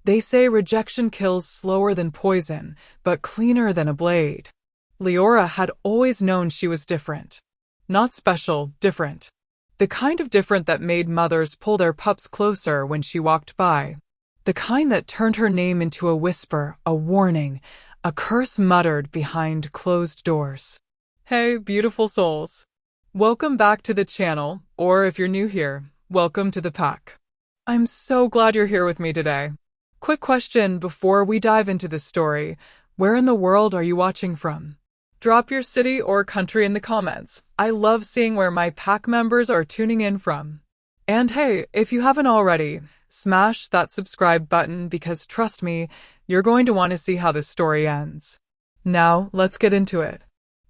They say rejection kills slower than poison, but cleaner than a blade. Liora had always known she was different. Not special, different. The kind of different that made mothers pull their pups closer when she walked by. The kind that turned her name into a whisper, a warning, a curse muttered behind closed doors. Hey, beautiful souls. Welcome back to the channel, or if you're new here, welcome to the pack. I'm so glad you're here with me today. Quick question before we dive into this story. Where in the world are you watching from? Drop your city or country in the comments. I love seeing where my pack members are tuning in from. And hey, if you haven't already, smash that subscribe button because trust me, you're going to want to see how this story ends. Now, let's get into it.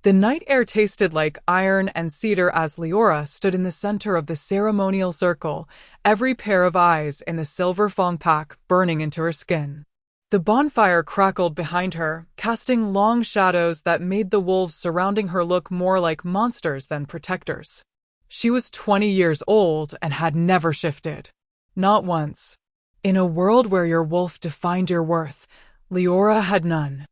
The night air tasted like iron and cedar as Liora stood in the center of the ceremonial circle, every pair of eyes in the silver fong pack burning into her skin. The bonfire crackled behind her, casting long shadows that made the wolves surrounding her look more like monsters than protectors. She was 20 years old and had never shifted. Not once. In a world where your wolf defined your worth, Liora had none.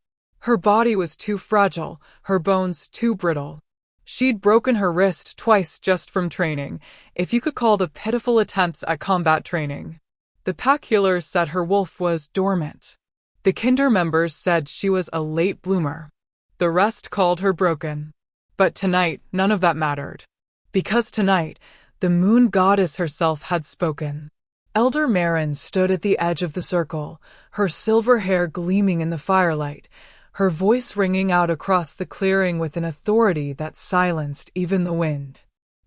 Her body was too fragile, her bones too brittle. She'd broken her wrist twice just from training, if you could call the pitiful attempts at combat training. The pack healers said her wolf was dormant. The kinder members said she was a late bloomer. The rest called her broken. But tonight, none of that mattered. Because tonight, the moon goddess herself had spoken. Elder Marin stood at the edge of the circle, her silver hair gleaming in the firelight, her voice ringing out across the clearing with an authority that silenced even the wind.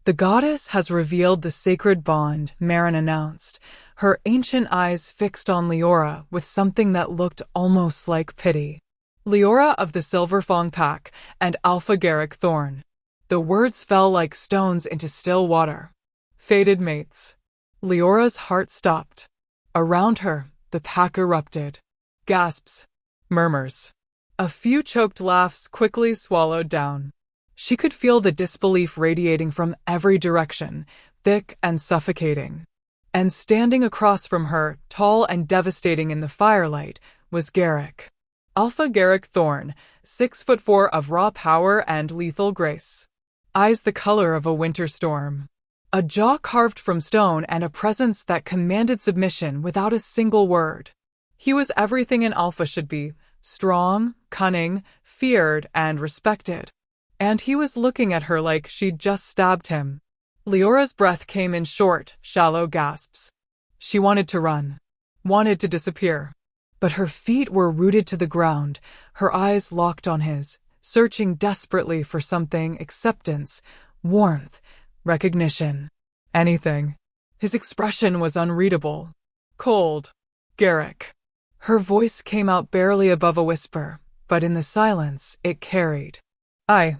The goddess has revealed the sacred bond, Marin announced, her ancient eyes fixed on Liora with something that looked almost like pity. Liora of the Silver Fong Pack and Alpha Garrick Thorn. The words fell like stones into still water. Fated mates. Liora's heart stopped. Around her, the pack erupted. Gasps. Murmurs. A few choked laughs quickly swallowed down. She could feel the disbelief radiating from every direction, thick and suffocating. And standing across from her, tall and devastating in the firelight, was Garrick. Alpha Garrick Thorn, 6'4" of raw power and lethal grace. Eyes the color of a winter storm. A jaw carved from stone and a presence that commanded submission without a single word. He was everything an alpha should be. Strong, cunning, feared, and respected. And he was looking at her like she'd just stabbed him. Liora's breath came in short, shallow gasps. She wanted to run. Wanted to disappear. But her feet were rooted to the ground, her eyes locked on his, searching desperately for something: acceptance, warmth, recognition. Anything. His expression was unreadable. Cold. Garrick. Her voice came out barely above a whisper, but in the silence, it carried. I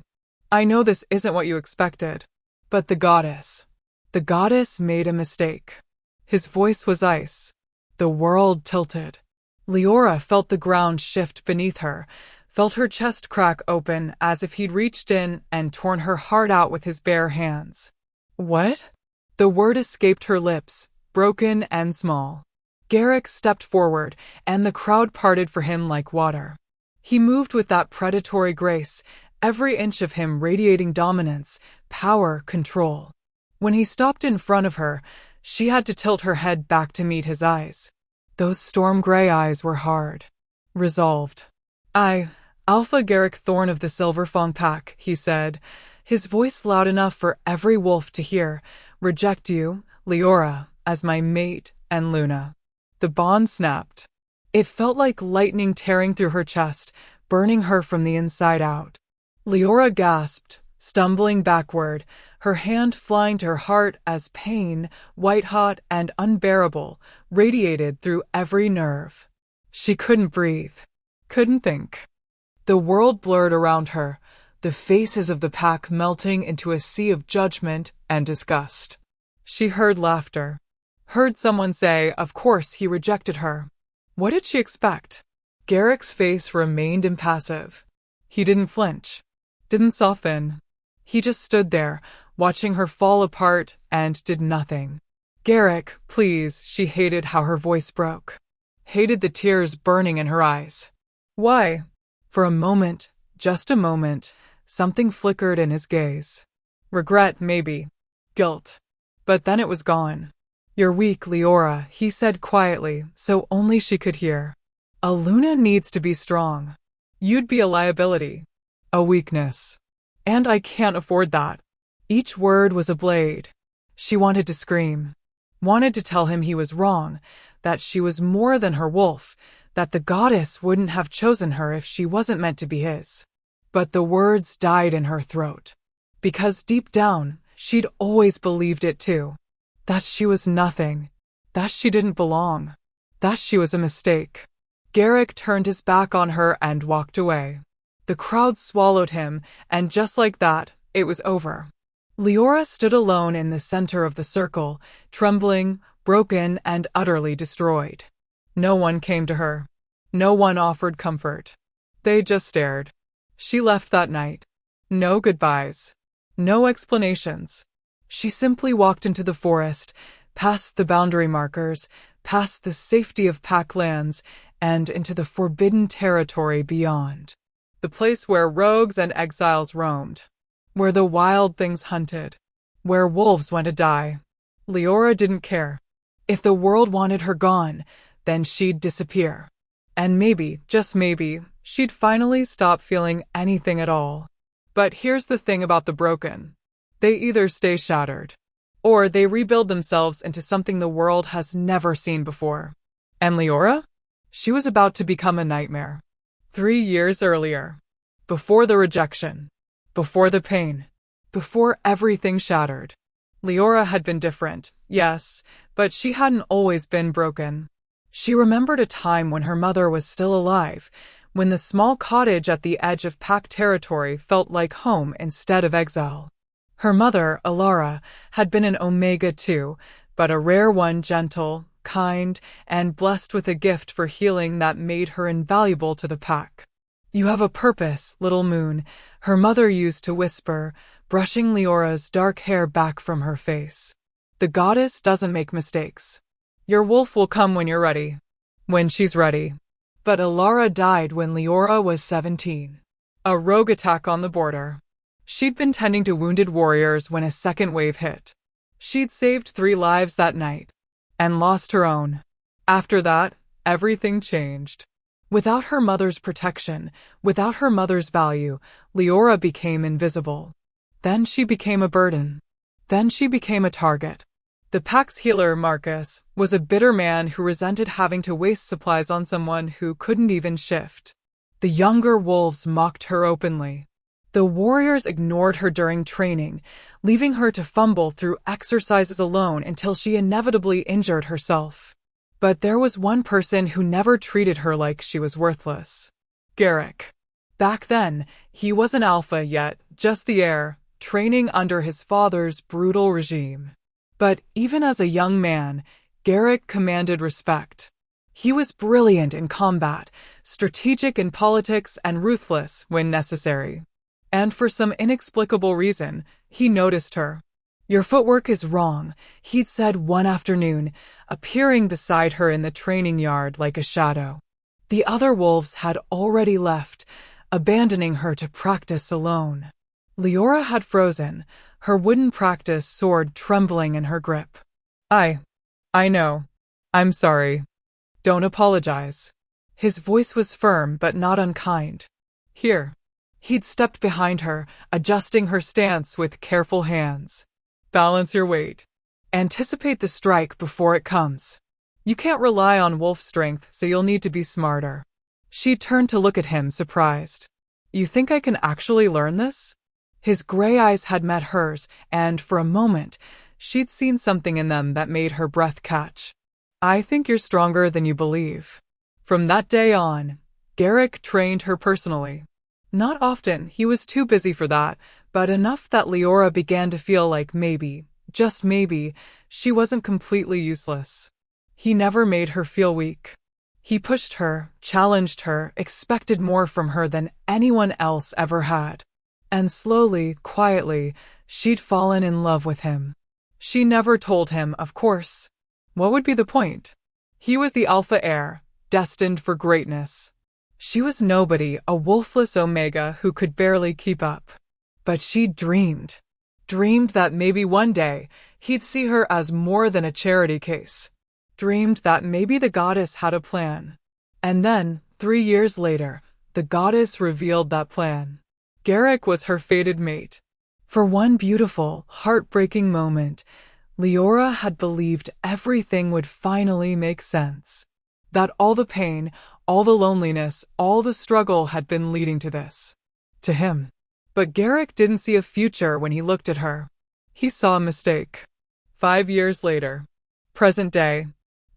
know this isn't what you expected, but the goddess made a mistake. His voice was ice. The world tilted. Liora felt the ground shift beneath her, felt her chest crack open as if he'd reached in and torn her heart out with his bare hands. What? The word escaped her lips, broken and small. Garrick stepped forward, and the crowd parted for him like water. He moved with that predatory grace, every inch of him radiating dominance, power, control. When he stopped in front of her, she had to tilt her head back to meet his eyes. Those storm gray eyes were hard. Resolved. I, Alpha Garrick Thorn of the Silver Fong Pack, he said, his voice loud enough for every wolf to hear, reject you, Liora, as my mate and Luna. The bond snapped. It felt like lightning tearing through her chest, burning her from the inside out. Liora gasped, stumbling backward, her hand flying to her heart as pain, white-hot and unbearable, radiated through every nerve. She couldn't breathe. Couldn't think. The world blurred around her, the faces of the pack melting into a sea of judgment and disgust. She heard laughter. Heard someone say, of course he rejected her. What did she expect? Garrick's face remained impassive. He didn't flinch. Didn't soften. He just stood there, watching her fall apart, and did nothing. Garrick, please, she hated how her voice broke. hated the tears burning in her eyes. Why? For a moment, just a moment, something flickered in his gaze. Regret, maybe. Guilt. But then it was gone. You're weak, Liora, he said quietly, so only she could hear. Aluna needs to be strong. You'd be a liability. A weakness. And I can't afford that. Each word was a blade. She wanted to scream. Wanted to tell him he was wrong, that she was more than her wolf, that the goddess wouldn't have chosen her if she wasn't meant to be his. But the words died in her throat. Because deep down, she'd always believed it too. That she was nothing. That she didn't belong. That she was a mistake. Garrick turned his back on her and walked away. The crowd swallowed him, and just like that, it was over. Liora stood alone in the center of the circle, trembling, broken, and utterly destroyed. No one came to her. No one offered comfort. They just stared. She left that night. No goodbyes. No explanations. She simply walked into the forest, past the boundary markers, past the safety of pack lands, and into the forbidden territory beyond. The place where rogues and exiles roamed. Where the wild things hunted. Where wolves went to die. Liora didn't care. If the world wanted her gone, then she'd disappear. And maybe, just maybe, she'd finally stop feeling anything at all. But here's the thing about the broken. They either stay shattered, or they rebuild themselves into something the world has never seen before. And Liora? She was about to become a nightmare. 3 years earlier. Before the rejection. Before the pain. Before everything shattered. Liora had been different, yes, but she hadn't always been broken. She remembered a time when her mother was still alive, when the small cottage at the edge of pack territory felt like home instead of exile. Her mother, Alara, had been an Omega too, but a rare one, gentle, kind, and blessed with a gift for healing that made her invaluable to the pack. You have a purpose, little moon, her mother used to whisper, brushing Leora's dark hair back from her face. The goddess doesn't make mistakes. Your wolf will come when you're ready. When she's ready. But Alara died when Liora was 17. A rogue attack on the border. She'd been tending to wounded warriors when a second wave hit. She'd saved 3 lives that night. And lost her own. After that, everything changed. Without her mother's protection, without her mother's value, Liora became invisible. Then she became a burden. Then she became a target. The pack's healer, Marcus, was a bitter man who resented having to waste supplies on someone who couldn't even shift. The younger wolves mocked her openly. The warriors ignored her during training, leaving her to fumble through exercises alone until she inevitably injured herself. But there was one person who never treated her like she was worthless. Garrick. Back then, he wasn't alpha yet, just the heir, training under his father's brutal regime. But even as a young man, Garrick commanded respect. He was brilliant in combat, strategic in politics, and ruthless when necessary. And for some inexplicable reason, he noticed her. Your footwork is wrong, he'd said one afternoon, appearing beside her in the training yard like a shadow. The other wolves had already left, abandoning her to practice alone. Liora had frozen, her wooden practice sword trembling in her grip. I know. I'm sorry. Don't apologize. His voice was firm but not unkind. Here. He'd stepped behind her, adjusting her stance with careful hands. Balance your weight. Anticipate the strike before it comes. You can't rely on wolf strength, so you'll need to be smarter. She turned to look at him, surprised. You think I can actually learn this? His gray eyes had met hers, and for a moment, she'd seen something in them that made her breath catch. I think you're stronger than you believe. From that day on, Garrick trained her personally. Not often, he was too busy for that, but enough that Liora began to feel like maybe, just maybe, she wasn't completely useless. He never made her feel weak. He pushed her, challenged her, expected more from her than anyone else ever had. And slowly, quietly, she'd fallen in love with him. She never told him, of course. What would be the point? He was the alpha heir, destined for greatness. She was nobody, a wolfless omega who could barely keep up. But she dreamed that maybe one day he'd see her as more than a charity case. Dreamed that maybe the goddess had a plan. And then, 3 years later, the goddess revealed that plan. Garrick was her fated mate. For one beautiful, heartbreaking moment, Liora had believed everything would finally make sense. That all the pain, all the loneliness, all the struggle had been leading to this. To him. But Garrick didn't see a future when he looked at her. He saw a mistake. 5 years later. Present day.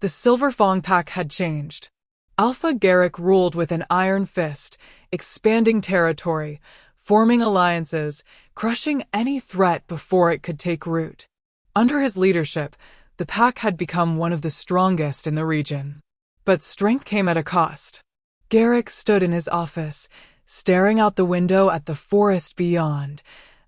The Silver Fang pack had changed. Alpha Garrick ruled with an iron fist, expanding territory, forming alliances, crushing any threat before it could take root. Under his leadership, the pack had become one of the strongest in the region. But strength came at a cost. Garrick stood in his office, staring out the window at the forest beyond,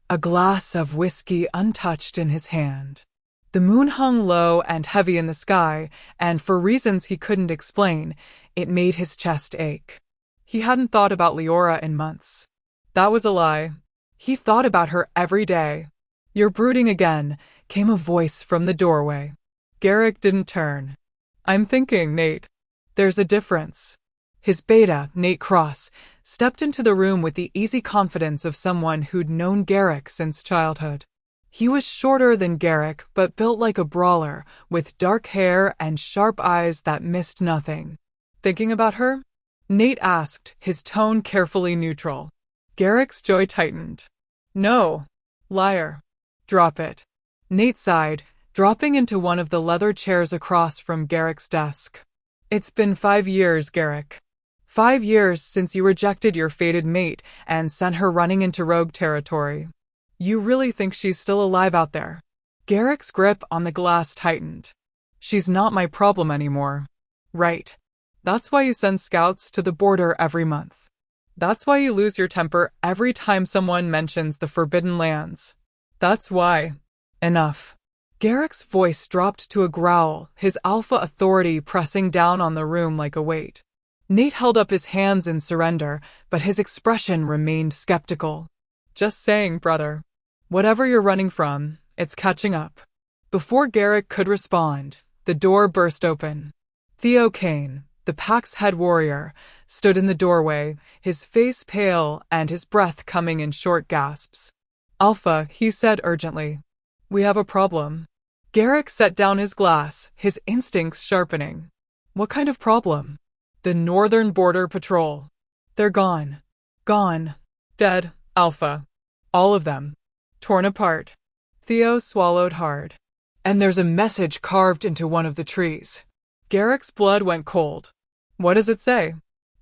a glass of whiskey untouched in his hand. The moon hung low and heavy in the sky, and for reasons he couldn't explain, it made his chest ache. He hadn't thought about Liora in months. That was a lie. He thought about her every day. "You're brooding again," came a voice from the doorway. Garrick didn't turn. "I'm thinking, Nate. There's a difference." His beta, Nate Cross, stepped into the room with the easy confidence of someone who'd known Garrick since childhood. He was shorter than Garrick, but built like a brawler, with dark hair and sharp eyes that missed nothing. "Thinking about her?" Nate asked, his tone carefully neutral. Garrick's jaw tightened. "No. Liar. Drop it." Nate sighed, dropping into one of the leather chairs across from Garrick's desk. "It's been 5 years, Garrick. 5 years since you rejected your fated mate and sent her running into rogue territory. You really think she's still alive out there?" Garrick's grip on the glass tightened. "She's not my problem anymore." "Right. That's why you send scouts to the border every month. That's why you lose your temper every time someone mentions the Forbidden Lands. That's why." "Enough." Garrick's voice dropped to a growl, his alpha authority pressing down on the room like a weight. Nate held up his hands in surrender, but his expression remained skeptical. "Just saying, brother. Whatever you're running from, it's catching up." Before Garrick could respond, the door burst open. Theo Kane, the pack's head warrior, stood in the doorway, his face pale and his breath coming in short gasps. "Alpha," he said urgently. "We have a problem." Garrick set down his glass, his instincts sharpening. "What kind of problem?" "The Northern Border Patrol. They're gone. Gone. Dead, Alpha. All of them. Torn apart." Theo swallowed hard. "And there's a message carved into one of the trees." Garrick's blood went cold. "What does it say?"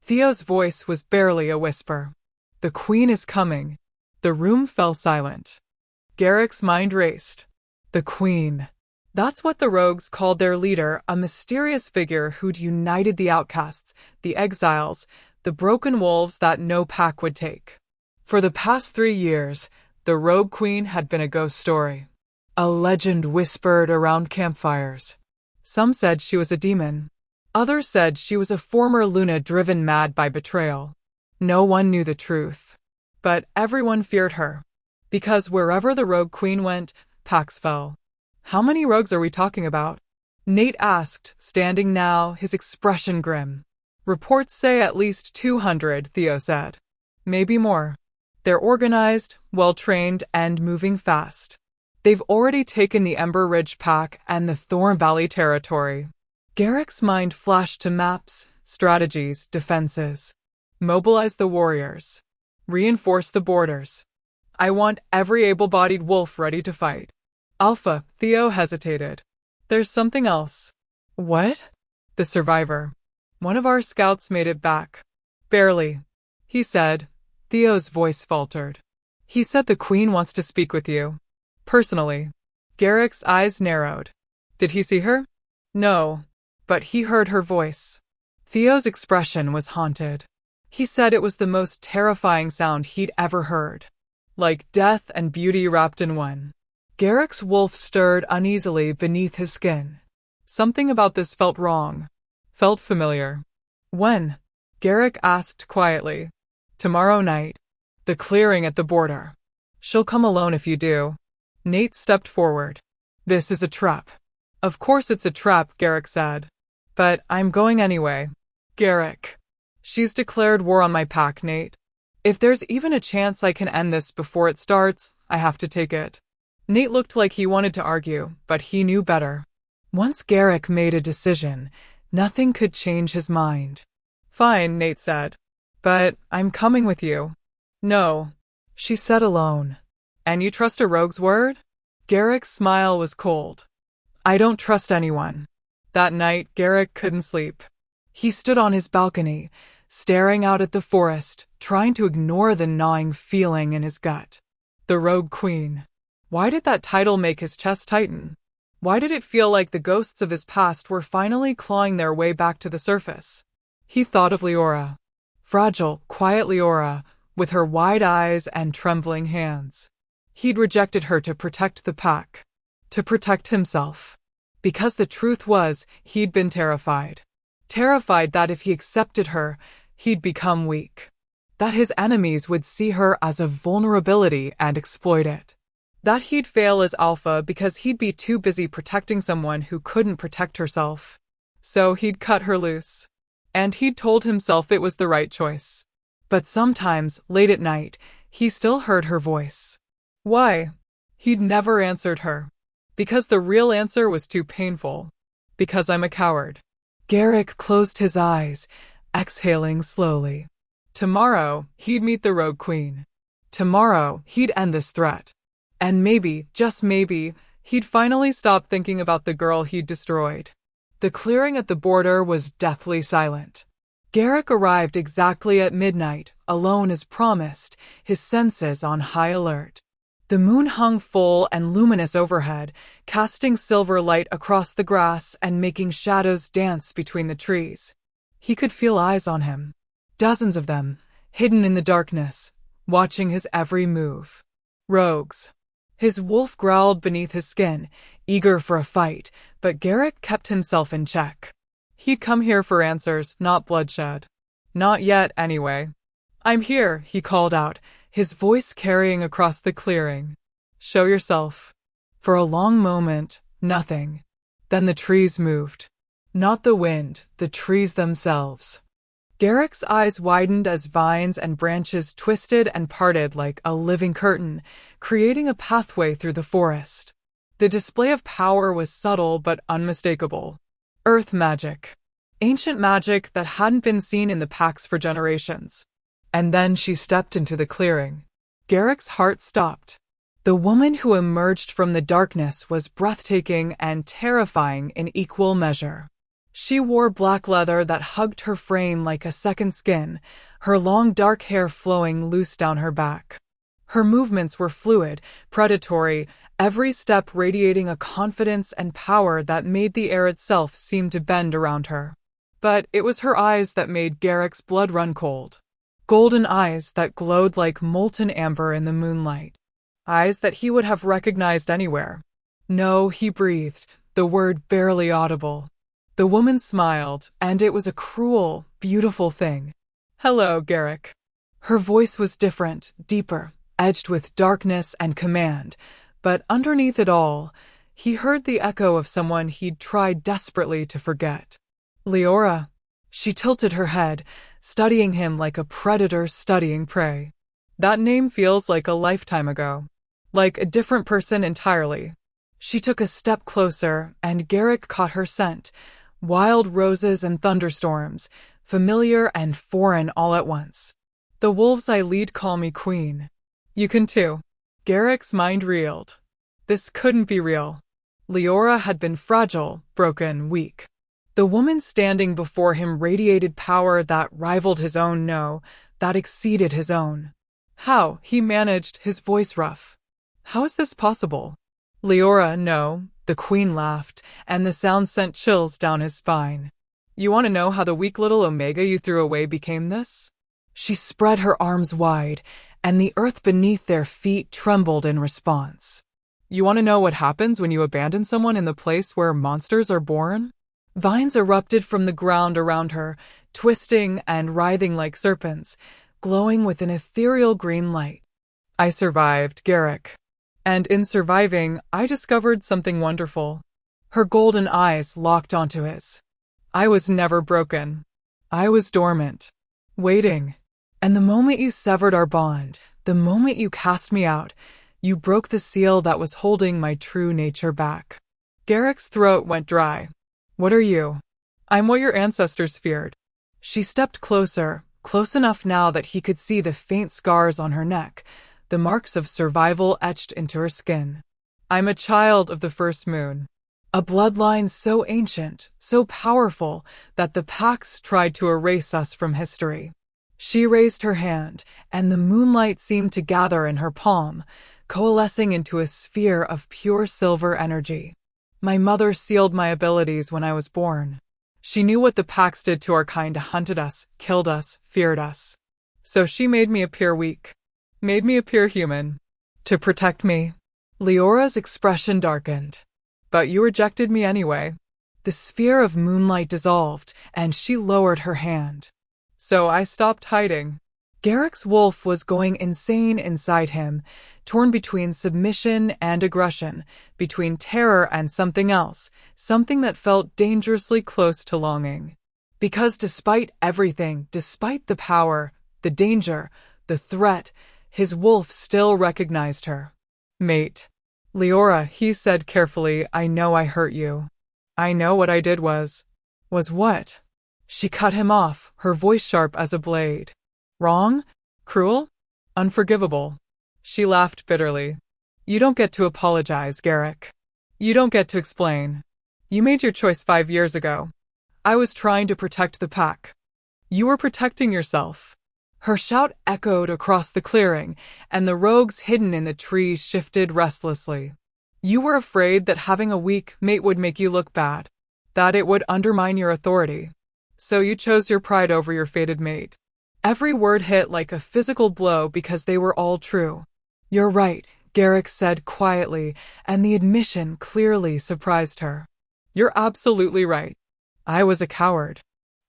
Theo's voice was barely a whisper. "The Queen is coming." The room fell silent. Garrick's mind raced. The Queen. That's what the rogues called their leader, a mysterious figure who'd united the outcasts, the exiles, the broken wolves that no pack would take. For the past 3 years, the Rogue Queen had been a ghost story. A legend whispered around campfires. Some said she was a demon. Others said she was a former Luna driven mad by betrayal. No one knew the truth. But everyone feared her. Because wherever the Rogue Queen went, packs fell. "How many rogues are we talking about?" Nate asked, standing now, his expression grim. "Reports say at least 200, Theo said. Maybe more. They're organized, well-trained, and moving fast. They've already taken the Ember Ridge pack and the Thorn Valley territory." Garrick's mind flashed to maps, strategies, defenses. Mobilize the warriors. Reinforce the borders. I want every able-bodied wolf ready to fight. "Alpha," Theo hesitated. "There's something else." "What?" "The survivor. One of our scouts made it back. Barely. He said." Theo's voice faltered. "He said the Queen wants to speak with you. Personally." Garrick's eyes narrowed. "Did he see her?" "No. But he heard her voice." Theo's expression was haunted. He said it was the most terrifying sound he'd ever heard. Like death and beauty wrapped in one. Garrick's wolf stirred uneasily beneath his skin. Something about this felt wrong. Felt familiar. When? Garrick asked quietly. Tomorrow night. The clearing at the border. She'll come alone if you do. Nate stepped forward. This is a trap. Of course it's a trap, Garrick said. But I'm going anyway. Garrick. She's declared war on my pack, Nate. If there's even a chance I can end this before it starts, I have to take it. Nate looked like he wanted to argue, but he knew better. Once Garrick made a decision, nothing could change his mind. Fine, Nate said. But I'm coming with you. No, she said alone. And you trust a rogue's word? Garrick's smile was cold. I don't trust anyone. That night, Garrick couldn't sleep. He stood on his balcony, staring out at the forest, trying to ignore the gnawing feeling in his gut. The Rogue Queen. Why did that title make his chest tighten? Why did it feel like the ghosts of his past were finally clawing their way back to the surface? He thought of Liora. Fragile, quiet Liora, with her wide eyes and trembling hands. He'd rejected her to protect the pack. To protect himself. Because the truth was, he'd been terrified. Terrified that if he accepted her, he'd become weak. That his enemies would see her as a vulnerability and exploit it. That he'd fail as Alpha because he'd be too busy protecting someone who couldn't protect herself. So he'd cut her loose. And he'd told himself it was the right choice. But sometimes, late at night, he still heard her voice. Why? He'd never answered her. Because the real answer was too painful. Because I'm a coward. Garrick closed his eyes, exhaling slowly. Tomorrow, he'd meet the Rogue Queen. Tomorrow, he'd end this threat. And maybe, just maybe, he'd finally stop thinking about the girl he'd destroyed. The clearing at the border was deathly silent. Garrick arrived exactly at midnight, alone as promised, his senses on high alert. The moon hung full and luminous overhead, casting silver light across the grass and making shadows dance between the trees. He could feel eyes on him. Dozens of them, hidden in the darkness, watching his every move. Rogues. His wolf growled beneath his skin, eager for a fight, but Garrick kept himself in check. He'd come here for answers, not bloodshed. Not yet, anyway. I'm here, he called out, his voice carrying across the clearing. Show yourself. For a long moment, nothing. Then the trees moved. Not the wind, the trees themselves. Garrick's eyes widened as vines and branches twisted and parted like a living curtain, creating a pathway through the forest. The display of power was subtle but unmistakable. Earth magic. Ancient magic that hadn't been seen in the packs for generations. And then she stepped into the clearing. Garrick's heart stopped. The woman who emerged from the darkness was breathtaking and terrifying in equal measure. She wore black leather that hugged her frame like a second skin, her long dark hair flowing loose down her back. Her movements were fluid, predatory, every step radiating a confidence and power that made the air itself seem to bend around her. But it was her eyes that made Garrick's blood run cold. Golden eyes that glowed like molten amber in the moonlight. Eyes that he would have recognized anywhere. No, he breathed, the word barely audible. The woman smiled, and it was a cruel, beautiful thing. Hello, Garrick. Her voice was different, deeper, edged with darkness and command, but underneath it all, he heard the echo of someone he'd tried desperately to forget. Liora. She tilted her head, studying him like a predator studying prey. That name feels like a lifetime ago. Like a different person entirely. She took a step closer, and Garrick caught her scent. Wild roses and thunderstorms, familiar and foreign all at once. The wolves I lead call me queen. You can too. Garrick's mind reeled. This couldn't be real. Liora had been fragile, broken, weak. The woman standing before him radiated power that rivaled his own, no, that exceeded his own. How? He managed, his voice rough. How is this possible? Liora, no, the queen laughed, and the sound sent chills down his spine. You want to know how the weak little Omega you threw away became this? She spread her arms wide, and the earth beneath their feet trembled in response. You want to know what happens when you abandon someone in the place where monsters are born? Vines erupted from the ground around her, twisting and writhing like serpents, glowing with an ethereal green light. I survived, Garrick. And in surviving, I discovered something wonderful. Her golden eyes locked onto his. I was never broken. I was dormant, waiting. And the moment you severed our bond, the moment you cast me out, you broke the seal that was holding my true nature back. Garrick's throat went dry. What are you? I'm what your ancestors feared. She stepped closer, close enough now that he could see the faint scars on her neck, the marks of survival etched into her skin. I'm a child of the first moon. A bloodline so ancient, so powerful, that the Pax tried to erase us from history. She raised her hand, and the moonlight seemed to gather in her palm, coalescing into a sphere of pure silver energy. My mother sealed my abilities when I was born. She knew what the Pax did to our kind, hunted us, killed us, feared us. So she made me appear weak. Made me appear human. To protect me. Liora's expression darkened. But you rejected me anyway. The sphere of moonlight dissolved, and she lowered her hand. So I stopped hiding. Garrick's wolf was going insane inside him, torn between submission and aggression, between terror and something else, something that felt dangerously close to longing. Because despite everything, despite the power, the danger, the threat, his wolf still recognized her. Mate. Liora, he said carefully, I know I hurt you. I know what I did was what? She cut him off, her voice sharp as a blade. Wrong? Cruel? Unforgivable. She laughed bitterly. You don't get to apologize, Garrick. You don't get to explain. You made your choice 5 years ago. I was trying to protect the pack. You were protecting yourself. Her shout echoed across the clearing, and the rogues hidden in the trees shifted restlessly. You were afraid that having a weak mate would make you look bad, that it would undermine your authority. So you chose your pride over your fated mate. Every word hit like a physical blow because they were all true. You're right, Garrick said quietly, and the admission clearly surprised her. You're absolutely right. I was a coward.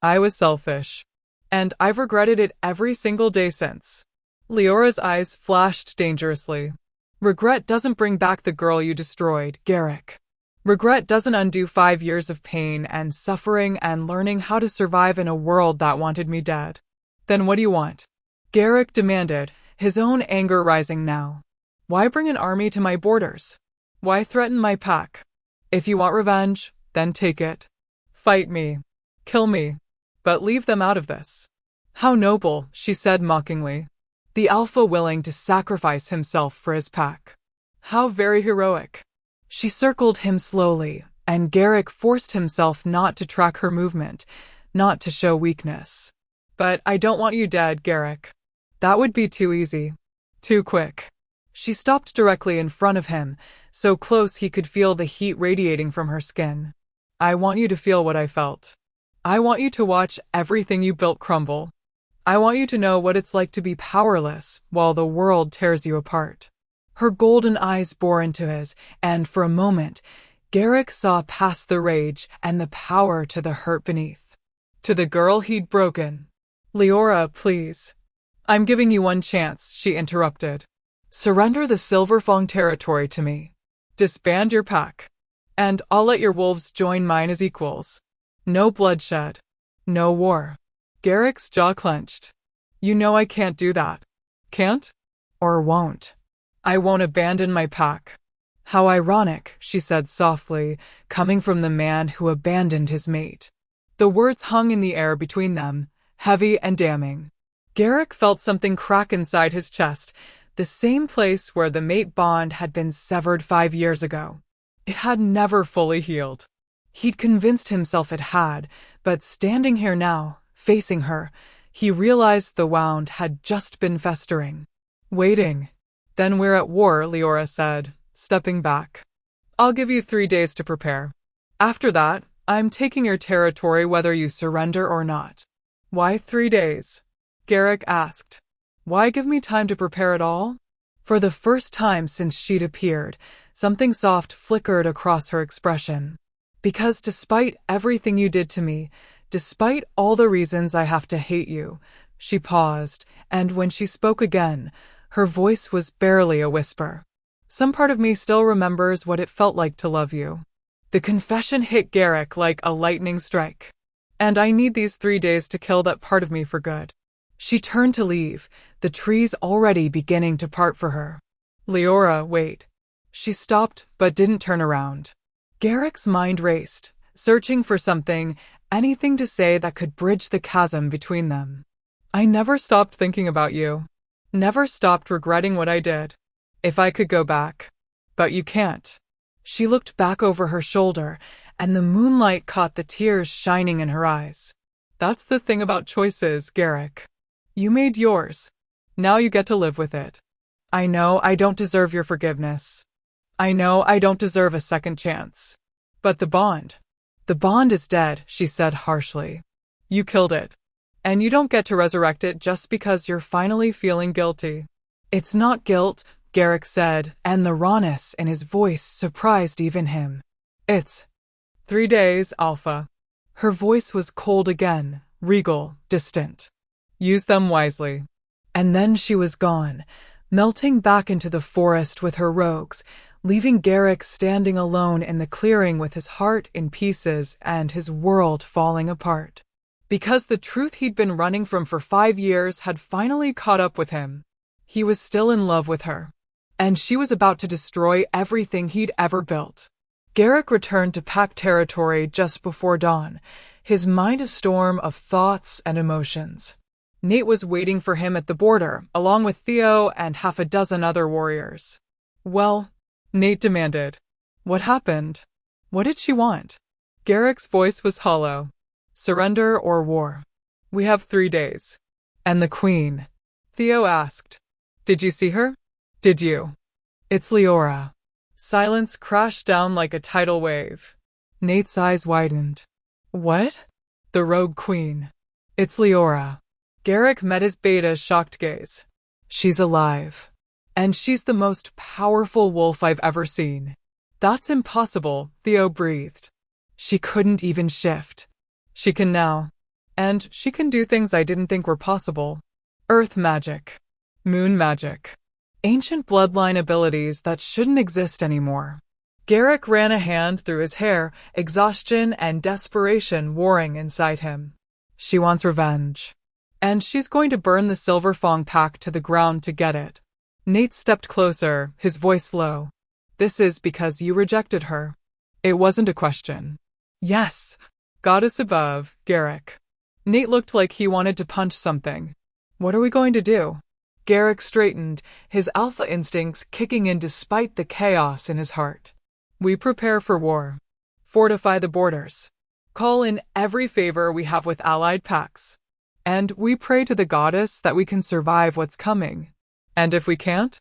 I was selfish. And I've regretted it every single day since. Liora's eyes flashed dangerously. Regret doesn't bring back the girl you destroyed, Garrick. Regret doesn't undo 5 years of pain and suffering and learning how to survive in a world that wanted me dead. Then what do you want? Garrick demanded, his own anger rising now. Why bring an army to my borders? Why threaten my pack? If you want revenge, then take it. Fight me. Kill me. But leave them out of this. How noble, she said mockingly. The alpha willing to sacrifice himself for his pack. How very heroic. She circled him slowly, and Garrick forced himself not to track her movement, not to show weakness. But I don't want you dead, Garrick. That would be too easy. Too quick. She stopped directly in front of him, so close he could feel the heat radiating from her skin. I want you to feel what I felt. I want you to watch everything you built crumble. I want you to know what it's like to be powerless while the world tears you apart. Her golden eyes bore into his, and for a moment, Garrick saw past the rage and the power to the hurt beneath. To the girl he'd broken. Liora, please. I'm giving you one chance, she interrupted. Surrender the Silverfang territory to me. Disband your pack. And I'll let your wolves join mine as equals. No bloodshed. No war. Garrick's jaw clenched. You know I can't do that. Can't? Or won't. I won't abandon my pack. How ironic, she said softly, coming from the man who abandoned his mate. The words hung in the air between them, heavy and damning. Garrick felt something crack inside his chest, the same place where the mate bond had been severed 5 years ago. It had never fully healed. He'd convinced himself it had, but standing here now, facing her, he realized the wound had just been festering. Waiting. Then we're at war, Liora said, stepping back. I'll give you 3 days to prepare. After that, I'm taking your territory whether you surrender or not. Why 3 days? Garrick asked. Why give me time to prepare at all? For the first time since she'd appeared, something soft flickered across her expression. Because despite everything you did to me, Despite all the reasons I have to hate you. She paused, and when she spoke again, her voice was barely a whisper. Some part of me still remembers what it felt like to love you. The confession hit Garrick like a lightning strike. And I need these 3 days to kill that part of me for good. She turned to leave, the trees already beginning to part for her. Liora, wait. She stopped, but didn't turn around. Garrick's mind raced, searching for something, anything to say that could bridge the chasm between them. I never stopped thinking about you. Never stopped regretting what I did. If I could go back. But you can't. She looked back over her shoulder, and the moonlight caught the tears shining in her eyes. That's the thing about choices, Garrick. You made yours. Now you get to live with it. I know I don't deserve your forgiveness. I know I don't deserve a second chance. But the bond is dead, she said harshly. You killed it. And you don't get to resurrect it just because you're finally feeling guilty. It's not guilt, Garrick said, and the rawness in his voice surprised even him. It's 3 days, Alpha. Her voice was cold again, regal, distant. Use them wisely. And then she was gone, melting back into the forest with her rogues, leaving Garrick standing alone in the clearing with his heart in pieces and his world falling apart. Because the truth he'd been running from for 5 years had finally caught up with him. He was still in love with her. And she was about to destroy everything he'd ever built. Garrick returned to Pack territory just before dawn, his mind a storm of thoughts and emotions. Nate was waiting for him at the border, along with Theo and half a dozen other warriors. Well, Nate demanded. What happened? What did she want? Garrick's voice was hollow. Surrender or war. We have 3 days. And the Queen? Theo asked. Did you see her? Did you? It's Liora. Silence crashed down like a tidal wave. Nate's eyes widened. What? The Rogue Queen. It's Liora. Garrick met his beta's shocked gaze. She's alive. And she's the most powerful wolf I've ever seen. That's impossible, Theo breathed. She couldn't even shift. She can now. And she can do things I didn't think were possible. Earth magic. Moon magic. Ancient bloodline abilities that shouldn't exist anymore. Garrick ran a hand through his hair, exhaustion and desperation warring inside him. She wants revenge. And she's going to burn the Silver Fang pack to the ground to get it. Nate stepped closer, his voice low. This is because you rejected her. It wasn't a question. Yes. Goddess above, Garrick. Nate looked like he wanted to punch something. What are we going to do? Garrick straightened, his alpha instincts kicking in despite the chaos in his heart. We prepare for war. Fortify the borders. Call in every favor we have with allied packs. And we pray to the goddess that we can survive what's coming. And if we can't?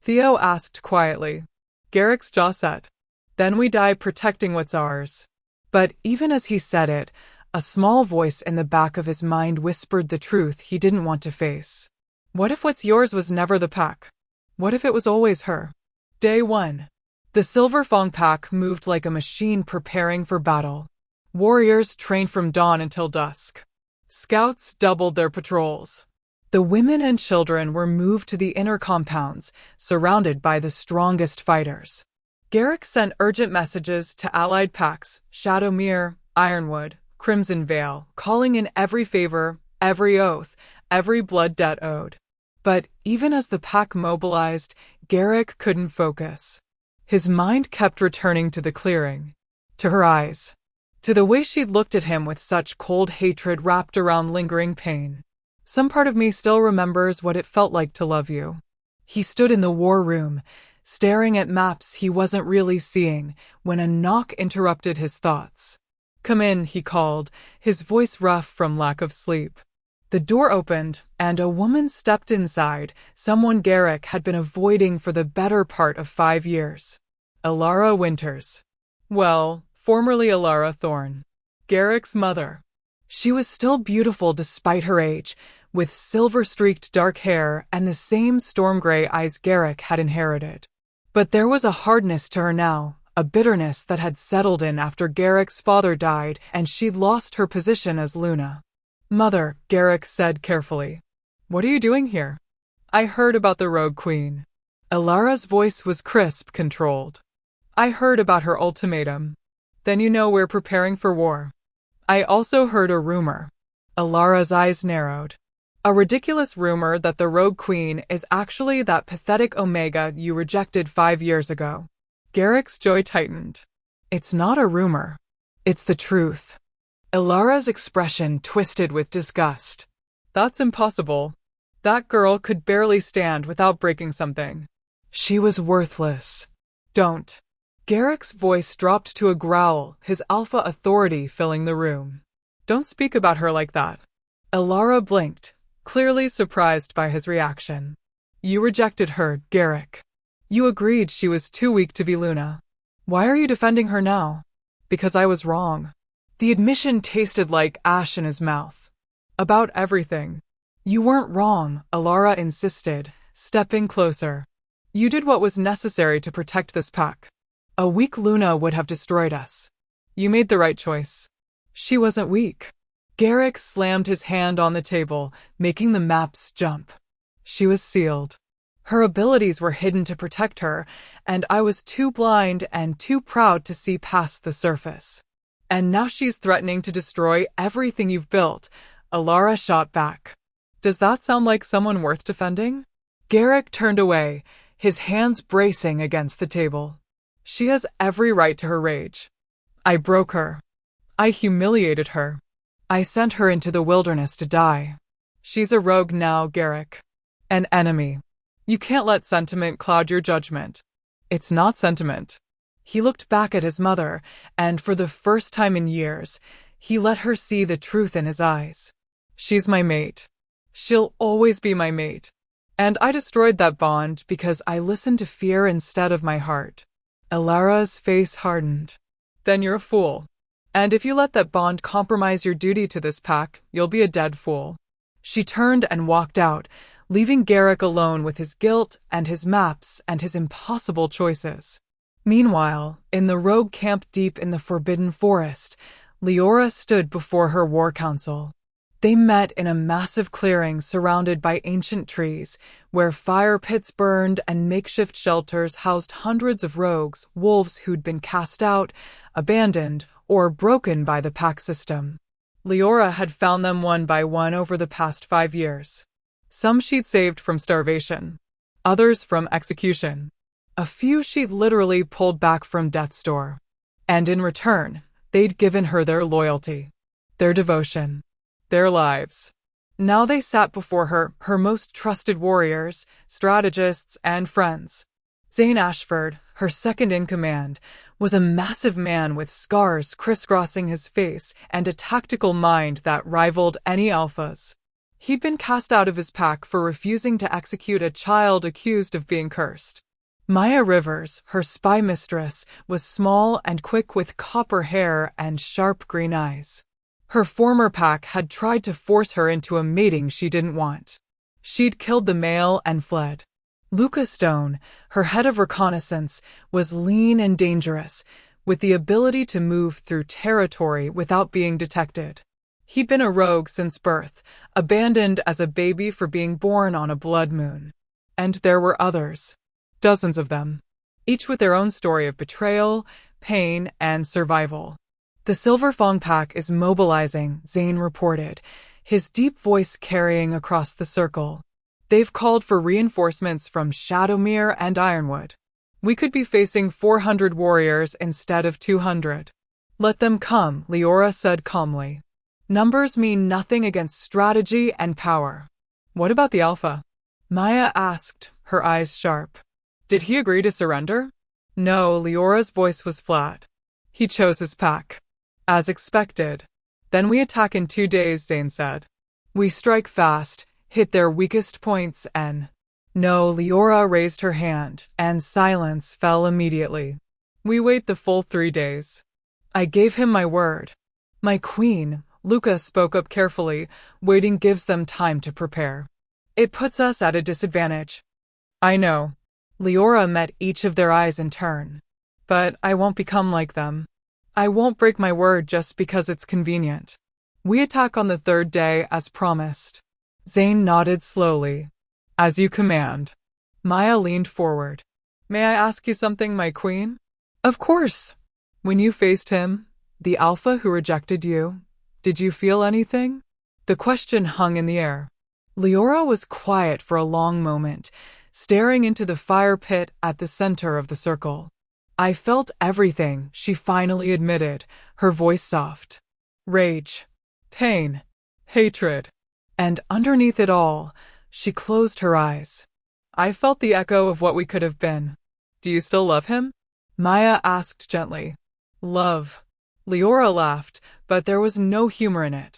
Theo asked quietly. Garrick's jaw set. Then we die protecting what's ours. But even as he said it, a small voice in the back of his mind whispered the truth he didn't want to face. What if what's yours was never the pack? What if it was always her? Day 1. The Silver Fang pack moved like a machine preparing for battle. Warriors trained from dawn until dusk. Scouts doubled their patrols. The women and children were moved to the inner compounds, surrounded by the strongest fighters. Garrick sent urgent messages to allied packs, Shadowmere, Ironwood, Crimson Vale, calling in every favor, every oath, every blood debt owed. But even as the pack mobilized, Garrick couldn't focus. His mind kept returning to the clearing, to her eyes, to the way she'd looked at him with such cold hatred wrapped around lingering pain. Some part of me still remembers what it felt like to love you. He stood in the war room, staring at maps he wasn't really seeing, when a knock interrupted his thoughts. Come in, he called, his voice rough from lack of sleep. The door opened, and a woman stepped inside, someone Garrick had been avoiding for the better part of 5 years. Alara Winters. Well, formerly Alara Thorne. Garrick's mother. She was still beautiful despite her age, with silver-streaked dark hair and the same storm-gray eyes Garrick had inherited. But there was a hardness to her now, a bitterness that had settled in after Garrick's father died and she'd lost her position as Luna. "Mother," Garrick said carefully. "What are you doing here?" "I heard about the Rogue Queen." Ilara's voice was crisp, controlled. "I heard about her ultimatum." "Then you know we're preparing for war." "I also heard a rumor." Ilara's eyes narrowed. "A ridiculous rumor that the Rogue Queen is actually that pathetic Omega you rejected 5 years ago." Garrick's jaw tightened. "It's not a rumor. It's the truth." Ilara's expression twisted with disgust. "That's impossible. That girl could barely stand without breaking something. She was worthless." "Don't." Garrick's voice dropped to a growl, his alpha authority filling the room. "Don't speak about her like that." Ilara blinked, clearly surprised by his reaction. "You rejected her, Garrick. You agreed she was too weak to be Luna. Why are you defending her now?" "Because I was wrong." The admission tasted like ash in his mouth. "About everything." "You weren't wrong," Ilara insisted, stepping closer. "You did what was necessary to protect this pack. A weak Luna would have destroyed us. You made the right choice." "She wasn't weak." Garrick slammed his hand on the table, making the maps jump. "She was sealed. Her abilities were hidden to protect her, and I was too blind and too proud to see past the surface. And now she's threatening to destroy everything you've built," Ilara shot back. "Does that sound like someone worth defending?" Garrick turned away, his hands bracing against the table. "She has every right to her rage. I broke her. I humiliated her. I sent her into the wilderness to die. She's a rogue now, Garrick. An enemy. You can't let sentiment cloud your judgment." "It's not sentiment." He looked back at his mother, and for the first time in years, he let her see the truth in his eyes. "She's my mate. She'll always be my mate. And I destroyed that bond because I listened to fear instead of my heart." Ilara's face hardened. "Then you're a fool. And if you let that bond compromise your duty to this pack, you'll be a dead fool." She turned and walked out, leaving Garrick alone with his guilt and his maps and his impossible choices. Meanwhile, in the rogue camp deep in the Forbidden Forest, Liora stood before her war council. They met in a massive clearing surrounded by ancient trees, where fire pits burned and makeshift shelters housed hundreds of rogues, wolves who'd been cast out, abandoned, or broken by the pack system. Liora had found them one by one over the past 5 years. Some she'd saved from starvation, others from execution. A few she'd literally pulled back from death's door. And in return, they'd given her their loyalty, their devotion, their lives. Now they sat before her, her most trusted warriors, strategists, and friends. Zane Ashford, her second in command, was a massive man with scars crisscrossing his face and a tactical mind that rivaled any alphas. He'd been cast out of his pack for refusing to execute a child accused of being cursed. Maya Rivers, her spy mistress, was small and quick with copper hair and sharp green eyes. Her former pack had tried to force her into a mating she didn't want. She'd killed the male and fled. Luca Stone, her head of reconnaissance, was lean and dangerous, with the ability to move through territory without being detected. He'd been a rogue since birth, abandoned as a baby for being born on a blood moon. And there were others. Dozens of them. Each with their own story of betrayal, pain, and survival. "The Silver Fang pack is mobilizing," Zane reported, his deep voice carrying across the circle. "They've called for reinforcements from Shadowmere and Ironwood. We could be facing 400 warriors instead of 200. "Let them come," Liora said calmly. "Numbers mean nothing against strategy and power." "What about the Alpha?" Maya asked, her eyes sharp. "Did he agree to surrender?" "No," Leora's voice was flat. "He chose his pack." "As expected." "Then we attack in 2 days," Zane said. "We strike fast, hit their weakest points and—" "No," Liora raised her hand, and silence fell immediately. "We wait the full 3 days." "I gave him my word." "My queen," Luca spoke up carefully, "waiting gives them time to prepare. It puts us at a disadvantage." "I know." Liora met each of their eyes in turn. But I won't become like them. I won't break my word just because it's convenient. We attack on the third day as promised. Zane nodded slowly. As you command. Maya leaned forward. May I ask you something, my queen? Of course. When you faced him, the Alpha who rejected you, did you feel anything? The question hung in the air. Liora was quiet for a long moment, staring into the fire pit at the center of the circle. I felt everything, she finally admitted, her voice soft. Rage, pain, hatred. And underneath it all, she closed her eyes. I felt the echo of what we could have been. Do you still love him? Maya asked gently. Love. Liora laughed, but there was no humor in it.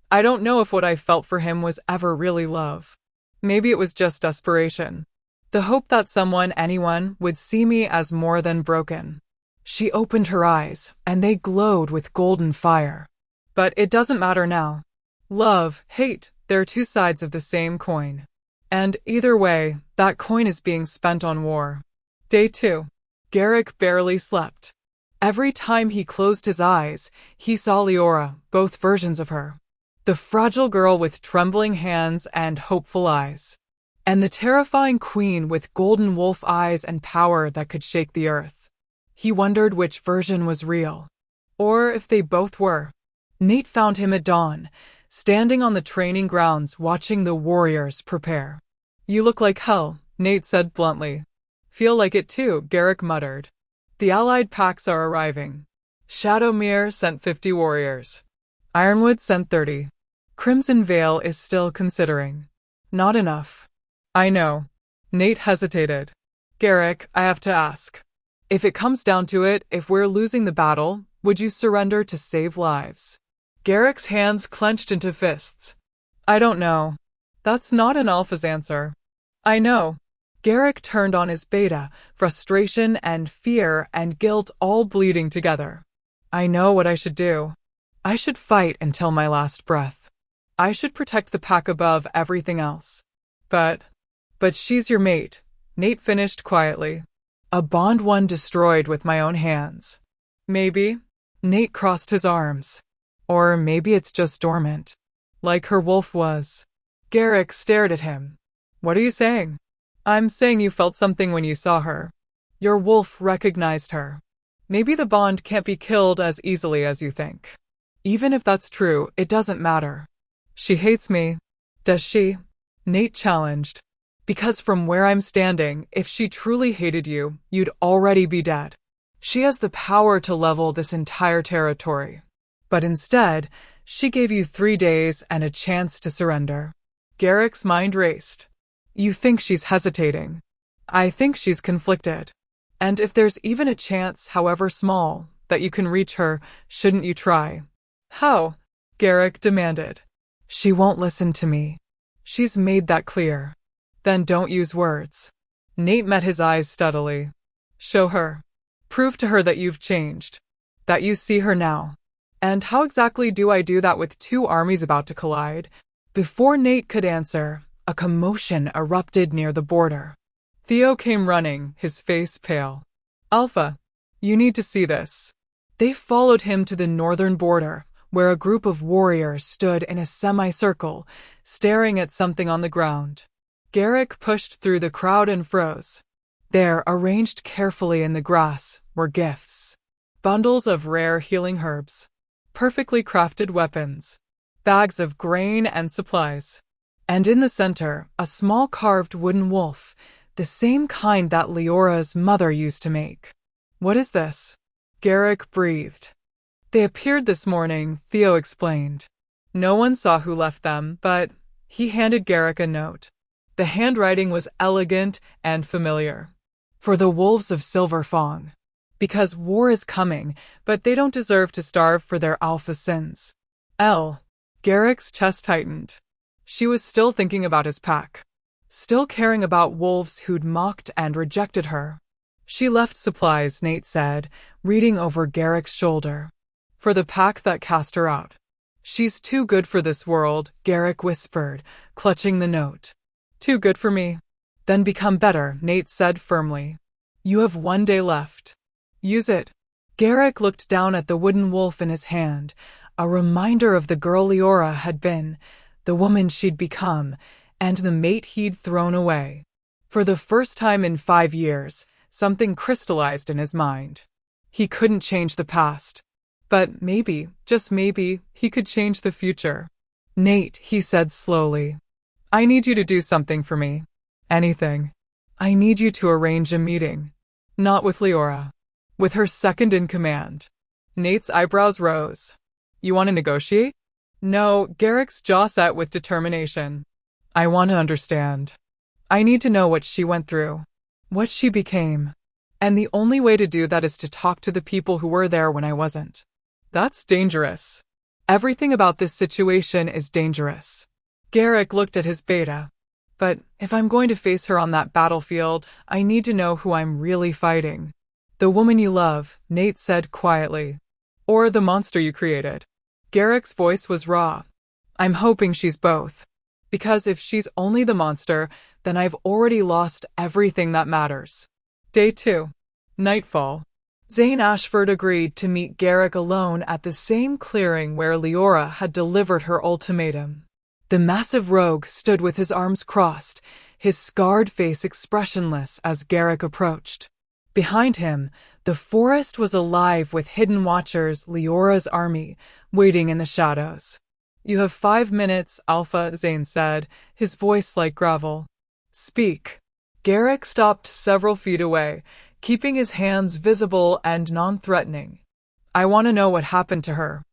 I don't know if what I felt for him was ever really love. Maybe it was just desperation. The hope that anyone, would see me as more than broken. She opened her eyes, and they glowed with golden fire. But it doesn't matter now. Love, hate, they're two sides of the same coin. And either way, that coin is being spent on war. Day 2. Garrick barely slept. Every time he closed his eyes, he saw Liora, both versions of her. The fragile girl with trembling hands and hopeful eyes. And the terrifying queen with golden wolf eyes and power that could shake the earth. He wondered which version was real. Or if they both were. Nate found him at dawn, standing on the training grounds watching the warriors prepare. You look like hell, Nate said bluntly. Feel like it too, Garrick muttered. The allied packs are arriving. Shadowmere sent 50 warriors. Ironwood sent 30. Crimson Vale is still considering. Not enough. I know. Nate hesitated. Garrick, I have to ask. If it comes down to it, if we're losing the battle, would you surrender to save lives? Garrick's hands clenched into fists. I don't know. That's not an Alpha's answer. I know. Garrick turned on his beta, frustration and fear and guilt all bleeding together. I know what I should do. I should fight until my last breath. I should protect the pack above everything else. But she's your mate, Nate finished quietly. A bond one destroyed with my own hands. Maybe. Nate crossed his arms. Or maybe it's just dormant. Like her wolf was. Garrick stared at him. What are you saying? I'm saying you felt something when you saw her. Your wolf recognized her. Maybe the bond can't be killed as easily as you think. Even if that's true, it doesn't matter. She hates me. Does she? Nate challenged. Because from where I'm standing, if she truly hated you, you'd already be dead. She has the power to level this entire territory. But instead, she gave you 3 days and a chance to surrender. Garrick's mind raced. You think she's hesitating. I think she's conflicted. And if there's even a chance, however small, that you can reach her, shouldn't you try? How? Garrick demanded. She won't listen to me. She's made that clear. Then don't use words. Nate met his eyes steadily. Show her. Prove to her that you've changed. That you see her now. And how exactly do I do that with 2 armies about to collide? Before Nate could answer, a commotion erupted near the border. Theo came running, his face pale. Alpha, you need to see this. They followed him to the northern border, where a group of warriors stood in a semicircle, staring at something on the ground. Garrick pushed through the crowd and froze. There, arranged carefully in the grass, were gifts. Bundles of rare healing herbs. Perfectly crafted weapons. Bags of grain and supplies. And in the center, a small carved wooden wolf, the same kind that Liora's mother used to make. What is this? Garrick breathed. They appeared this morning, Theo explained. No one saw who left them, but he handed Garrick a note. The handwriting was elegant and familiar. For the wolves of Silver Fong. Because war is coming, but they don't deserve to starve for their alpha sins. L. Garrick's chest tightened. She was still thinking about his pack. Still caring about wolves who'd mocked and rejected her. She left supplies, Nate said, reading over Garrick's shoulder. For the pack that cast her out. She's too good for this world, Garrick whispered, clutching the note. Too good for me. Then become better, Nate said firmly. You have 1 day left. Use it. Garrick looked down at the wooden wolf in his hand, a reminder of the girl Liora had been, the woman she'd become, and the mate he'd thrown away. For the first time in 5 years, something crystallized in his mind. He couldn't change the past. But maybe, just maybe, he could change the future. Nate, he said slowly, I need you to do something for me. Anything. I need you to arrange a meeting. Not with Liora. With her second in command. Nate's eyebrows rose. You want to negotiate? No, Garrick's jaw set with determination. I want to understand. I need to know what she went through. What she became. And the only way to do that is to talk to the people who were there when I wasn't. That's dangerous. Everything about this situation is dangerous. Garrick looked at his beta. But if I'm going to face her on that battlefield, I need to know who I'm really fighting. The woman you love, Nate said quietly. Or the monster you created. Garrick's voice was raw. I'm hoping she's both. Because if she's only the monster, then I've already lost everything that matters. Day 2. Nightfall. Zane Ashford agreed to meet Garrick alone at the same clearing where Liora had delivered her ultimatum. The massive rogue stood with his arms crossed, his scarred face expressionless as Garrick approached. Behind him, the forest was alive with hidden watchers, Liora's army, waiting in the shadows. You have 5 minutes, Alpha, Zane said, his voice like gravel. Speak. Garrick stopped several feet away, keeping his hands visible and non-threatening. I want to know what happened to her.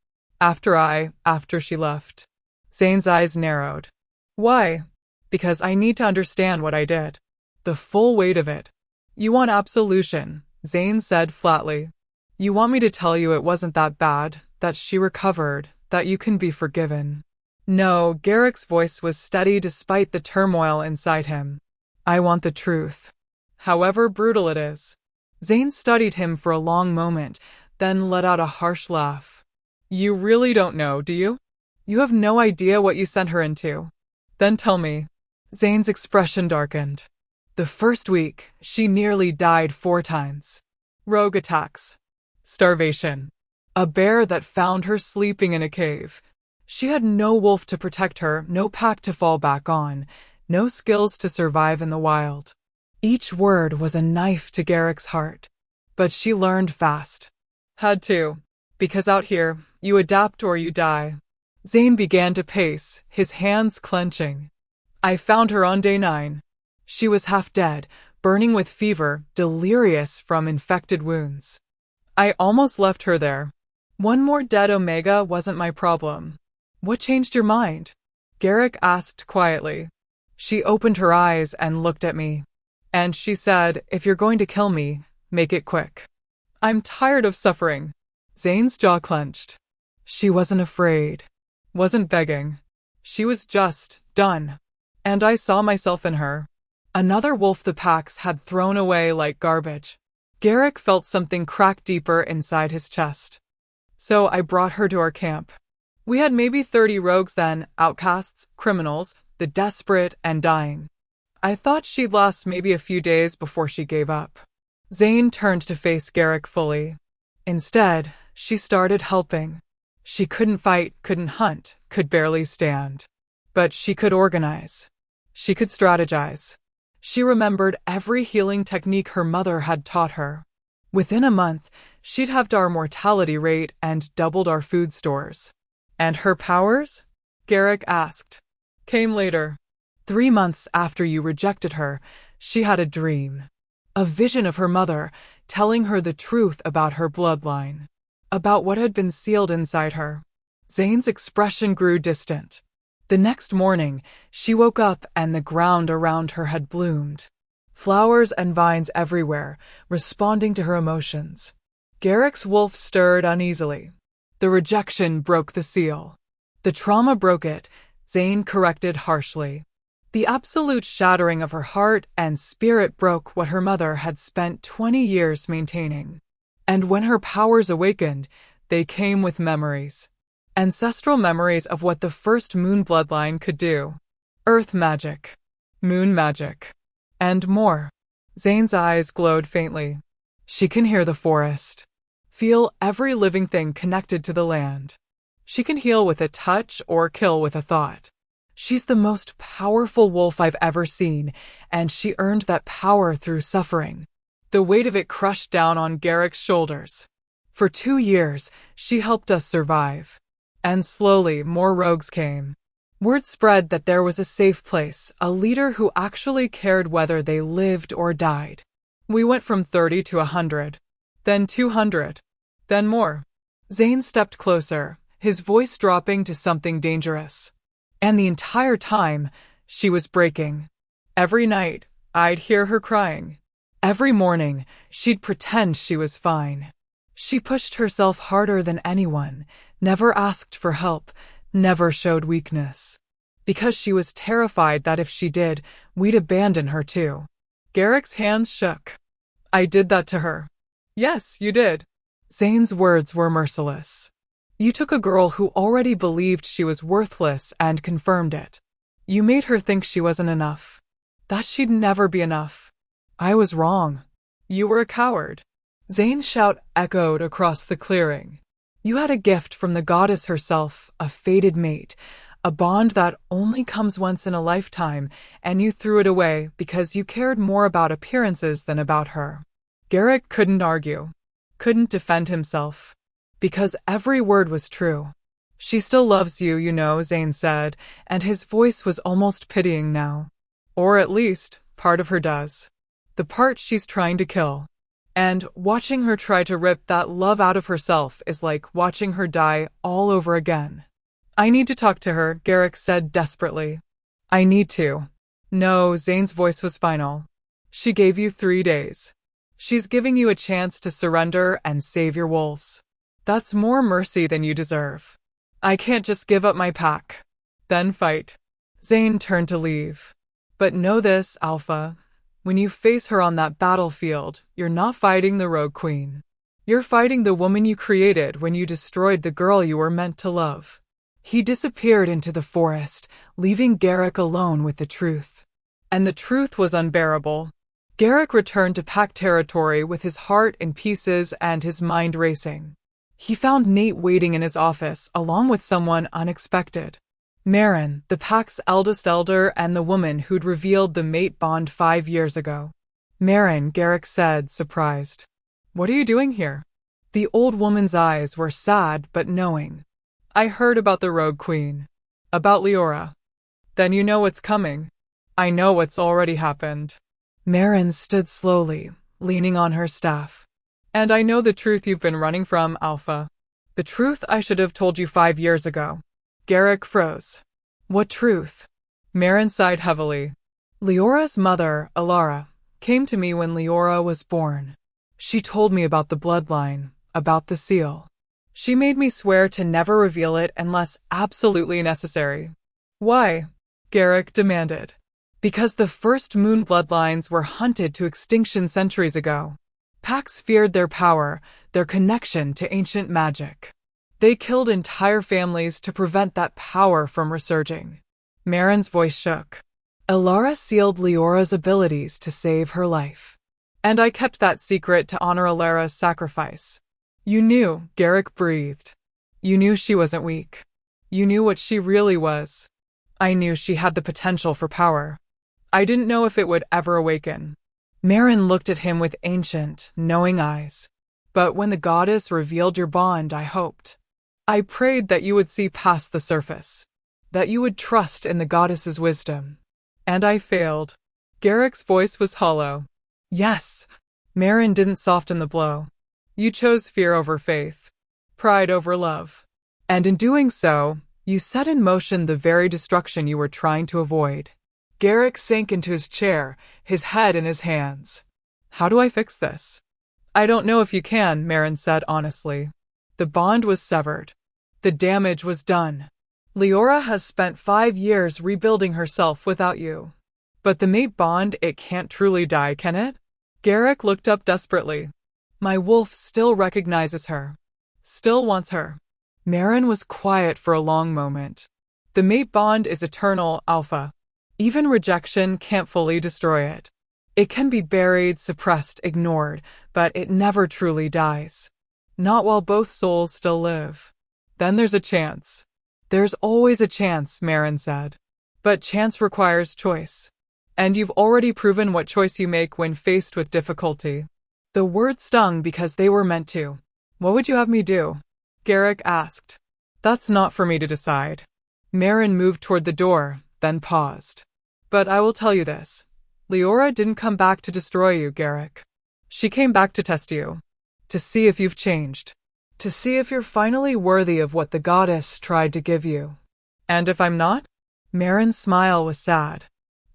After she left. Zane's eyes narrowed. Why? Because I need to understand what I did. The full weight of it. You want absolution, Zane said flatly. You want me to tell you it wasn't that bad, that she recovered, that you can be forgiven. No, Garrick's voice was steady despite the turmoil inside him. I want the truth. However brutal it is. Zane studied him for a long moment, then let out a harsh laugh. You really don't know, do you? You have no idea what you sent her into. Then tell me. Zane's expression darkened. The first week, she nearly died 4 times. Rogue attacks. Starvation. A bear that found her sleeping in a cave. She had no wolf to protect her, no pack to fall back on, no skills to survive in the wild. Each word was a knife to Garrick's heart. But she learned fast. Had to. Because out here, you adapt or you die. Zane began to pace, his hands clenching. I found her on day 9. She was half dead, burning with fever, delirious from infected wounds. I almost left her there. One more dead Omega wasn't my problem. What changed your mind? Garrick asked quietly. She opened her eyes and looked at me. And she said, if you're going to kill me, make it quick. I'm tired of suffering. Zane's jaw clenched. She wasn't afraid. Wasn't begging. She was just done. And I saw myself in her. Another wolf the packs had thrown away like garbage. Garrick felt something crack deeper inside his chest. So I brought her to our camp. We had maybe 30 rogues then, outcasts, criminals, the desperate and dying. I thought she'd last maybe a few days before she gave up. Zane turned to face Garrick fully. Instead, she started helping. She couldn't fight, couldn't hunt, could barely stand. But she could organize. She could strategize. She remembered every healing technique her mother had taught her. Within a month, she'd halved our mortality rate and doubled our food stores. And her powers? Garrick asked. Came later. 3 months after you rejected her, she had a dream. A vision of her mother, telling her the truth about her bloodline. About what had been sealed inside her. Zane's expression grew distant. The next morning, she woke up and the ground around her had bloomed. Flowers and vines everywhere, responding to her emotions. Garrick's wolf stirred uneasily. The rejection broke the seal. The trauma broke it, Zane corrected harshly. The absolute shattering of her heart and spirit broke what her mother had spent 20 years maintaining. And when her powers awakened, they came with memories. Ancestral memories of what the first moon bloodline could do. Earth magic. Moon magic. And more. Zane's eyes glowed faintly. She can hear the forest, feel every living thing connected to the land. She can heal with a touch or kill with a thought. She's the most powerful wolf I've ever seen, and she earned that power through suffering. The weight of it crushed down on Garrick's shoulders. For 2 years, she helped us survive. And slowly, more rogues came. Word spread that there was a safe place, a leader who actually cared whether they lived or died. We went from 30 to 100, then 200, then more. Zane stepped closer, his voice dropping to something dangerous. And the entire time, she was breaking. Every night, I'd hear her crying. Every morning, she'd pretend she was fine. She pushed herself harder than anyone, never asked for help, never showed weakness. Because she was terrified that if she did, we'd abandon her too. Garrick's hands shook. I did that to her. Yes, you did. Zane's words were merciless. You took a girl who already believed she was worthless and confirmed it. You made her think she wasn't enough. That she'd never be enough. I was wrong. You were a coward. Zane's shout echoed across the clearing. You had a gift from the goddess herself, a fated mate, a bond that only comes once in a lifetime, and you threw it away because you cared more about appearances than about her. Garrick couldn't argue, couldn't defend himself, because every word was true. She still loves you, you know, Zane said, and his voice was almost pitying now. Or at least, part of her does. The part she's trying to kill. And watching her try to rip that love out of herself is like watching her die all over again. I need to talk to her, Garrick said desperately. I need to. No, Zane's voice was final. She gave you 3 days. She's giving you a chance to surrender and save your wolves. That's more mercy than you deserve. I can't just give up my pack. Then fight. Zane turned to leave. But know this, Alpha. When you face her on that battlefield, you're not fighting the Rogue Queen. You're fighting the woman you created when you destroyed the girl you were meant to love. He disappeared into the forest, leaving Garrick alone with the truth. And the truth was unbearable. Garrick returned to pack territory with his heart in pieces and his mind racing. He found Nate waiting in his office, along with someone unexpected. Marin, the pack's eldest elder and the woman who'd revealed the mate bond 5 years ago. Marin, Garrick said, surprised. What are you doing here? The old woman's eyes were sad but knowing. I heard about the Rogue Queen. About Liora. Then you know what's coming. I know what's already happened. Marin stood slowly, leaning on her staff. And I know the truth you've been running from, Alpha. The truth I should have told you 5 years ago. Garrick froze. What truth? Marin sighed heavily. Liora's mother, Alara, came to me when Liora was born. She told me about the bloodline, about the seal. She made me swear to never reveal it unless absolutely necessary. Why? Garrick demanded. Because the first moon bloodlines were hunted to extinction centuries ago. Packs feared their power, their connection to ancient magic. They killed entire families to prevent that power from resurging. Marin's voice shook. Alara sealed Liora's abilities to save her life. And I kept that secret to honor Alara's sacrifice. You knew, Garrick breathed. You knew she wasn't weak. You knew what she really was. I knew she had the potential for power. I didn't know if it would ever awaken. Marin looked at him with ancient, knowing eyes. But when the goddess revealed your bond, I hoped. I prayed that you would see past the surface, that you would trust in the goddess's wisdom. And I failed. Garrick's voice was hollow. Yes. Marin didn't soften the blow. You chose fear over faith, pride over love. And in doing so, you set in motion the very destruction you were trying to avoid. Garrick sank into his chair, his head in his hands. How do I fix this? I don't know if you can, Marin said honestly. The bond was severed. The damage was done. Liora has spent 5 years rebuilding herself without you. But the mate bond, it can't truly die, can it? Garrick looked up desperately. My wolf still recognizes her. Still wants her. Marin was quiet for a long moment. The mate bond is eternal, Alpha. Even rejection can't fully destroy it. It can be buried, suppressed, ignored, but it never truly dies. Not while both souls still live. Then there's a chance. There's always a chance, Marin said. But chance requires choice. And you've already proven what choice you make when faced with difficulty. The words stung because they were meant to. What would you have me do? Garrick asked. That's not for me to decide. Marin moved toward the door, then paused. But I will tell you this. Liora didn't come back to destroy you, Garrick. She came back to test you. To see if you've changed. To see if you're finally worthy of what the goddess tried to give you. And if I'm not? Marin's smile was sad.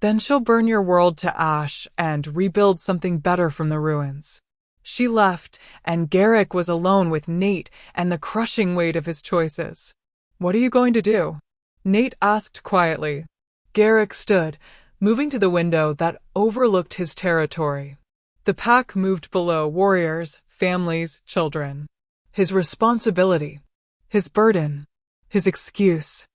Then she'll burn your world to ash and rebuild something better from the ruins. She left, and Garrick was alone with Nate and the crushing weight of his choices. What are you going to do? Nate asked quietly. Garrick stood, moving to the window that overlooked his territory. The pack moved below warriors, families, children. His responsibility. His burden. His excuse.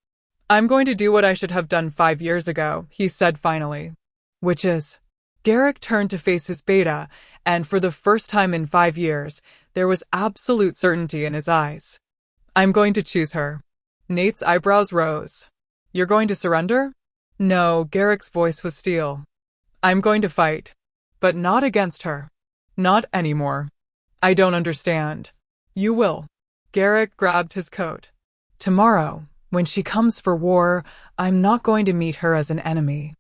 I'm going to do what I should have done 5 years ago, he said finally. Which is? Garrick turned to face his beta, and for the first time in 5 years, there was absolute certainty in his eyes. I'm going to choose her. Nate's eyebrows rose. You're going to surrender? No, Garrick's voice was steel. I'm going to fight. But not against her. Not anymore. I don't understand. You will. Garrick grabbed his coat. Tomorrow, when she comes for war, I'm not going to meet her as an enemy.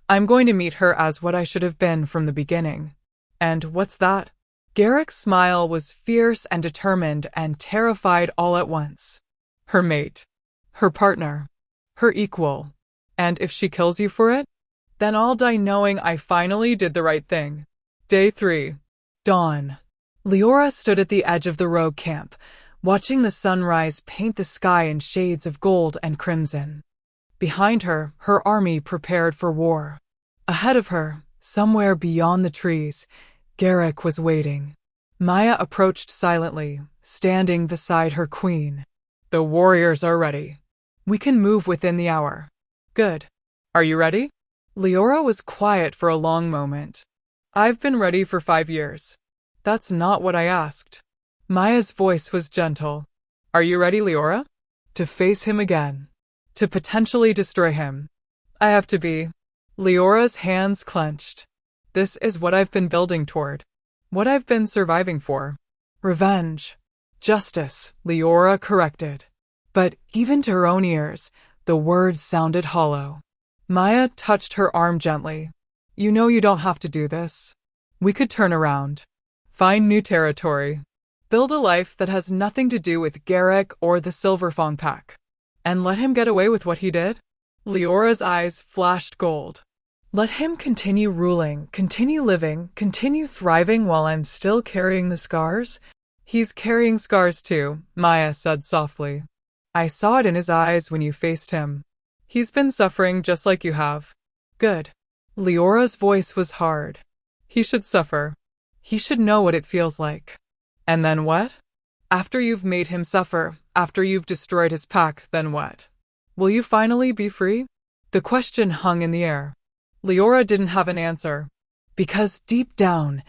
I'm going to meet her as what I should have been from the beginning. And what's that? Garrick's smile was fierce and determined and terrified all at once. Her mate. Her partner. Her equal. And if she kills you for it? Then I'll die knowing I finally did the right thing. Day 3. Dawn. Liora stood at the edge of the rogue camp, watching the sunrise paint the sky in shades of gold and crimson. Behind her, her army prepared for war. Ahead of her, somewhere beyond the trees, Garrick was waiting. Maya approached silently, standing beside her queen. The warriors are ready. We can move within the hour. Good. Are you ready? Liora was quiet for a long moment. I've been ready for 5 years. That's not what I asked. Maya's voice was gentle. Are you ready, Liora? To face him again. To potentially destroy him. I have to be. Leora's hands clenched. This is what I've been building toward. What I've been surviving for. Revenge. Justice, Liora corrected. But even to her own ears, the words sounded hollow. Maya touched her arm gently. You know you don't have to do this. We could turn around. Find new territory. Build a life that has nothing to do with Garrick or the Silverfang pack. And let him get away with what he did? Leora's eyes flashed gold. Let him continue ruling, continue living, continue thriving while I'm still carrying the scars? He's carrying scars too, Maya said softly. I saw it in his eyes when you faced him. He's been suffering just like you have. Good. Leora's voice was hard. He should suffer. He should know what it feels like. And then what? After you've made him suffer, after you've destroyed his pack, then what? Will you finally be free? The question hung in the air. Liora didn't have an answer. Because deep down,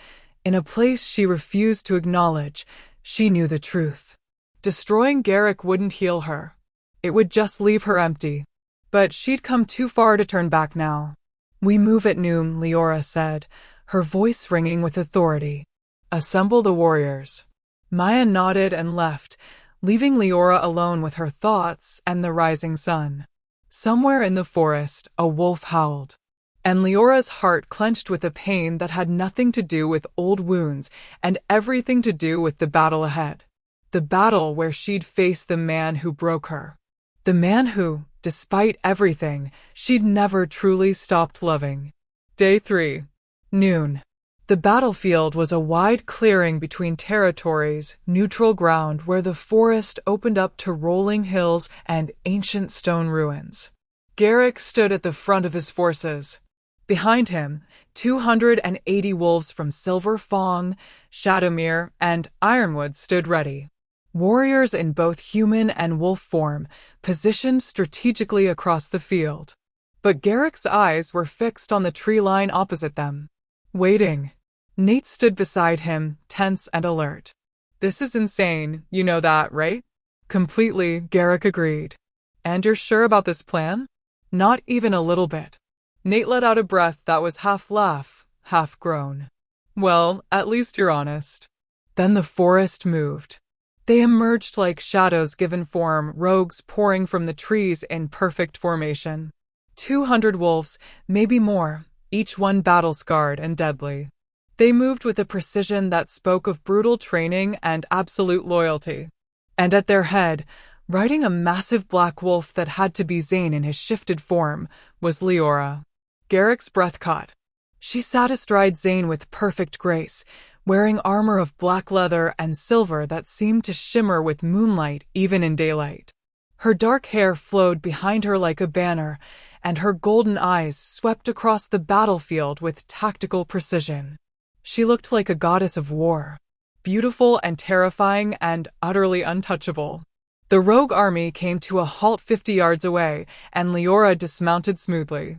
in a place she refused to acknowledge, she knew the truth. Destroying Garrick wouldn't heal her. It would just leave her empty. But she'd come too far to turn back now. We move at noon, Liora said, her voice ringing with authority. Assemble the warriors. Maya nodded and left, leaving Liora alone with her thoughts and the rising sun. Somewhere in the forest, a wolf howled. And Leora's heart clenched with a pain that had nothing to do with old wounds and everything to do with the battle ahead. The battle where she'd face the man who broke her. The man who, despite everything, she'd never truly stopped loving. Day 3. Noon. The battlefield was a wide clearing between territories, neutral ground where the forest opened up to rolling hills and ancient stone ruins. Garrick stood at the front of his forces. Behind him, 280 wolves from Silverfang, Shadowmere, and Ironwood stood ready. Warriors in both human and wolf form, positioned strategically across the field. But Garrick's eyes were fixed on the tree line opposite them. Waiting. Nate stood beside him, tense and alert. This is insane, you know that, right? Completely, Garrick agreed. And you're sure about this plan? Not even a little bit. Nate let out a breath that was half laugh, half groan. Well, at least you're honest. Then the forest moved. They emerged like shadows given form, rogues pouring from the trees in perfect formation. 200 wolves, maybe more, each one battle-scarred and deadly. They moved with a precision that spoke of brutal training and absolute loyalty. And at their head, riding a massive black wolf that had to be Zane in his shifted form, was Liora. Garrick's breath caught. She sat astride Zane with perfect grace, wearing armor of black leather and silver that seemed to shimmer with moonlight even in daylight. Her dark hair flowed behind her like a banner, and her golden eyes swept across the battlefield with tactical precision. She looked like a goddess of war, beautiful and terrifying and utterly untouchable. The rogue army came to a halt 50 yards away, and Liora dismounted smoothly.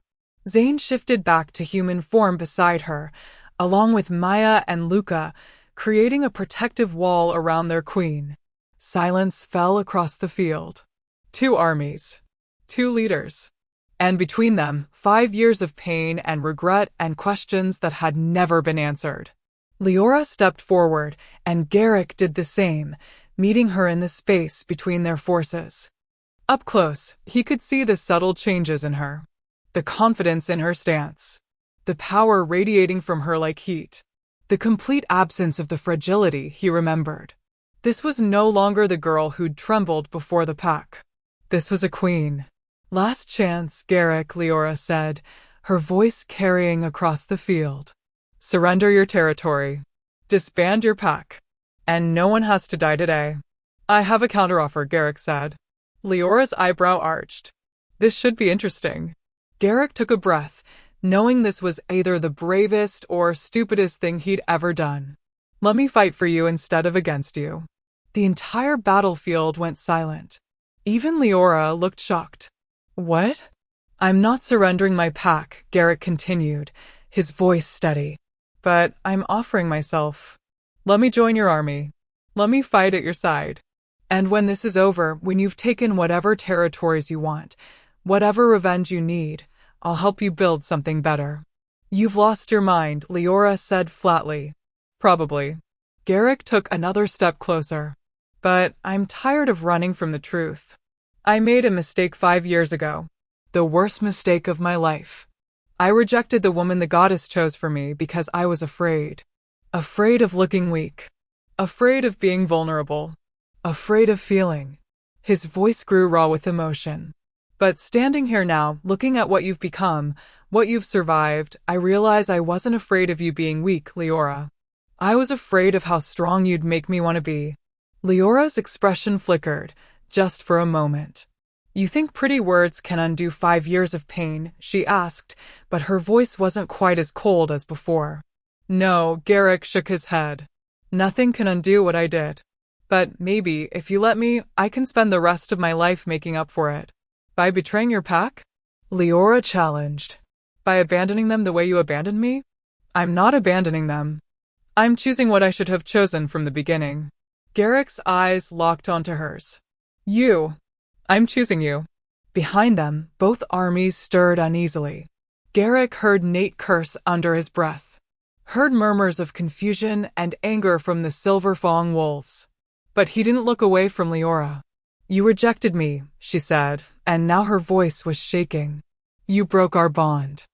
Zane shifted back to human form beside her, along with Maya and Luca, creating a protective wall around their queen. Silence fell across the field. 2 armies. 2 leaders. And between them, 5 years of pain and regret and questions that had never been answered. Liora stepped forward, and Garrick did the same, meeting her in the space between their forces. Up close, he could see the subtle changes in her. The confidence in her stance. The power radiating from her like heat. The complete absence of the fragility he remembered. This was no longer the girl who'd trembled before the pack. This was a queen. Last chance, Garrick, Liora said, her voice carrying across the field. Surrender your territory. Disband your pack. And no one has to die today. I have a counteroffer, Garrick said. Leora's eyebrow arched. This should be interesting. Garrick took a breath, knowing this was either the bravest or stupidest thing he'd ever done. Let me fight for you instead of against you. The entire battlefield went silent. Even Liora looked shocked. What? I'm not surrendering my pack, Garrick continued, his voice steady. But I'm offering myself. Let me join your army. Let me fight at your side. And when this is over, when you've taken whatever territories you want, whatever revenge you need, I'll help you build something better. You've lost your mind, Liora said flatly. Probably. Garrick took another step closer. But I'm tired of running from the truth. I made a mistake 5 years ago. The worst mistake of my life. I rejected the woman the goddess chose for me because I was afraid. Afraid of looking weak. Afraid of being vulnerable. Afraid of feeling. His voice grew raw with emotion. But standing here now, looking at what you've become, what you've survived, I realize I wasn't afraid of you being weak, Liora. I was afraid of how strong you'd make me want to be. Leora's expression flickered, just for a moment. You think pretty words can undo 5 years of pain, she asked, but her voice wasn't quite as cold as before. No, Garrick shook his head. Nothing can undo what I did. But maybe, if you let me, I can spend the rest of my life making up for it. By betraying your pack? Liora challenged. By abandoning them the way you abandoned me? I'm not abandoning them. I'm choosing what I should have chosen from the beginning. Garrick's eyes locked onto hers. You. I'm choosing you. Behind them, both armies stirred uneasily. Garrick heard Nate curse under his breath. Heard murmurs of confusion and anger from the Silver Fang wolves. But he didn't look away from Liora. You rejected me, she said, and now her voice was shaking. You broke our bond.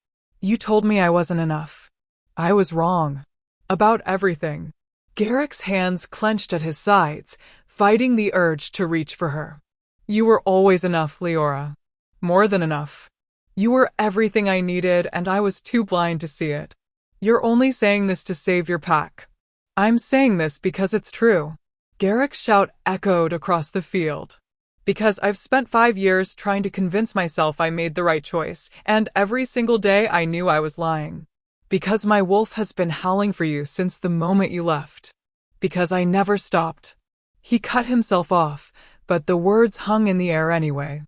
You told me I wasn't enough. I was wrong. About everything. Garrick's hands clenched at his sides, fighting the urge to reach for her. You were always enough, Liora. More than enough. You were everything I needed, and I was too blind to see it. You're only saying this to save your pack. I'm saying this because it's true. Garrick's shout echoed across the field. Because I've spent 5 years trying to convince myself I made the right choice, and every single day I knew I was lying. Because my wolf has been howling for you since the moment you left. Because I never stopped. He cut himself off, but the words hung in the air anyway.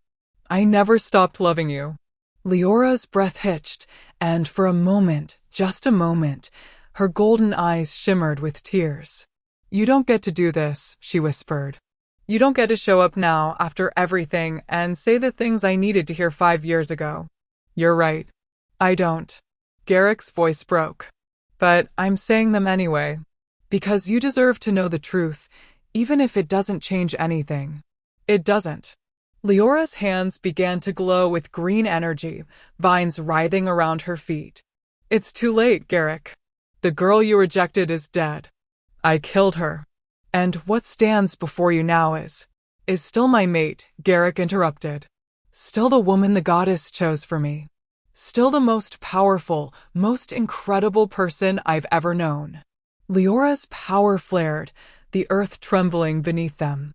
I never stopped loving you. Leora's breath hitched, and for a moment, Just a moment. Her golden eyes shimmered with tears. You don't get to do this, she whispered. You don't get to show up now after everything and say the things I needed to hear 5 years ago. You're right. I don't. Garrick's voice broke. But I'm saying them anyway. Because you deserve to know the truth, even if it doesn't change anything. It doesn't. Leora's hands began to glow with green energy, vines writhing around her feet. It's too late, Garrick. The girl you rejected is dead. I killed her. And what stands before you now is still my mate, Garrick interrupted. Still the woman the goddess chose for me. Still the most powerful, most incredible person I've ever known. Leora's power flared, the earth trembling beneath them.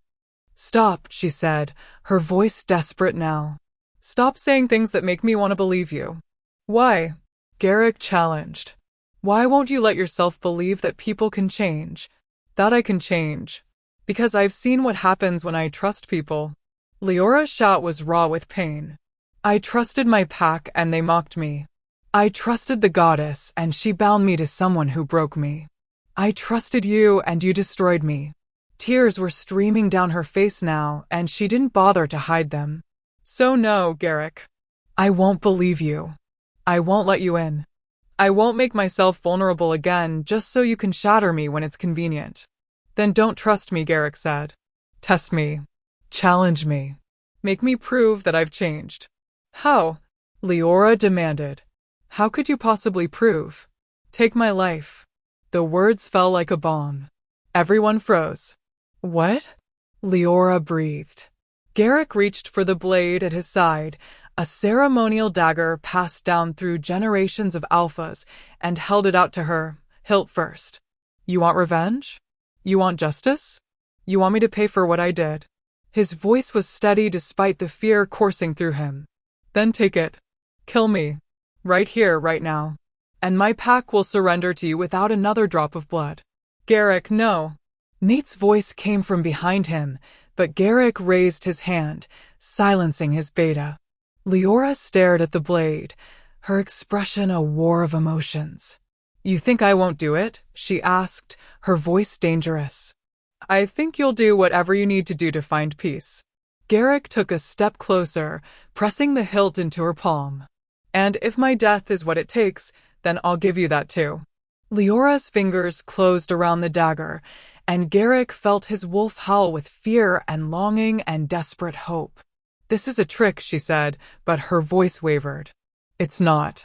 Stop, she said, her voice desperate now. Stop saying things that make me want to believe you. Why? Garrick challenged. Why won't you let yourself believe that people can change? That I can change. Because I've seen what happens when I trust people. Leora's shout was raw with pain. I trusted my pack and they mocked me. I trusted the goddess and she bound me to someone who broke me. I trusted you and you destroyed me. Tears were streaming down her face now and she didn't bother to hide them. So no, Garrick. I won't believe you. I won't let you in. I won't make myself vulnerable again just so you can shatter me when it's convenient. Then don't trust me, Garrick said. Test me. Challenge me. Make me prove that I've changed. How? Liora demanded. How could you possibly prove? Take my life. The words fell like a bomb. Everyone froze. What? Liora breathed. Garrick reached for the blade at his side, a ceremonial dagger passed down through generations of alphas, and held it out to her, hilt first. You want revenge? You want justice? You want me to pay for what I did? His voice was steady despite the fear coursing through him. Then take it. Kill me. Right here, right now. And my pack will surrender to you without another drop of blood. Garrick, no. Nate's voice came from behind him, but Garrick raised his hand, silencing his beta. Liora stared at the blade, her expression a war of emotions. You think I won't do it? She asked, her voice dangerous. I think you'll do whatever you need to do to find peace. Garrick took a step closer, pressing the hilt into her palm. And if my death is what it takes, then I'll give you that too. Leora's fingers closed around the dagger, and Garrick felt his wolf howl with fear and longing and desperate hope. This is a trick, she said, but her voice wavered. It's not.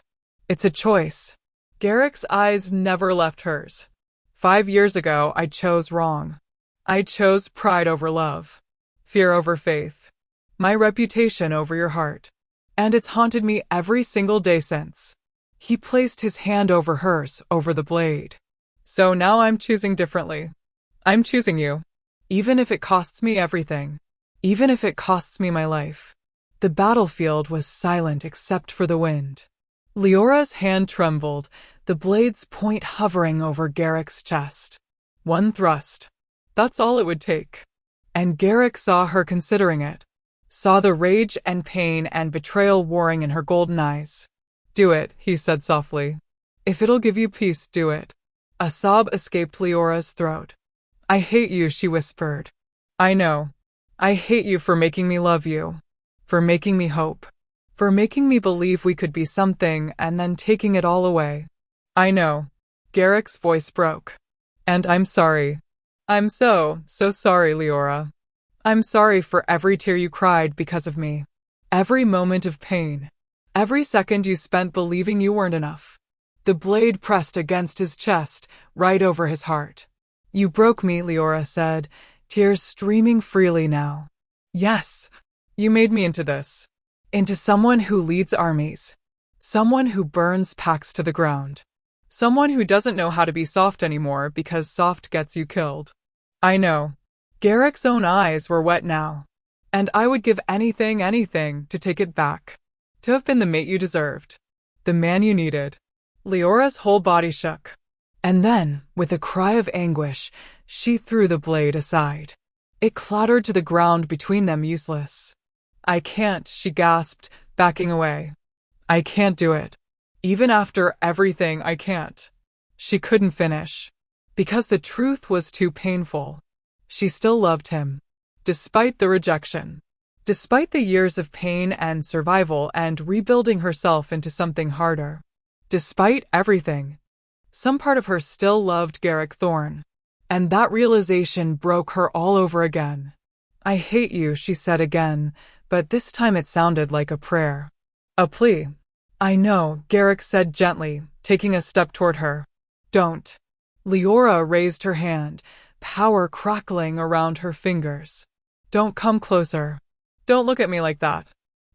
It's a choice. Garrick's eyes never left hers. 5 years ago, I chose wrong. I chose pride over love. Fear over faith. My reputation over your heart. And it's haunted me every single day since. He placed his hand over hers, over the blade. So now I'm choosing differently. I'm choosing you. Even if it costs me everything. Even if it costs me my life. The battlefield was silent except for the wind. Leora's hand trembled, the blade's point hovering over Garrick's chest. One thrust. That's all it would take. And Garrick saw her considering it. Saw the rage and pain and betrayal warring in her golden eyes. Do it, he said softly. If it'll give you peace, do it. A sob escaped Leora's throat. I hate you, she whispered. I know. I hate you for making me love you. For making me hope. For making me believe we could be something and then taking it all away. I know. Garrick's voice broke. And I'm sorry. I'm so sorry, Liora. I'm sorry for every tear you cried because of me. Every moment of pain. Every second you spent believing you weren't enough. The blade pressed against his chest, right over his heart. You broke me, Liora said, tears streaming freely now. Yes, you made me into this. Into someone who leads armies. Someone who burns packs to the ground. Someone who doesn't know how to be soft anymore because soft gets you killed. I know. Garrick's own eyes were wet now. And I would give anything to take it back. To have been the mate you deserved. The man you needed. Leora's whole body shook. And then, with a cry of anguish, she threw the blade aside. It clattered to the ground between them, useless. I can't, she gasped, backing away. I can't do it. Even after everything, I can't. She couldn't finish. Because the truth was too painful. She still loved him. Despite the rejection. Despite the years of pain and survival and rebuilding herself into something harder. Despite everything. Some part of her still loved Garrick Thorne. And that realization broke her all over again. I hate you, she said again, but this time it sounded like a prayer. A plea. I know, Garrick said gently, taking a step toward her. Don't. Liora raised her hand, power crackling around her fingers. Don't come closer. Don't look at me like that.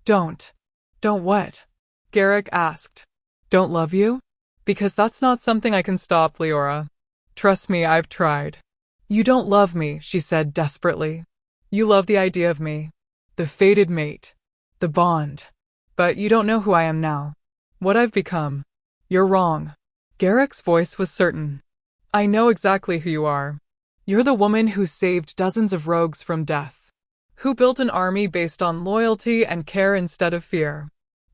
Don't. Don't what? Garrick asked. Don't love you? Because that's not something I can stop, Liora. Trust me, I've tried. You don't love me, she said desperately. You love the idea of me. The fated mate. The bond. But you don't know who I am now. What I've become. You're wrong. Garrick's voice was certain. I know exactly who you are. You're the woman who saved dozens of rogues from death. Who built an army based on loyalty and care instead of fear.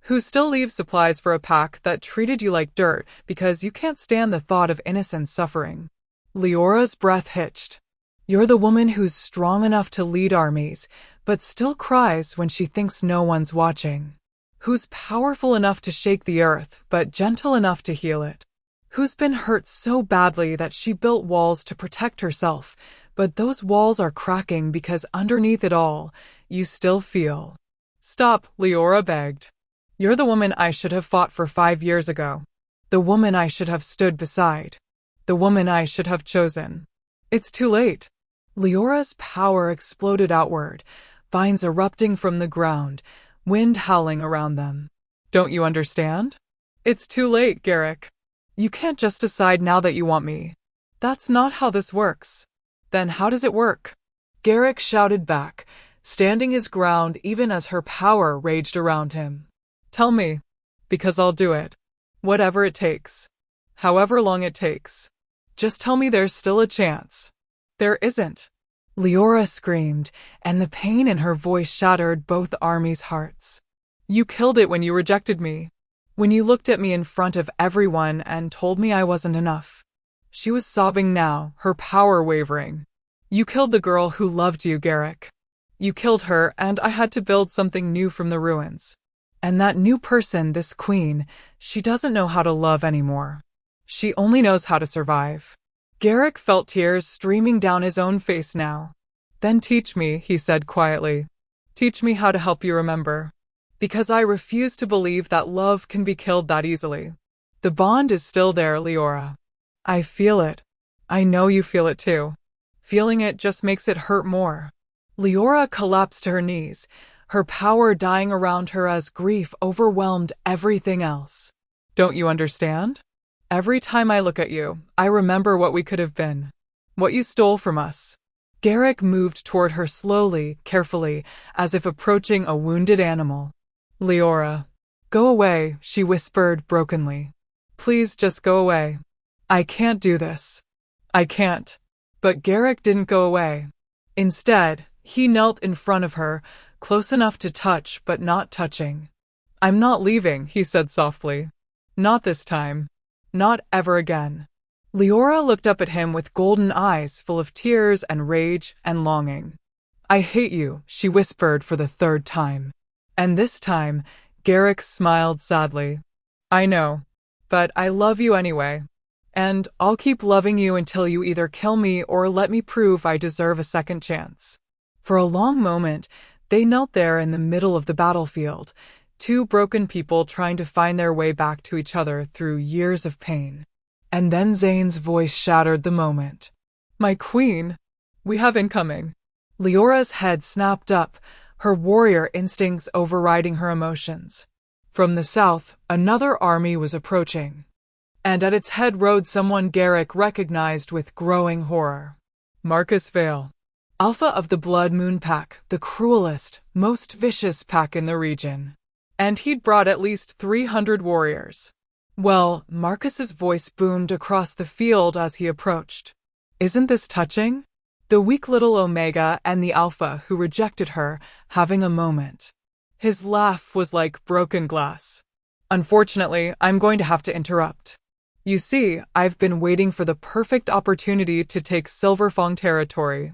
Who still leaves supplies for a pack that treated you like dirt because you can't stand the thought of innocent suffering. Leora's breath hitched. You're the woman who's strong enough to lead armies, but still cries when she thinks no one's watching. Who's powerful enough to shake the earth, but gentle enough to heal it. Who's been hurt so badly that she built walls to protect herself, but those walls are cracking because underneath it all, you still feel. Stop, Liora begged. You're the woman I should have fought for 5 years ago. The woman I should have stood beside. The woman I should have chosen. It's too late. Leora's power exploded outward, vines erupting from the ground, wind howling around them. Don't you understand? It's too late, Garrick. You can't just decide now that you want me. That's not how this works. Then how does it work? Garrick shouted back, standing his ground even as her power raged around him. Tell me, because I'll do it. Whatever it takes. However long it takes. Just tell me there's still a chance. There isn't. Liora screamed, and the pain in her voice shattered both armies' hearts. You killed it when you rejected me. When you looked at me in front of everyone and told me I wasn't enough. She was sobbing now, her power wavering. You killed the girl who loved you, Garrick. You killed her, and I had to build something new from the ruins. And that new person, this queen, she doesn't know how to love anymore. She only knows how to survive. Garrick felt tears streaming down his own face now. Then teach me, he said quietly. Teach me how to help you remember. Because I refuse to believe that love can be killed that easily. The bond is still there, Liora. I feel it. I know you feel it too. Feeling it just makes it hurt more. Liora collapsed to her knees, her power dying around her as grief overwhelmed everything else. Don't you understand? Every time I look at you, I remember what we could have been. What you stole from us. Garrick moved toward her slowly, carefully, as if approaching a wounded animal. Liora. Go away, she whispered brokenly. Please just go away. I can't do this. I can't. But Garrick didn't go away. Instead, he knelt in front of her, close enough to touch but not touching. I'm not leaving, he said softly. Not this time. Not ever again. Liora looked up at him with golden eyes full of tears and rage and longing. I hate you, she whispered for the 3rd time. And this time, Garrick smiled sadly. I know. But I love you anyway. And I'll keep loving you until you either kill me or let me prove I deserve a second chance. For a long moment, they knelt there in the middle of the battlefield, 2 broken people trying to find their way back to each other through years of pain. And then Zane's voice shattered the moment. My queen! We have incoming. Leora's head snapped up, her warrior instincts overriding her emotions. From the south, another army was approaching. And at its head rode someone Garrick recognized with growing horror. Marcus Vale. Alpha of the Blood Moon Pack, the cruelest, most vicious pack in the region. And he'd brought at least 300 warriors. Well, Marcus's voice boomed across the field as he approached. Isn't this touching? The weak little Omega and the Alpha who rejected her, having a moment. His laugh was like broken glass. Unfortunately, I'm going to have to interrupt. You see, I've been waiting for the perfect opportunity to take Silverfang territory,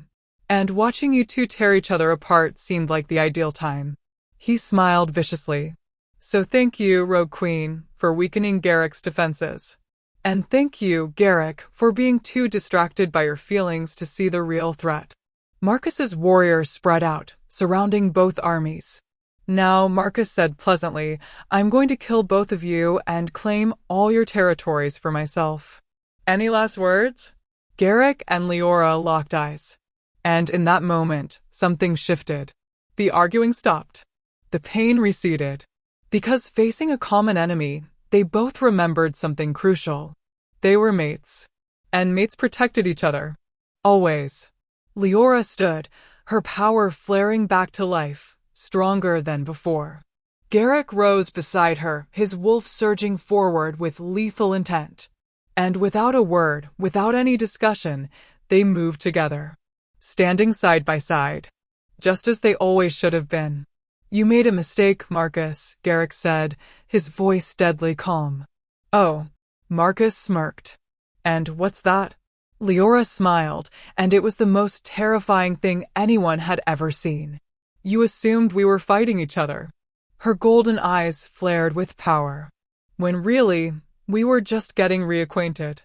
and watching you two tear each other apart seemed like the ideal time. He smiled viciously. So thank you, Rogue Queen, for weakening Garrick's defenses. And thank you, Garrick, for being too distracted by your feelings to see the real threat. Marcus's warriors spread out, surrounding both armies. Now, Marcus said pleasantly, I'm going to kill both of you and claim all your territories for myself. Any last words? Garrick and Liora locked eyes. And in that moment, something shifted. The arguing stopped. The pain receded. Because facing a common enemy, they both remembered something crucial. They were mates. And mates protected each other. Always. Liora stood, her power flaring back to life, stronger than before. Garrick rose beside her, his wolf surging forward with lethal intent. And without a word, without any discussion, they moved together, standing side by side, just as they always should have been. You made a mistake, Marcus, Garrick said, his voice deadly calm. Oh, Marcus smirked. And what's that? Liora smiled, and it was the most terrifying thing anyone had ever seen. You assumed we were fighting each other. Her golden eyes flared with power, when really, we were just getting reacquainted.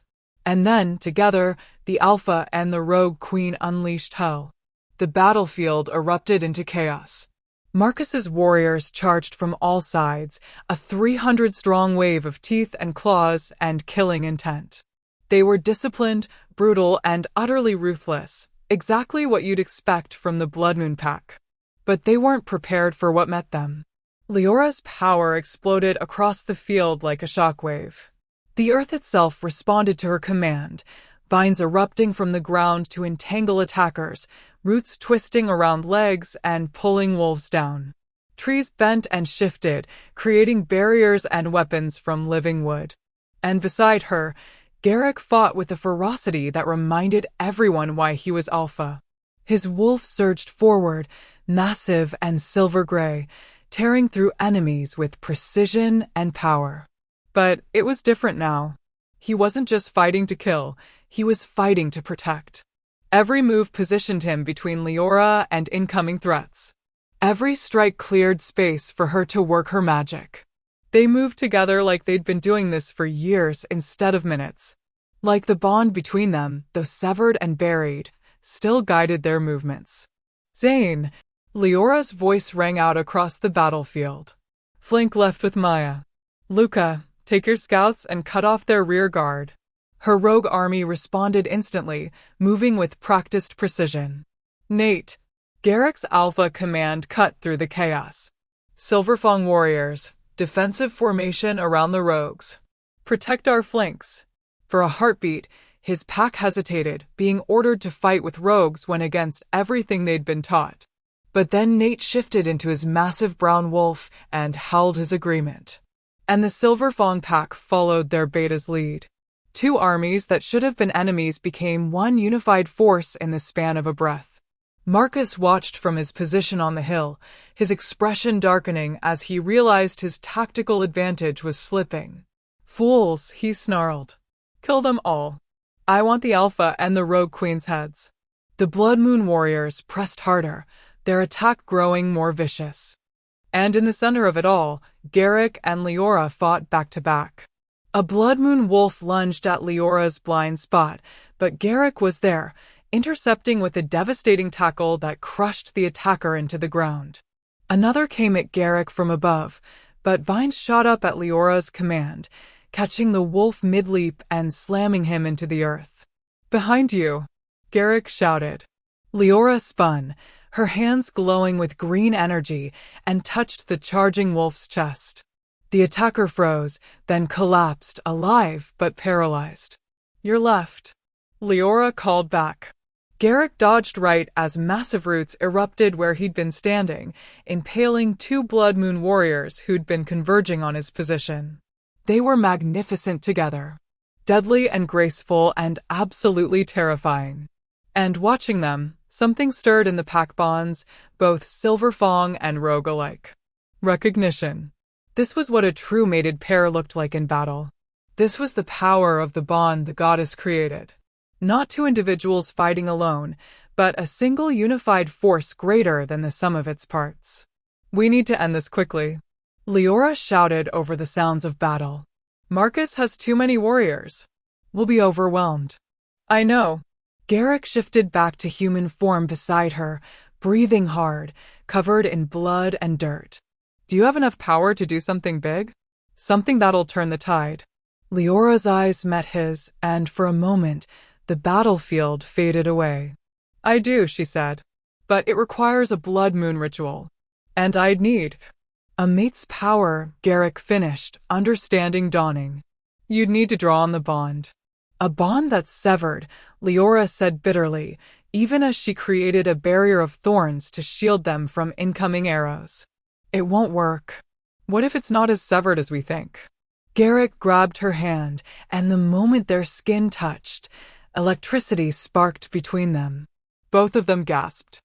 And then, together, the Alpha and the Rogue Queen unleashed hell. The battlefield erupted into chaos. Marcus's warriors charged from all sides, a 300-strong wave of teeth and claws and killing intent. They were disciplined, brutal, and utterly ruthless, exactly what you'd expect from the Blood Moon Pack. But they weren't prepared for what met them. Liora's power exploded across the field like a shockwave. The earth itself responded to her command, vines erupting from the ground to entangle attackers, roots twisting around legs and pulling wolves down. Trees bent and shifted, creating barriers and weapons from living wood. And beside her, Garrick fought with a ferocity that reminded everyone why he was Alpha. His wolf surged forward, massive and silver-gray, tearing through enemies with precision and power. But it was different now. He wasn't just fighting to kill, he was fighting to protect. Every move positioned him between Liora and incoming threats. Every strike cleared space for her to work her magic. They moved together like they'd been doing this for years instead of minutes. Like the bond between them, though severed and buried, still guided their movements. Zane! Liora's voice rang out across the battlefield. Flank left with Maya. Luca, take your scouts and cut off their rear guard. Her rogue army responded instantly, moving with practiced precision. Nate! Garrick's Alpha command cut through the chaos. Silverfang warriors, defensive formation around the rogues. Protect our flanks. For a heartbeat, his pack hesitated, being ordered to fight with rogues when against everything they'd been taught. But then Nate shifted into his massive brown wolf and held his agreement. And the Silverfang pack followed their beta's lead. Two armies that should have been enemies became one unified force in the span of a breath. Marcus watched from his position on the hill, his expression darkening as he realized his tactical advantage was slipping. Fools, he snarled. Kill them all. I want the Alpha and the Rogue Queen's heads. The Blood Moon warriors pressed harder, their attack growing more vicious. And in the center of it all, Garrick and Liora fought back to back. A Blood Moon wolf lunged at Liora's blind spot, but Garrick was there, intercepting with a devastating tackle that crushed the attacker into the ground. Another came at Garrick from above, but vines shot up at Liora's command, catching the wolf mid-leap and slamming him into the earth. Behind you! Garrick shouted. Liora spun, her hands glowing with green energy, and touched the charging wolf's chest. The attacker froze, then collapsed, alive but paralyzed. Your left. Liora called back. Garrick dodged right as massive roots erupted where he'd been standing, impaling two Blood Moon warriors who'd been converging on his position. They were magnificent together, deadly and graceful and absolutely terrifying. And watching them, something stirred in the pack bonds, both Silverfang and Rogue alike. Recognition. This was what a true mated pair looked like in battle. This was the power of the bond the goddess created. Not two individuals fighting alone, but a single unified force greater than the sum of its parts. We need to end this quickly. Liora shouted over the sounds of battle. Marcus has too many warriors. We'll be overwhelmed. I know. Garrick shifted back to human form beside her, breathing hard, covered in blood and dirt. Do you have enough power to do something big? Something that'll turn the tide. Leora's eyes met his, and for a moment, the battlefield faded away. I do, she said. But it requires a blood moon ritual. And I'd need a mate's power, Garrick finished, understanding dawning. You'd need to draw on the bond. A bond that's severed, Liora said bitterly, even as she created a barrier of thorns to shield them from incoming arrows. It won't work. What if it's not as severed as we think? Garrick grabbed her hand, and the moment their skin touched, electricity sparked between them. Both of them gasped.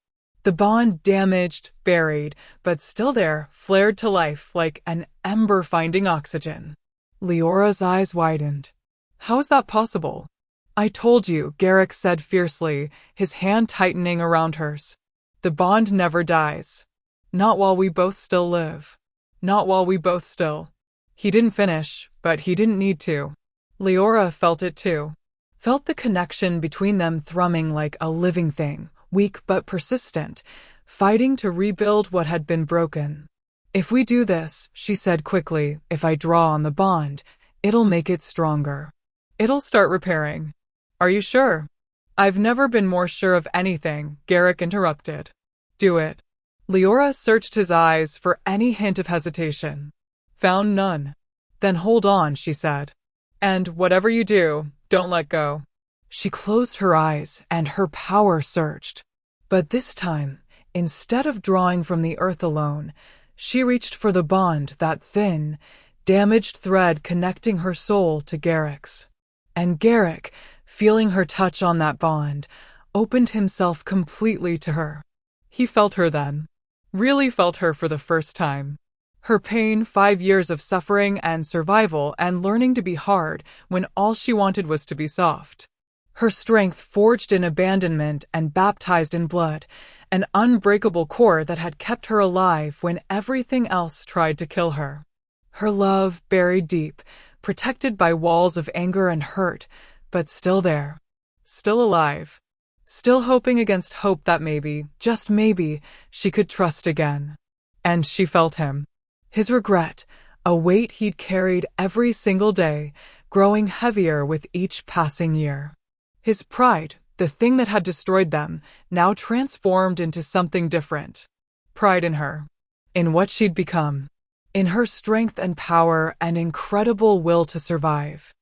The bond, damaged, buried, but still there, flared to life like an ember finding oxygen. Leora's eyes widened. How is that possible? I told you, Garrick said fiercely, his hand tightening around hers. The bond never dies. Not while we both still live. Not while we both still. He didn't finish, but he didn't need to. Liora felt it too. Felt the connection between them thrumming like a living thing, weak but persistent, fighting to rebuild what had been broken. If we do this, she said quickly, if I draw on the bond, it'll make it stronger. It'll start repairing. Are you sure? I've never been more sure of anything, Garrick interrupted. Do it. Liora searched his eyes for any hint of hesitation. Found none. Then hold on, she said. And whatever you do, don't let go. She closed her eyes, and her power surged. But this time, instead of drawing from the earth alone, she reached for the bond, that thin, damaged thread connecting her soul to Garrick's. And Garrick, feeling her touch on that bond, opened himself completely to her. He felt her then. Really felt her for the first time. Her pain, 5 years of suffering and survival and learning to be hard when all she wanted was to be soft. Her strength forged in abandonment and baptized in blood, an unbreakable core that had kept her alive when everything else tried to kill her. Her love buried deep, protected by walls of anger and hurt, but still there. Still alive. Still hoping against hope that maybe, just maybe, she could trust again. And she felt him. His regret, a weight he'd carried every single day, growing heavier with each passing year. His pride, the thing that had destroyed them, now transformed into something different. Pride in her. In what she'd become. In her strength and power and incredible will to survive.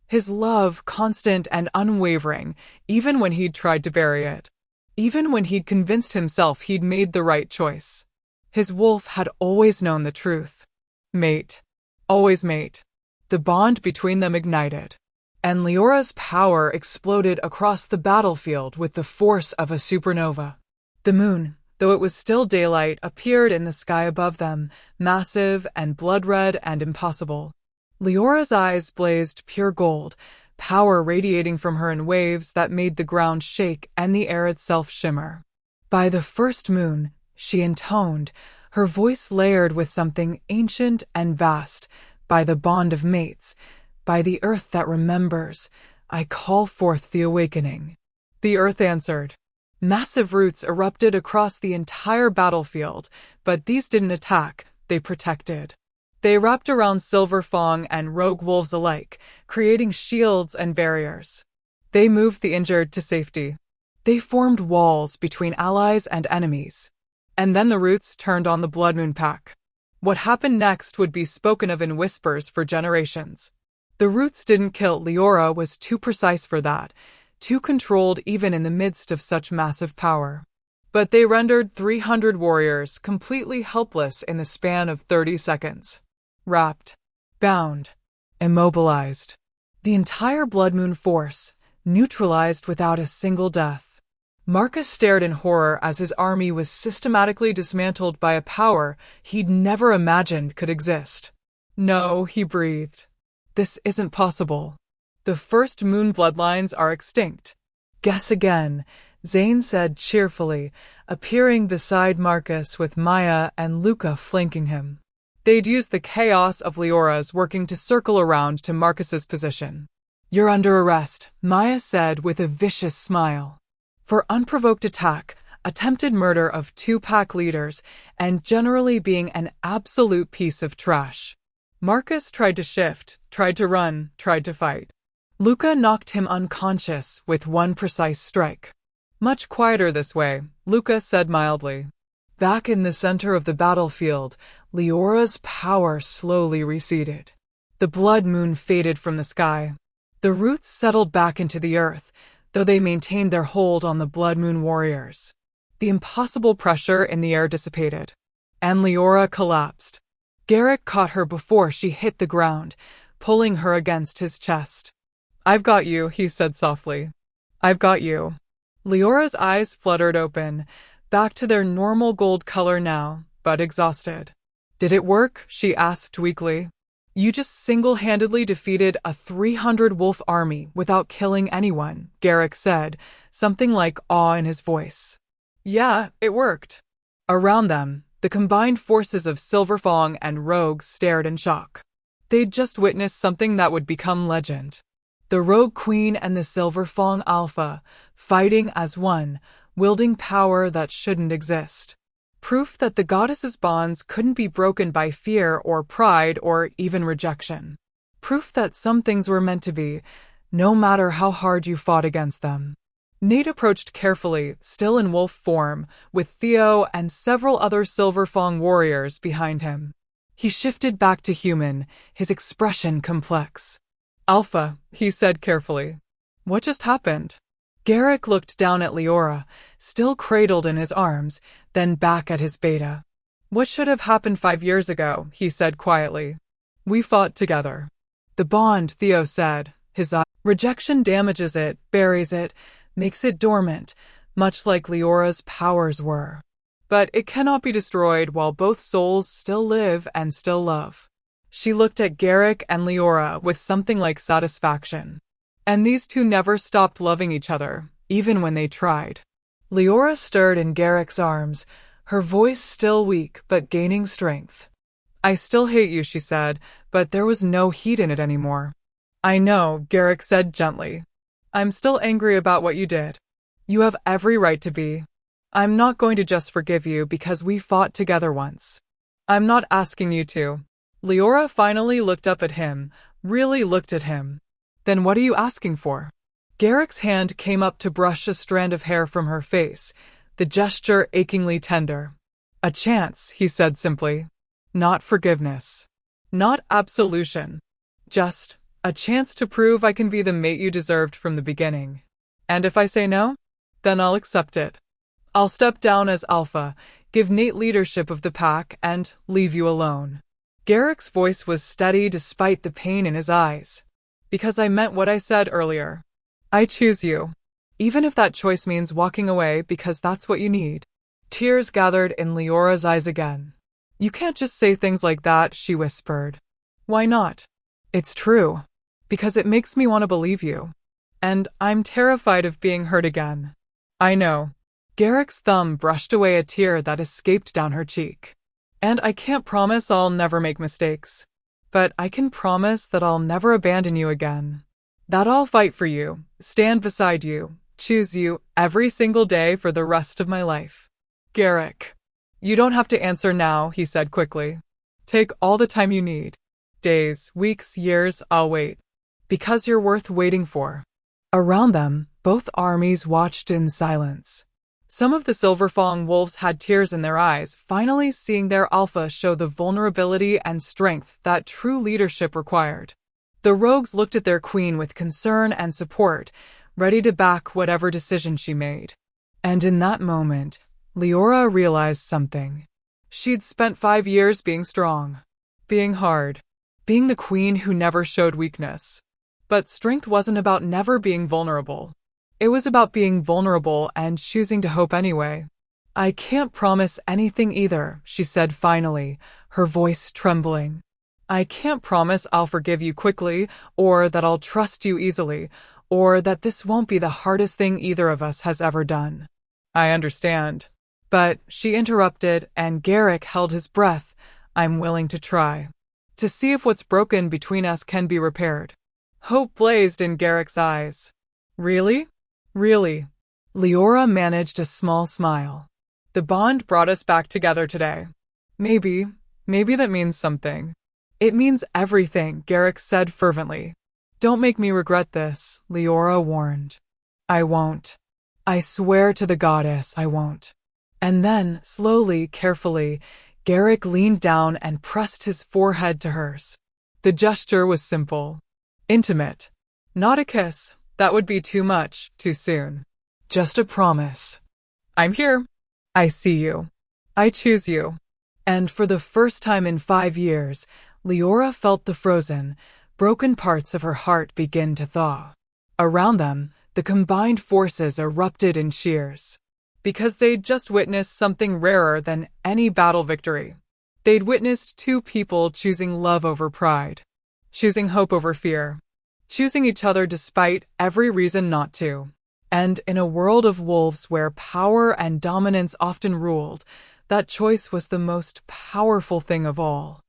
His love, constant and unwavering, even when he'd tried to bury it. Even when he'd convinced himself he'd made the right choice. His wolf had always known the truth. Mate. Always mate. The bond between them ignited. And Leora's power exploded across the battlefield with the force of a supernova. The moon, though it was still daylight, appeared in the sky above them, massive and blood-red and impossible. Leora's eyes blazed pure gold, power radiating from her in waves that made the ground shake and the air itself shimmer. By the first moon, she intoned, her voice layered with something ancient and vast, by the bond of mates, by the earth that remembers, I call forth the awakening. The earth answered. Massive roots erupted across the entire battlefield, but these didn't attack, they protected. They wrapped around Silver Fang and rogue wolves alike, creating shields and barriers. They moved the injured to safety. They formed walls between allies and enemies. And then the roots turned on the Blood Moon Pack. What happened next would be spoken of in whispers for generations. The roots didn't kill. Liora was too precise for that, too controlled even in the midst of such massive power. But they rendered 300 warriors completely helpless in the span of 30 seconds. Wrapped, bound, immobilized. The entire Blood Moon force, neutralized without a single death. Marcus stared in horror as his army was systematically dismantled by a power he'd never imagined could exist. No, he breathed. This isn't possible. The first moon bloodlines are extinct. Guess again, Zane said cheerfully, appearing beside Marcus with Maya and Luca flanking him. They'd used the chaos of Leora's working to circle around to Marcus's position. You're under arrest, Maya said with a vicious smile. For unprovoked attack, attempted murder of 2 pack leaders, and generally being an absolute piece of trash. Marcus tried to shift, tried to run, tried to fight. Luca knocked him unconscious with one precise strike. Much quieter this way, Luca said mildly. Back in the center of the battlefield, Leora's power slowly receded. The blood moon faded from the sky. The roots settled back into the earth, though they maintained their hold on the blood moon warriors. The impossible pressure in the air dissipated, and Liora collapsed. Garrick caught her before she hit the ground, pulling her against his chest. I've got you, he said softly. I've got you. Leora's eyes fluttered open, back to their normal gold color now, but exhausted. Did it work? She asked weakly. You just single-handedly defeated a 300-wolf army without killing anyone, Garrick said, something like awe in his voice. Yeah, it worked. Around them, the combined forces of Silverfang and Rogue stared in shock. They'd just witnessed something that would become legend. The Rogue Queen and the Silverfang Alpha, fighting as one, wielding power that shouldn't exist. Proof that the goddess's bonds couldn't be broken by fear or pride or even rejection. Proof that some things were meant to be, no matter how hard you fought against them. Nate approached carefully, still in wolf form, with Theo and several other Silverfang warriors behind him. He shifted back to human, his expression complex. Alpha, he said carefully. What just happened? Garrick looked down at Liora, still cradled in his arms, then back at his beta. What should have happened 5 years ago, he said quietly. We fought together. The bond, Theo said, his eye. Rejection damages it, buries it, makes it dormant, much like Leora's powers were. But it cannot be destroyed while both souls still live and still love. She looked at Garrick and Liora with something like satisfaction. And these two never stopped loving each other, even when they tried. Liora stirred in Garrick's arms, her voice still weak but gaining strength. I still hate you, she said, but there was no heat in it anymore. I know, Garrick said gently. I'm still angry about what you did. You have every right to be. I'm not going to just forgive you because we fought together once. I'm not asking you to. Liora finally looked up at him, really looked at him. Then what are you asking for? Garrick's hand came up to brush a strand of hair from her face, the gesture achingly tender. A chance, he said simply. Not forgiveness. Not absolution. Just a chance to prove I can be the mate you deserved from the beginning. And if I say no, then I'll accept it. I'll step down as Alpha, give Nate leadership of the pack, and leave you alone. Garrick's voice was steady despite the pain in his eyes. Because I meant what I said earlier. I choose you. Even if that choice means walking away because that's what you need. Tears gathered in Leora's eyes again. You can't just say things like that, she whispered. Why not? It's true. Because it makes me want to believe you. And I'm terrified of being hurt again. I know. Garrick's thumb brushed away a tear that escaped down her cheek. And I can't promise I'll never make mistakes. But I can promise that I'll never abandon you again. That I'll fight for you, stand beside you, choose you every single day for the rest of my life. Garrick. You don't have to answer now, he said quickly. Take all the time you need. Days, weeks, years, I'll wait. Because you're worth waiting for. Around them, both armies watched in silence. Some of the Silverfang wolves had tears in their eyes, finally seeing their alpha show the vulnerability and strength that true leadership required. The rogues looked at their queen with concern and support, ready to back whatever decision she made. And in that moment, Liora realized something. She'd spent 5 years being strong, being hard, being the queen who never showed weakness. But strength wasn't about never being vulnerable. It was about being vulnerable and choosing to hope anyway. I can't promise anything either, she said finally, her voice trembling. I can't promise I'll forgive you quickly, or that I'll trust you easily, or that this won't be the hardest thing either of us has ever done. I understand. But she interrupted, and Garrick held his breath. I'm willing to try. To see if what's broken between us can be repaired. Hope blazed in Garrick's eyes. Really? Really? Liora managed a small smile. The bond brought us back together today. Maybe that means something. It means everything, Garrick said fervently. Don't make me regret this, Liora warned. I won't. I swear to the goddess I won't. And then, slowly, carefully, Garrick leaned down and pressed his forehead to hers. The gesture was simple. Intimate. Not a kiss. That would be too much, too soon. Just a promise. I'm here. I see you. I choose you. And for the first time in 5 years, Liora felt the frozen, broken parts of her heart begin to thaw. Around them, the combined forces erupted in cheers. Because they'd just witnessed something rarer than any battle victory. They'd witnessed 2 people choosing love over pride. Choosing hope over fear. Choosing each other despite every reason not to. And in a world of wolves where power and dominance often ruled, that choice was the most powerful thing of all.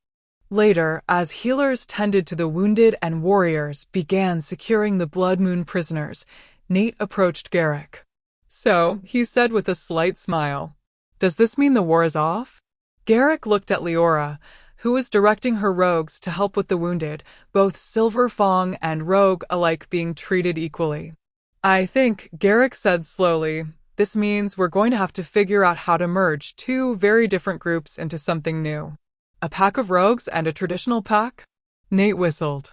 Later, as healers tended to the wounded and warriors began securing the Blood Moon prisoners, Nate approached Garrick. So, he said with a slight smile, does this mean the war is off? Garrick looked at Liora, who was directing her rogues to help with the wounded, both Silver Fang and Rogue alike being treated equally. I think, Garrick said slowly, this means we're going to have to figure out how to merge 2 very different groups into something new. A pack of rogues and a traditional pack? Nate whistled.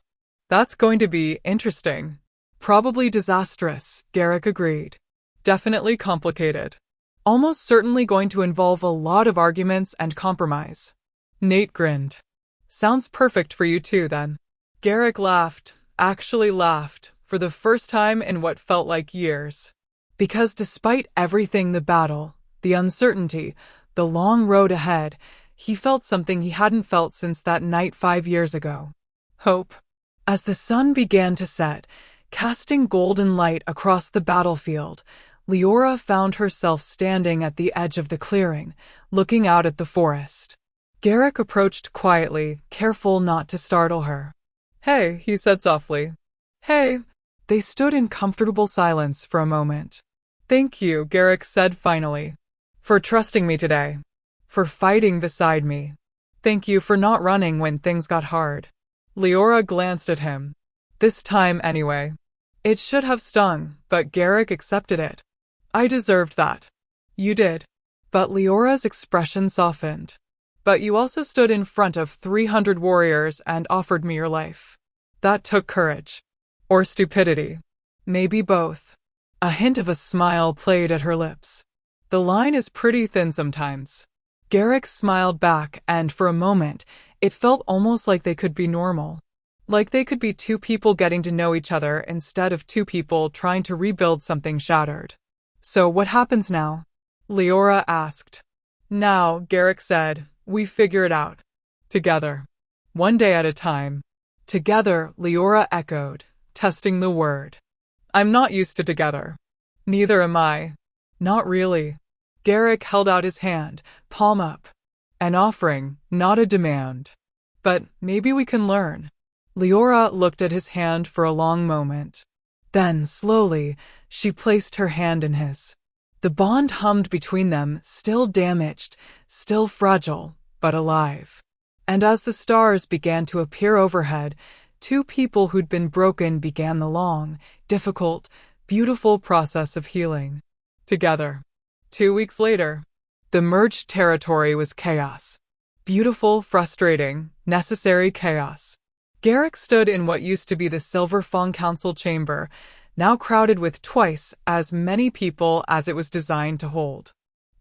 That's going to be interesting. Probably disastrous, Garrick agreed. Definitely complicated. Almost certainly going to involve a lot of arguments and compromise. Nate grinned. Sounds perfect for you two, then. Garrick laughed, actually laughed, for the first time in what felt like years. Because despite everything, the battle, the uncertainty, the long road ahead, he felt something he hadn't felt since that night 5 years ago. Hope. As the sun began to set, casting golden light across the battlefield, Liora found herself standing at the edge of the clearing, looking out at the forest. Garrick approached quietly, careful not to startle her. Hey, he said softly. Hey. They stood in comfortable silence for a moment. Thank you, Garrick said finally. For trusting me today. For fighting beside me. Thank you for not running when things got hard. Liora glanced at him. This time anyway. It should have stung, but Garrick accepted it. I deserved that. You did. But Leora's expression softened. But you also stood in front of 300 warriors and offered me your life. That took courage. Or stupidity. Maybe both. A hint of a smile played at her lips. The line is pretty thin sometimes. Garrick smiled back, and for a moment, it felt almost like they could be normal. Like they could be 2 people getting to know each other instead of 2 people trying to rebuild something shattered. So what happens now? Liora asked. Now, Garrick said, we figure it out. Together. One day at a time. Together, Liora echoed, testing the word. I'm not used to together. Neither am I. Not really. Garrick held out his hand, palm up. An offering, not a demand. But maybe we can learn. Liora looked at his hand for a long moment. Then, slowly, she placed her hand in his. The bond hummed between them, still damaged, still fragile, but alive. And as the stars began to appear overhead, 2 people who'd been broken began the long, difficult, beautiful process of healing. Together. 2 weeks later. The merged territory was chaos. Beautiful, frustrating, necessary chaos. Garrick stood in what used to be the Silver Fang Council chamber, now crowded with twice as many people as it was designed to hold.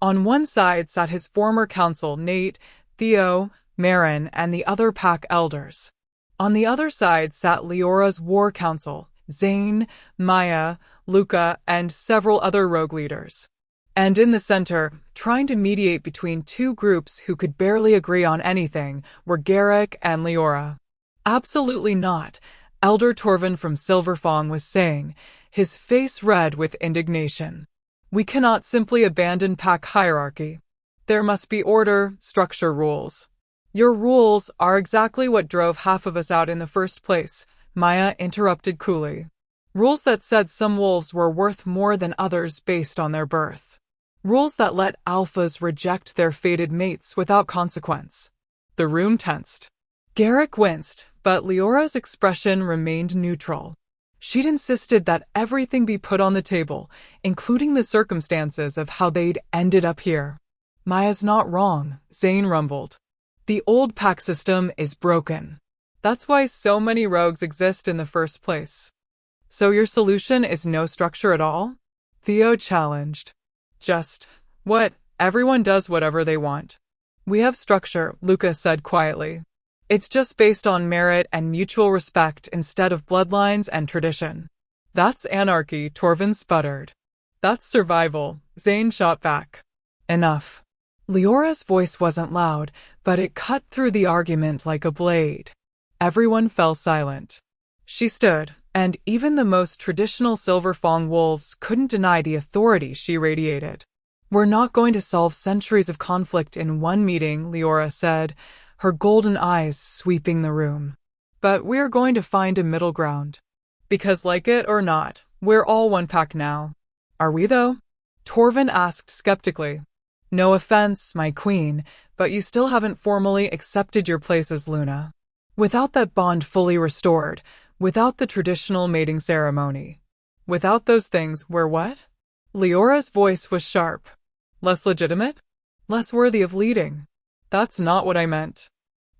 On one side sat his former council, Nate, Theo, Marin, and the other pack elders. On the other side sat Leora's war council, Zane, Maya, Luca, and several other rogue leaders. And in the center, trying to mediate between two groups who could barely agree on anything, were Garrick and Liora. Absolutely not, Elder Torvin from Silverfong was saying, his face red with indignation. We cannot simply abandon pack hierarchy. There must be order, structure, rules. Your rules are exactly what drove half of us out in the first place, Maya interrupted coolly. Rules that said some wolves were worth more than others based on their birth. Rules that let alphas reject their fated mates without consequence. The room tensed. Garrick winced, but Leora's expression remained neutral. She'd insisted that everything be put on the table, including the circumstances of how they'd ended up here. Maya's not wrong, Zane rumbled. The old pack system is broken. That's why so many rogues exist in the first place. So your solution is no structure at all? Theo challenged. Just, what? Everyone does whatever they want. We have structure, Luca said quietly. It's just based on merit and mutual respect instead of bloodlines and tradition. That's anarchy, Torvin sputtered. That's survival, Zane shot back. Enough. Leora's voice wasn't loud, but it cut through the argument like a blade. Everyone fell silent. She stood, and even the most traditional Silverfong wolves couldn't deny the authority she radiated. We're not going to solve centuries of conflict in one meeting, Liora said, her golden eyes sweeping the room. But we're going to find a middle ground. Because like it or not, we're all one pack now. Are we though? Torvin asked skeptically. No offense, my queen, but you still haven't formally accepted your place as Luna. Without that bond fully restored, without the traditional mating ceremony, without those things, we're what? Leora's voice was sharp. Less legitimate? Less worthy of leading. That's not what I meant.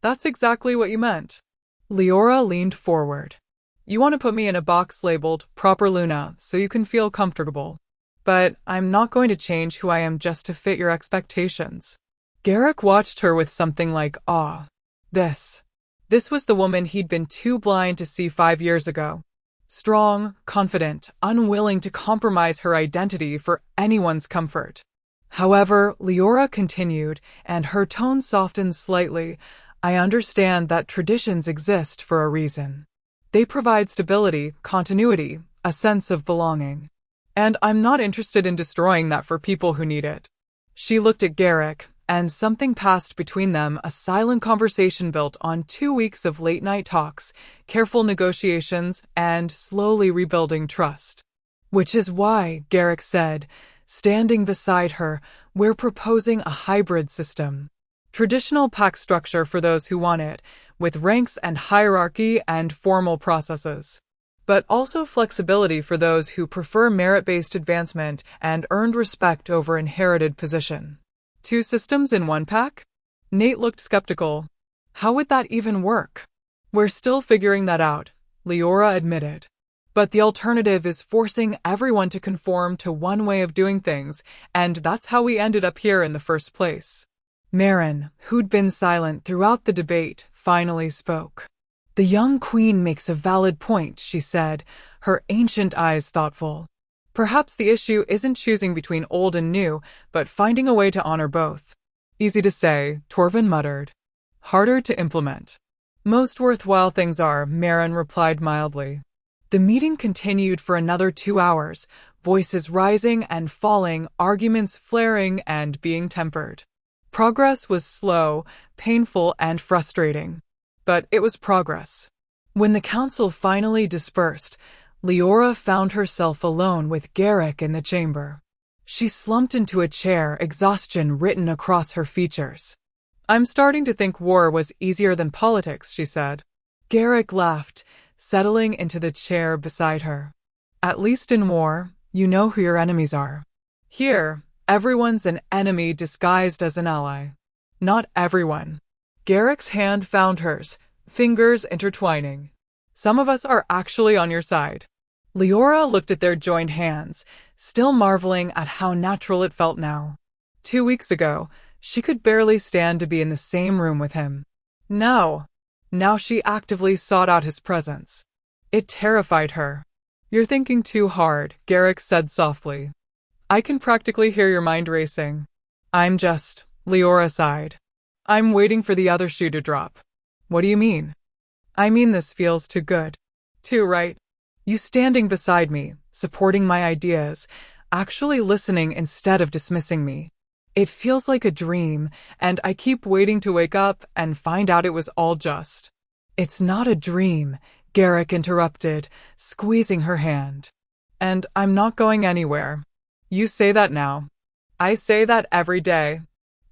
That's exactly what you meant. Liora leaned forward. You want to put me in a box labeled Proper Luna so you can feel comfortable. But I'm not going to change who I am just to fit your expectations. Garrick watched her with something like awe. This was the woman he'd been too blind to see 5 years ago. Strong, confident, unwilling to compromise her identity for anyone's comfort. However, Liora continued, and her tone softened slightly. I understand that traditions exist for a reason. They provide stability, continuity, a sense of belonging. And I'm not interested in destroying that for people who need it. She looked at Garrick, and something passed between them, a silent conversation built on 2 weeks of late-night talks, careful negotiations, and slowly rebuilding trust. Which is why, Garrick said, standing beside her, we're proposing a hybrid system. Traditional pack structure for those who want it, with ranks and hierarchy and formal processes. But also flexibility for those who prefer merit-based advancement and earned respect over inherited position. 2 systems in one pack? Nate looked skeptical. How would that even work? We're still figuring that out, Liora admitted. But the alternative is forcing everyone to conform to one way of doing things, and that's how we ended up here in the first place. Marin, who'd been silent throughout the debate, finally spoke. The young queen makes a valid point, she said, her ancient eyes thoughtful. Perhaps the issue isn't choosing between old and new, but finding a way to honor both. Easy to say, Torvin muttered. Harder to implement. Most worthwhile things are, Marin replied mildly. The meeting continued for another 2 hours, voices rising and falling, arguments flaring and being tempered. Progress was slow, painful, and frustrating. But it was progress. When the council finally dispersed, Liora found herself alone with Garrick in the chamber. She slumped into a chair, exhaustion written across her features. I'm starting to think war was easier than politics, she said. Garrick laughed, settling into the chair beside her. At least in war, you know who your enemies are. Here, everyone's an enemy disguised as an ally. Not everyone. Garrick's hand found hers, fingers intertwining. Some of us are actually on your side. Liora looked at their joined hands, still marveling at how natural it felt now. 2 weeks ago, she could barely stand to be in the same room with him. Now she actively sought out his presence. It terrified her. You're thinking too hard, Garrick said softly. I can practically hear your mind racing. Leora sighed. I'm waiting for the other shoe to drop. What do you mean? I mean this feels too good. Too right. You standing beside me, supporting my ideas, actually listening instead of dismissing me. It feels like a dream, and I keep waiting to wake up and find out it was all just. It's not a dream, Garrick interrupted, squeezing her hand. And I'm not going anywhere. You say that now. I say that every day.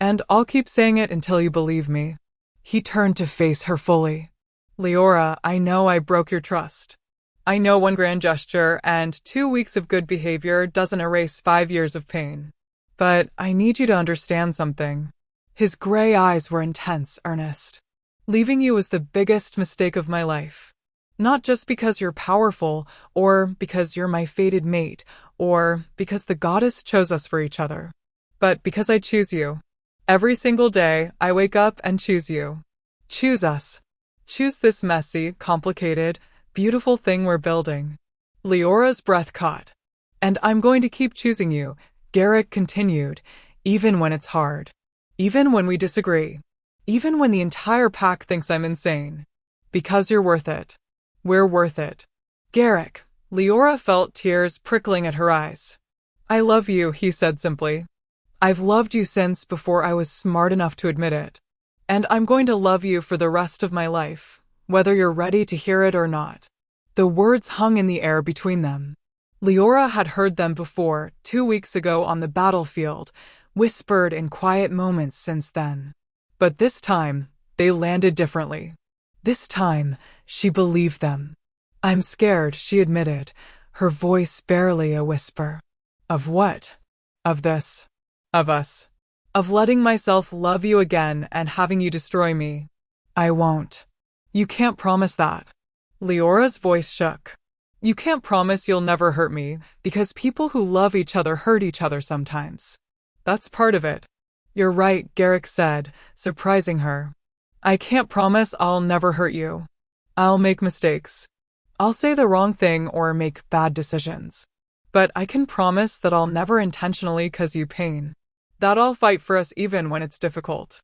And I'll keep saying it until you believe me. He turned to face her fully. Liora, I know I broke your trust. I know one grand gesture and 2 weeks of good behavior doesn't erase 5 years of pain. But I need you to understand something. His gray eyes were intense, earnest. Leaving you was the biggest mistake of my life. Not just because you're powerful, or because you're my fated mate, or because the goddess chose us for each other, but because I choose you. Every single day, I wake up and choose you. Choose us. Choose this messy, complicated, beautiful thing we're building. Leora's breath caught. And I'm going to keep choosing you, Garrick continued, even when it's hard. Even when we disagree. Even when the entire pack thinks I'm insane. Because you're worth it. We're worth it. Garrick. Liora felt tears prickling at her eyes. I love you, he said simply. I've loved you since before I was smart enough to admit it. And I'm going to love you for the rest of my life, whether you're ready to hear it or not. The words hung in the air between them. Liora had heard them before, 2 weeks ago on the battlefield, whispered in quiet moments since then. But this time, they landed differently. This time, she believed them. I'm scared, she admitted, her voice barely a whisper. Of what? Of this. Of us. Of letting myself love you again and having you destroy me. I won't. You can't promise that. Leora's voice shook. You can't promise you'll never hurt me, because people who love each other hurt each other sometimes. That's part of it. You're right, Garrick said, surprising her. I can't promise I'll never hurt you. I'll make mistakes. I'll say the wrong thing or make bad decisions. But I can promise that I'll never intentionally cause you pain. That I'll fight for us even when it's difficult.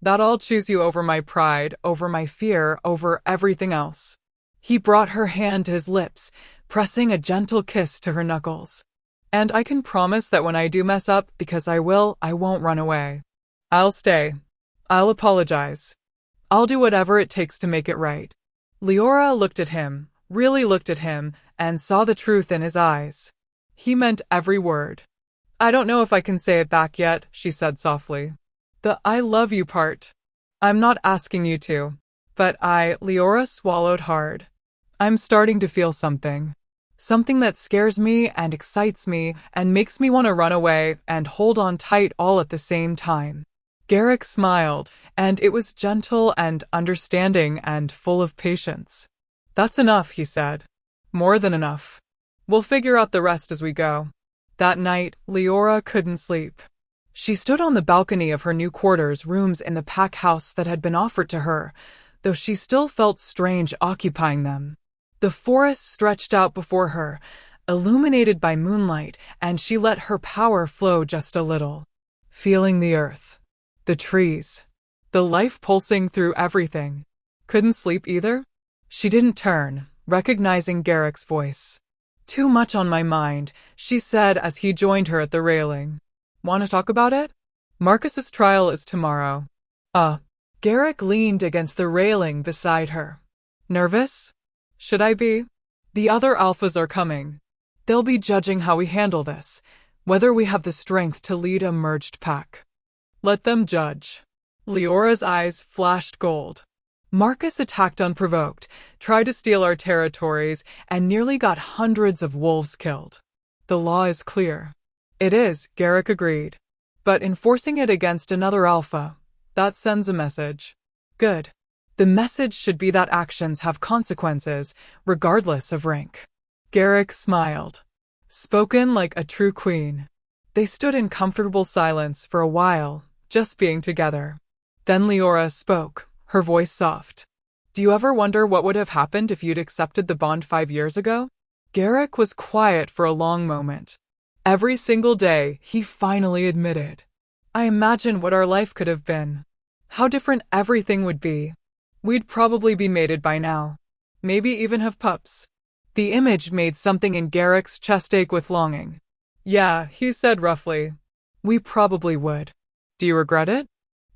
That I'll choose you over my pride, over my fear, over everything else. He brought her hand to his lips, pressing a gentle kiss to her knuckles. And I can promise that when I do mess up, because I won't run away. I'll stay. I'll apologize. I'll do whatever it takes to make it right. Liora looked at him, really looked at him, and saw the truth in his eyes. He meant every word. I don't know if I can say it back yet, she said softly. The I love you part. I'm not asking you to. But Liora swallowed hard. I'm starting to feel something. Something that scares me and excites me and makes me want to run away and hold on tight all at the same time. Garrick smiled, and it was gentle and understanding and full of patience. That's enough, he said. More than enough. We'll figure out the rest as we go. That night, Liora couldn't sleep. She stood on the balcony of her new quarters rooms in the pack house that had been offered to her, though she still felt strange occupying them. The forest stretched out before her, illuminated by moonlight, and she let her power flow just a little. Feeling the earth, the trees, the life pulsing through everything. Couldn't sleep either? She didn't turn, recognizing Garrick's voice. Too much on my mind, she said as he joined her at the railing. Want to talk about it? Marcus's trial is tomorrow. Garrick leaned against the railing beside her. Nervous? Should I be? The other alphas are coming. They'll be judging how we handle this, whether we have the strength to lead a merged pack. Let them judge. Leora's eyes flashed gold. Marcus attacked unprovoked, tried to steal our territories, and nearly got hundreds of wolves killed. The law is clear. It is, Garrick agreed. But enforcing it against another alpha, that sends a message. Good. The message should be that actions have consequences, regardless of rank. Garrick smiled. Spoken like a true queen. They stood in comfortable silence for a while, just being together. Then Liora spoke, her voice soft. Do you ever wonder what would have happened if you'd accepted the bond 5 years ago? Garrick was quiet for a long moment. Every single day, he finally admitted. I imagine what our life could have been. How different everything would be. We'd probably be mated by now. Maybe even have pups. The image made something in Garrick's chest ache with longing. Yeah, he said roughly. We probably would. Do you regret it?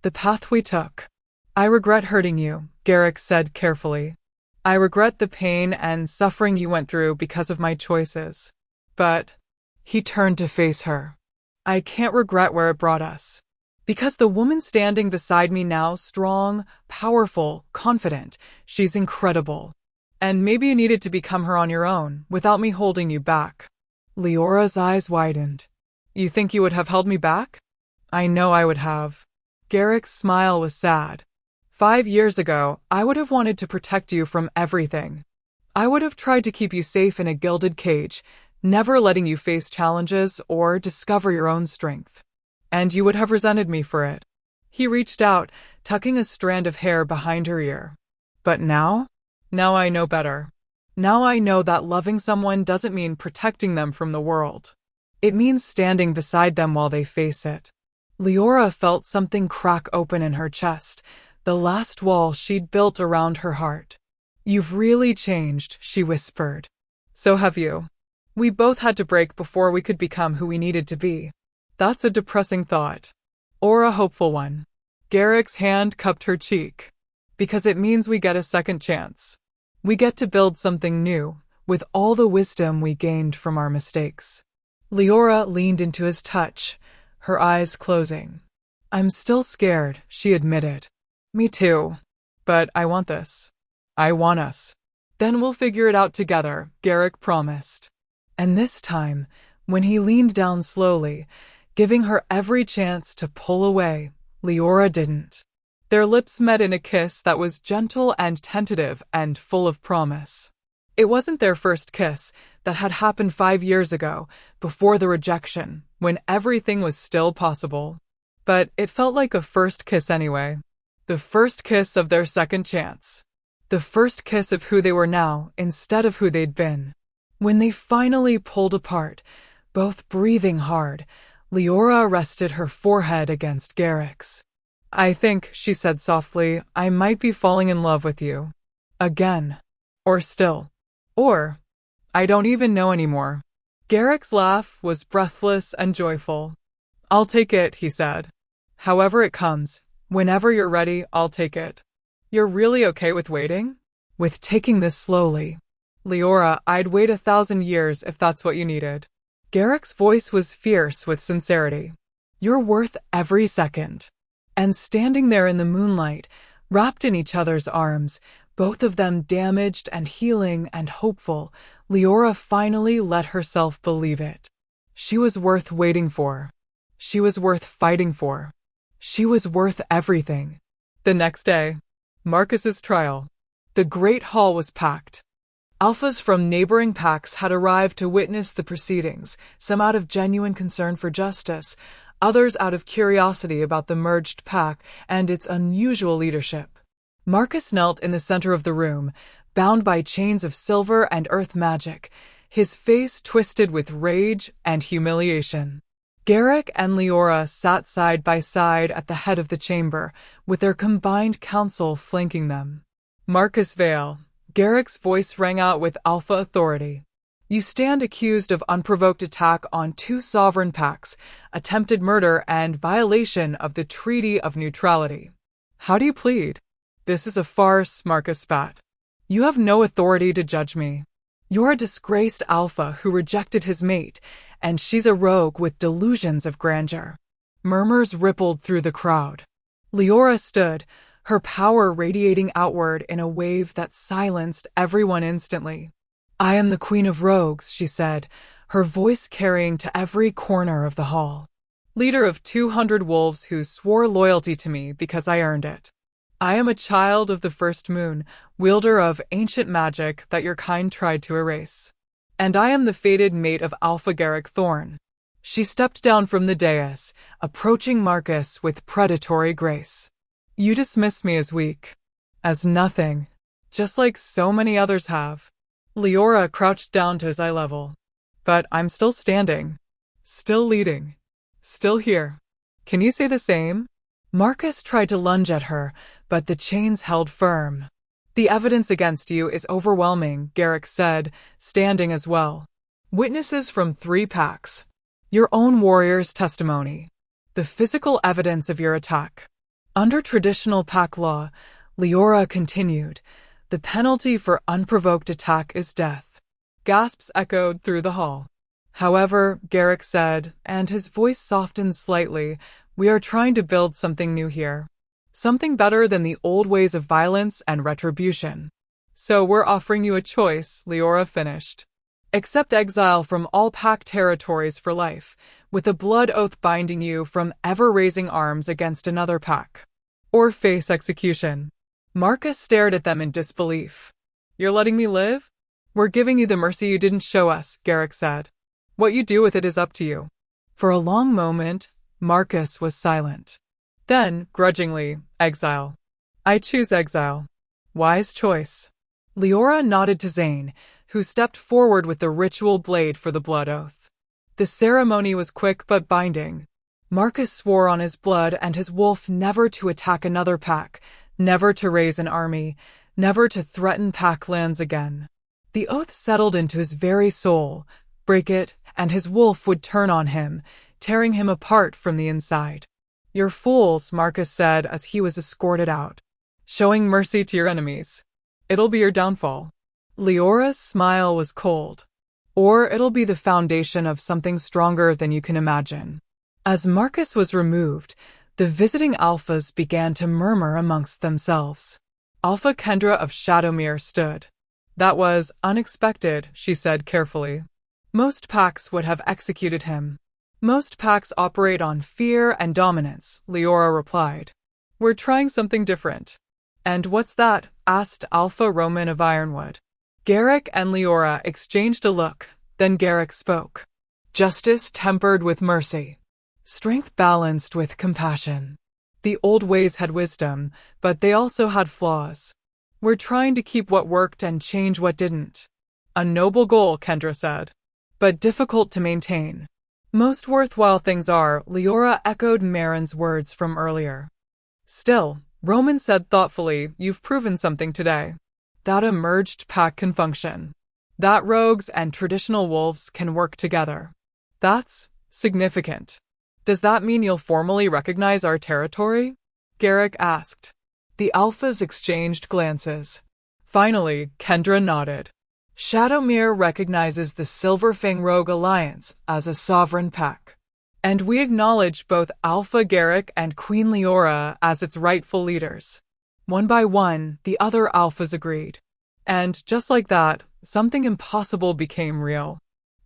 The path we took. I regret hurting you, Garrick said carefully. I regret the pain and suffering you went through because of my choices. But he turned to face her. I can't regret where it brought us. Because the woman standing beside me now, strong, powerful, confident, she's incredible. And maybe you needed to become her on your own, without me holding you back. Leora's eyes widened. You think you would have held me back? I know I would have. Garrick's smile was sad. 5 years ago, I would have wanted to protect you from everything. I would have tried to keep you safe in a gilded cage, never letting you face challenges or discover your own strength. And you would have resented me for it. He reached out, tucking a strand of hair behind her ear. But now? Now I know better. Now I know that loving someone doesn't mean protecting them from the world. It means standing beside them while they face it. Liora felt something crack open in her chest, the last wall she'd built around her heart. You've really changed, she whispered. So have you. We both had to break before we could become who we needed to be. That's a depressing thought. Or a hopeful one. Garrick's hand cupped her cheek. Because it means we get a second chance. We get to build something new, with all the wisdom we gained from our mistakes. Liora leaned into his touch, her eyes closing. I'm still scared, she admitted. Me too. But I want this. I want us. Then we'll figure it out together, Garrick promised. And this time, when he leaned down slowly, giving her every chance to pull away, Liora didn't. Their lips met in a kiss that was gentle and tentative and full of promise. It wasn't their first kiss that had happened 5 years ago, before the rejection, when everything was still possible. But it felt like a first kiss anyway. The first kiss of their second chance. The first kiss of who they were now instead of who they'd been. When they finally pulled apart, both breathing hard, Liora rested her forehead against Garrick's. I think, she said softly, I might be falling in love with you. Again. Or still. Or, I don't even know anymore. Garrick's laugh was breathless and joyful. I'll take it, he said. However it comes, whenever you're ready, I'll take it. You're really okay with waiting? With taking this slowly. Liora, I'd wait 1,000 years if that's what you needed. Garrick's voice was fierce with sincerity. You're worth every second. And standing there in the moonlight, wrapped in each other's arms, both of them damaged and healing and hopeful, Liora finally let herself believe it. She was worth waiting for. She was worth fighting for. She was worth everything. The next day, Marcus's trial. The great hall was packed. Alphas from neighboring packs had arrived to witness the proceedings, some out of genuine concern for justice, others out of curiosity about the merged pack and its unusual leadership. Marcus knelt in the center of the room, bound by chains of silver and earth magic, his face twisted with rage and humiliation. Garrick and Liora sat side by side at the head of the chamber, with their combined counsel flanking them. Marcus Vale, Garrick's voice rang out with alpha authority. You stand accused of unprovoked attack on 2 sovereign packs, attempted murder, and violation of the Treaty of Neutrality. How do you plead? This is a farce, Marcus spat. You have no authority to judge me. You're a disgraced alpha who rejected his mate, and she's a rogue with delusions of grandeur. Murmurs rippled through the crowd. Liora stood, her power radiating outward in a wave that silenced everyone instantly. I am the Queen of Rogues, she said, her voice carrying to every corner of the hall. Leader of 200 wolves who swore loyalty to me because I earned it. I am a child of the first moon, wielder of ancient magic that your kind tried to erase. And I am the fated mate of Alpha Garrick Thorn. She stepped down from the dais, approaching Marcus with predatory grace. You dismiss me as weak. As nothing. Just like so many others have. Liora crouched down to his eye level. But I'm still standing. Still leading. Still here. Can you say the same? Marcus tried to lunge at her, but the chains held firm. The evidence against you is overwhelming, Garrick said, standing as well. Witnesses from 3 packs. Your own warrior's testimony. The physical evidence of your attack. Under traditional pack law, Liora continued, the penalty for unprovoked attack is death. Gasps echoed through the hall. However, Garrick said, and his voice softened slightly, we are trying to build something new here. Something better than the old ways of violence and retribution. So we're offering you a choice, Liora finished. Accept exile from all pack territories for life, with a blood oath binding you from ever raising arms against another pack. Or face execution. Marcus stared at them in disbelief. You're letting me live? We're giving you the mercy you didn't show us, Garrick said. What you do with it is up to you. For a long moment, Marcus was silent. Then, grudgingly, exile. I choose exile. Wise choice. Liora nodded to Zane, who stepped forward with the ritual blade for the blood oath. The ceremony was quick but binding. Marcus swore on his blood and his wolf never to attack another pack, never to raise an army, never to threaten pack lands again. The oath settled into his very soul. Break it, and his wolf would turn on him, tearing him apart from the inside. You're fools, Marcus said as he was escorted out. Showing mercy to your enemies. It'll be your downfall. Leora's smile was cold. Or it'll be the foundation of something stronger than you can imagine. As Marcus was removed, the visiting alphas began to murmur amongst themselves. Alpha Kendra of Shadowmere stood. That was unexpected, she said carefully. Most packs would have executed him. Most packs operate on fear and dominance, Liora replied. We're trying something different. And what's that? Asked Alpha Roman of Ironwood. Garrick and Liora exchanged a look, then Garrick spoke. Justice tempered with mercy. Strength balanced with compassion. The old ways had wisdom, but they also had flaws. We're trying to keep what worked and change what didn't. A noble goal, Kendra said. But difficult to maintain. Most worthwhile things are, Liora echoed Marin's words from earlier. Still, Roman said thoughtfully, you've proven something today. That a merged pack can function. That rogues and traditional wolves can work together. That's significant. Does that mean you'll formally recognize our territory? Garrick asked. The alphas exchanged glances. Finally, Kendra nodded. Shadowmere recognizes the Silverfang Rogue Alliance as a sovereign pack. And we acknowledge both Alpha Garrick and Queen Liora as its rightful leaders. One by one, the other alphas agreed. And just like that, something impossible became real.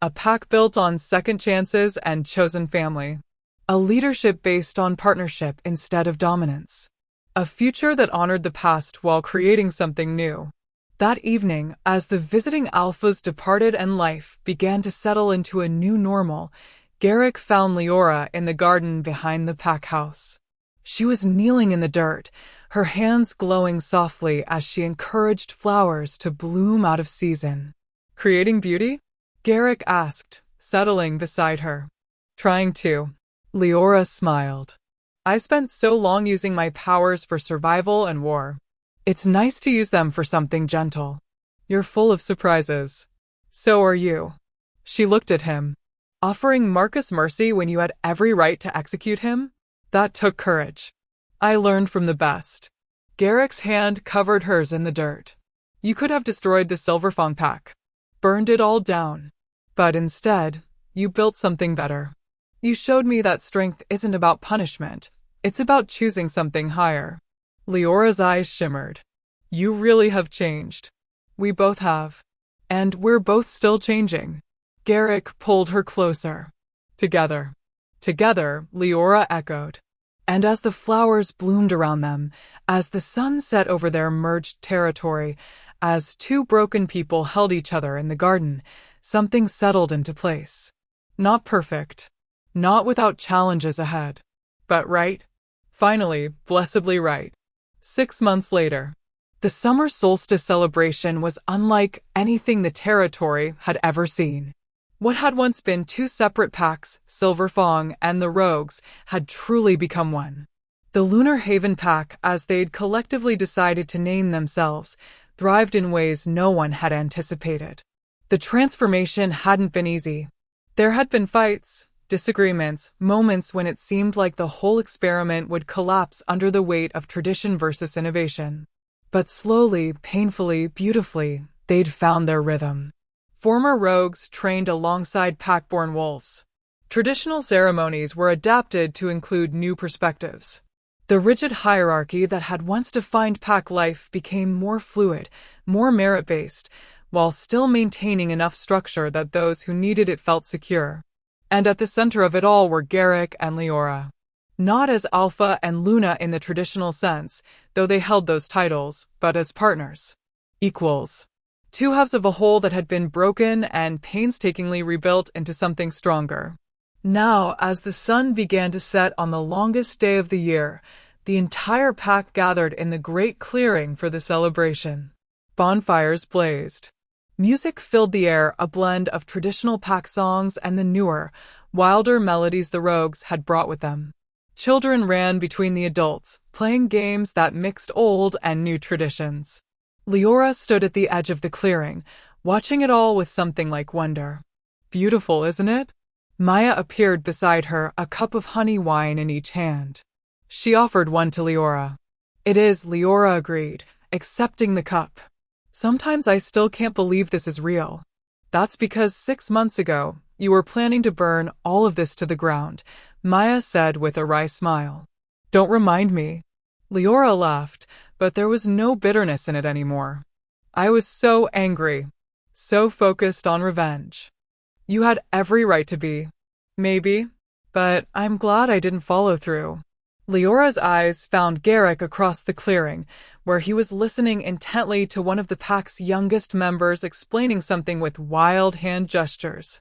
A pack built on second chances and chosen family. A leadership based on partnership instead of dominance. A future that honored the past while creating something new. That evening, as the visiting alphas departed and life began to settle into a new normal, Garrick found Liora in the garden behind the pack house. She was kneeling in the dirt, her hands glowing softly as she encouraged flowers to bloom out of season. Creating beauty? Garrick asked, settling beside her. Trying to. Liora smiled. I spent so long using my powers for survival and war. It's nice to use them for something gentle. You're full of surprises. So are you. She looked at him. Offering Marcus mercy when you had every right to execute him? That took courage. I learned from the best. Garrick's hand covered hers in the dirt. You could have destroyed the Silverfang pack. Burned it all down. But instead, you built something better. You showed me that strength isn't about punishment. It's about choosing something higher. Leora's eyes shimmered. You really have changed. We both have. And we're both still changing. Garrick pulled her closer. Together. Together, Liora echoed. And as the flowers bloomed around them, as the sun set over their merged territory, as two broken people held each other in the garden, something settled into place. Not perfect. Not without challenges ahead. But right. Finally, blessedly right. 6 months later. The summer solstice celebration was unlike anything the territory had ever seen. What had once been two separate packs, Silver Fang and the Rogues, had truly become one. The Lunar Haven pack, as they'd collectively decided to name themselves, thrived in ways no one had anticipated. The transformation hadn't been easy. There had been fights, disagreements, moments when it seemed like the whole experiment would collapse under the weight of tradition versus innovation. But slowly, painfully, beautifully, they'd found their rhythm. Former rogues trained alongside pack-born wolves. Traditional ceremonies were adapted to include new perspectives. The rigid hierarchy that had once defined pack life became more fluid, more merit-based, while still maintaining enough structure that those who needed it felt secure. And at the center of it all were Garrick and Liora. Not as Alpha and Luna in the traditional sense, though they held those titles, but as partners. Equals. Two halves of a whole that had been broken and painstakingly rebuilt into something stronger. Now, as the sun began to set on the longest day of the year, the entire pack gathered in the great clearing for the celebration. Bonfires blazed. Music filled the air, a blend of traditional pack songs and the newer, wilder melodies the rogues had brought with them. Children ran between the adults, playing games that mixed old and new traditions. Liora stood at the edge of the clearing, watching it all with something like wonder. Beautiful, isn't it? Maya appeared beside her, a cup of honey wine in each hand. She offered one to Liora. It is, Liora agreed, accepting the cup. Sometimes I still can't believe this is real. That's because 6 months ago, you were planning to burn all of this to the ground, Maya said with a wry smile. Don't remind me. Liora laughed, but there was no bitterness in it anymore. I was so angry, so focused on revenge. You had every right to be. Maybe. But I'm glad I didn't follow through. Leora's eyes found Garrick across the clearing, where he was listening intently to one of the pack's youngest members explaining something with wild hand gestures.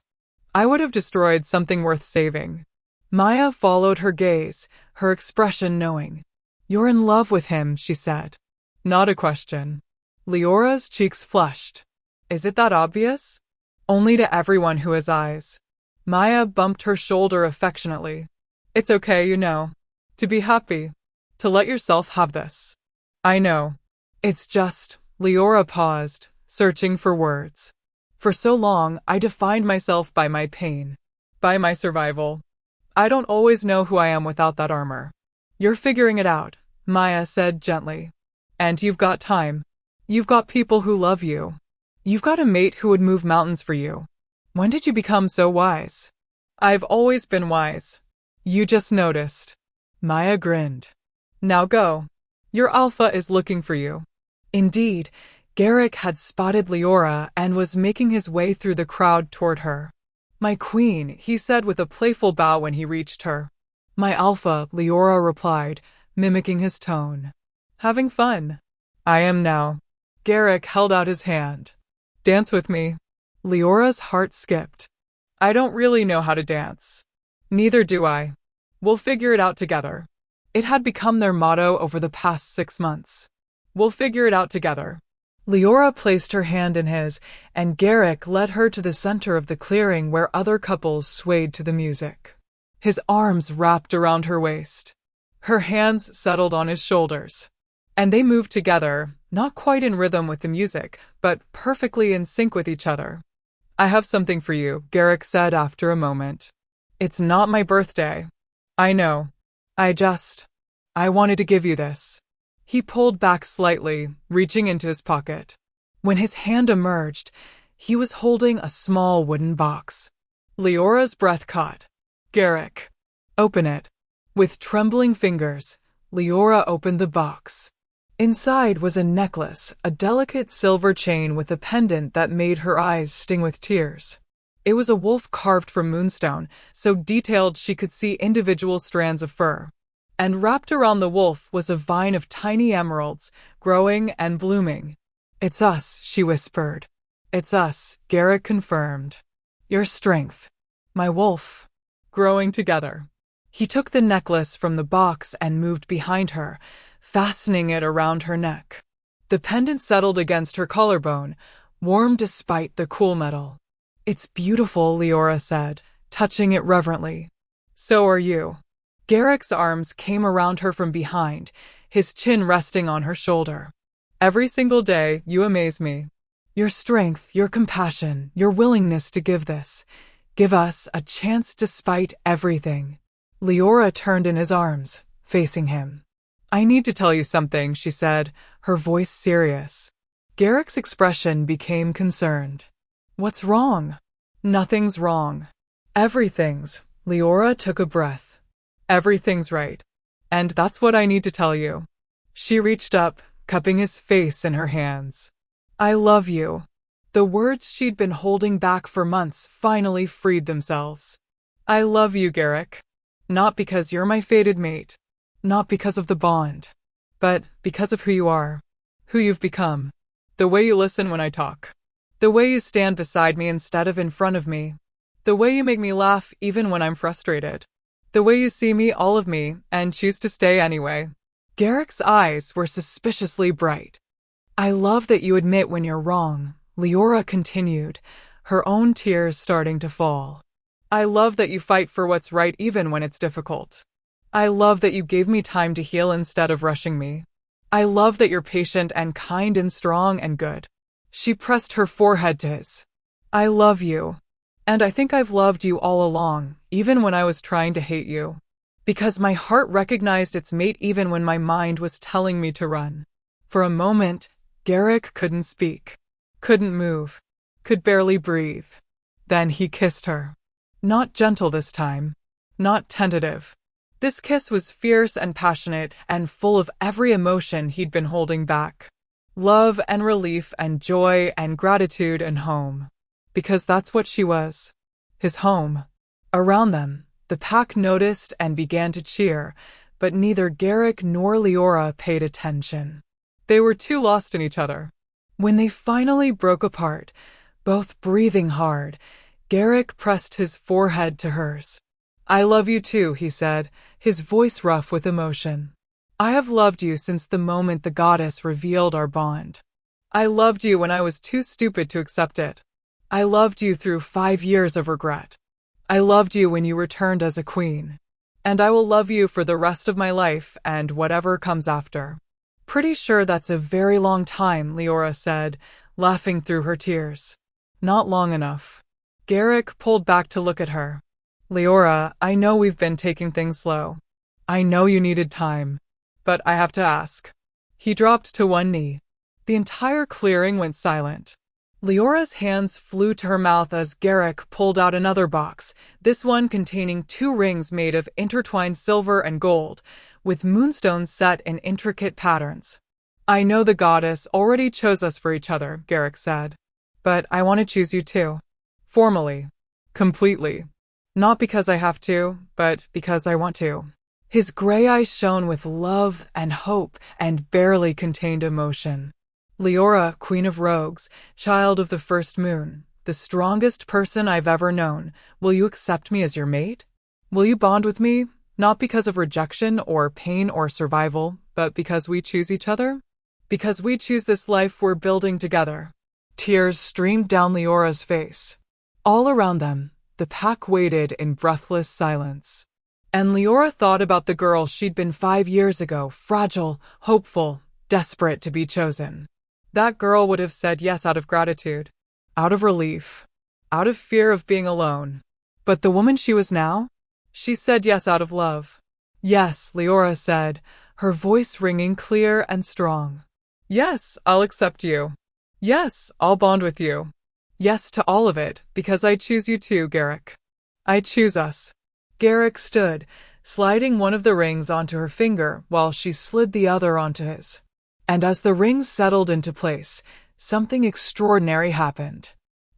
I would have destroyed something worth saving. Maya followed her gaze, her expression knowing. You're in love with him, she said. Not a question. Leora's cheeks flushed. Is it that obvious? Only to everyone who has eyes. Maya bumped her shoulder affectionately. It's okay, you know. To be happy. To let yourself have this. I know. It's just, Liora paused, searching for words. For so long, I defined myself by my pain. By my survival. I don't always know who I am without that armor. You're figuring it out, Maya said gently. And you've got time. You've got people who love you. You've got a mate who would move mountains for you. When did you become so wise? I've always been wise. You just noticed. Maya grinned. Now go. Your Alpha is looking for you. Indeed, Garrick had spotted Liora and was making his way through the crowd toward her. My queen, he said with a playful bow when he reached her. My Alpha, Liora replied, mimicking his tone. Having fun. I am now. Garrick held out his hand. Dance with me. Leora's heart skipped. I don't really know how to dance. Neither do I. We'll figure it out together. It had become their motto over the past 6 months. We'll figure it out together. Liora placed her hand in his, and Garrick led her to the center of the clearing where other couples swayed to the music. His arms wrapped around her waist. Her hands settled on his shoulders. And they moved together, not quite in rhythm with the music, but perfectly in sync with each other. I have something for you, Garrick said after a moment. It's not my birthday. I know. I wanted to give you this. He pulled back slightly, reaching into his pocket. When his hand emerged, he was holding a small wooden box. Leora's breath caught. Garrick. Open it. With trembling fingers, Liora opened the box. Inside was a necklace, a delicate silver chain with a pendant that made her eyes sting with tears. It was a wolf carved from moonstone, so detailed she could see individual strands of fur. And wrapped around the wolf was a vine of tiny emeralds, growing and blooming. It's us, she whispered. It's us, Garrick confirmed. Your strength. My wolf. Growing together. He took the necklace from the box and moved behind her, fastening it around her neck. The pendant settled against her collarbone, warm despite the cool metal. It's beautiful, Liora said, touching it reverently. So are you. Garrick's arms came around her from behind, his chin resting on her shoulder. Every single day, you amaze me. Your strength, your compassion, your willingness to give us a chance despite everything. Liora turned in his arms, facing him. I need to tell you something, she said, her voice serious. Garrick's expression became concerned. What's wrong? Nothing's wrong. Everything's. Liora took a breath. Everything's right. And that's what I need to tell you. She reached up, cupping his face in her hands. I love you. The words she'd been holding back for months finally freed themselves. I love you, Garrick. Not because you're my fated mate. Not because of the bond. But because of who you are. Who you've become. The way you listen when I talk. The way you stand beside me instead of in front of me. The way you make me laugh even when I'm frustrated. The way you see me, all of me, and choose to stay anyway. Garrick's eyes were suspiciously bright. I love that you admit when you're wrong, Liora continued, her own tears starting to fall. I love that you fight for what's right even when it's difficult. I love that you gave me time to heal instead of rushing me. I love that you're patient and kind and strong and good. She pressed her forehead to his. I love you. And I think I've loved you all along, even when I was trying to hate you. Because my heart recognized its mate even when my mind was telling me to run. For a moment, Garrick couldn't speak, couldn't move, could barely breathe. Then he kissed her. Not gentle this time, not tentative. This kiss was fierce and passionate and full of every emotion he'd been holding back. Love and relief and joy and gratitude and home. Because that's what she was. His home. Around them, the pack noticed and began to cheer, but neither Garrick nor Liora paid attention. They were too lost in each other. When they finally broke apart, both breathing hard, Garrick pressed his forehead to hers. I love you too, he said, his voice rough with emotion. I have loved you since the moment the goddess revealed our bond. I loved you when I was too stupid to accept it. I loved you through 5 years of regret. I loved you when you returned as a queen. And I will love you for the rest of my life and whatever comes after. Pretty sure that's a very long time, Liora said, laughing through her tears. Not long enough. Garrick pulled back to look at her. Liora, I know we've been taking things slow. I know you needed time. But I have to ask. He dropped to one knee. The entire clearing went silent. Leora's hands flew to her mouth as Garrick pulled out another box, this one containing 2 rings made of intertwined silver and gold, with moonstones set in intricate patterns. I know the goddess already chose us for each other, Garrick said. But I want to choose you too. Formally. Completely. Not because I have to, but because I want to. His gray eyes shone with love and hope and barely contained emotion. Liora, Queen of Rogues, child of the first moon, the strongest person I've ever known, will you accept me as your mate? Will you bond with me, not because of rejection or pain or survival, but because we choose each other? Because we choose this life we're building together. Tears streamed down Leora's face. All around them, the pack waited in breathless silence. And Liora thought about the girl she'd been 5 years ago, fragile, hopeful, desperate to be chosen. That girl would have said yes out of gratitude, out of relief, out of fear of being alone. But the woman she was now? She said yes out of love. Yes, Liora said, her voice ringing clear and strong. Yes, I'll accept you. Yes, I'll bond with you. Yes to all of it, because I choose you too, Garrick. I choose us. Garrick stood, sliding one of the rings onto her finger while she slid the other onto his. And as the rings settled into place, something extraordinary happened.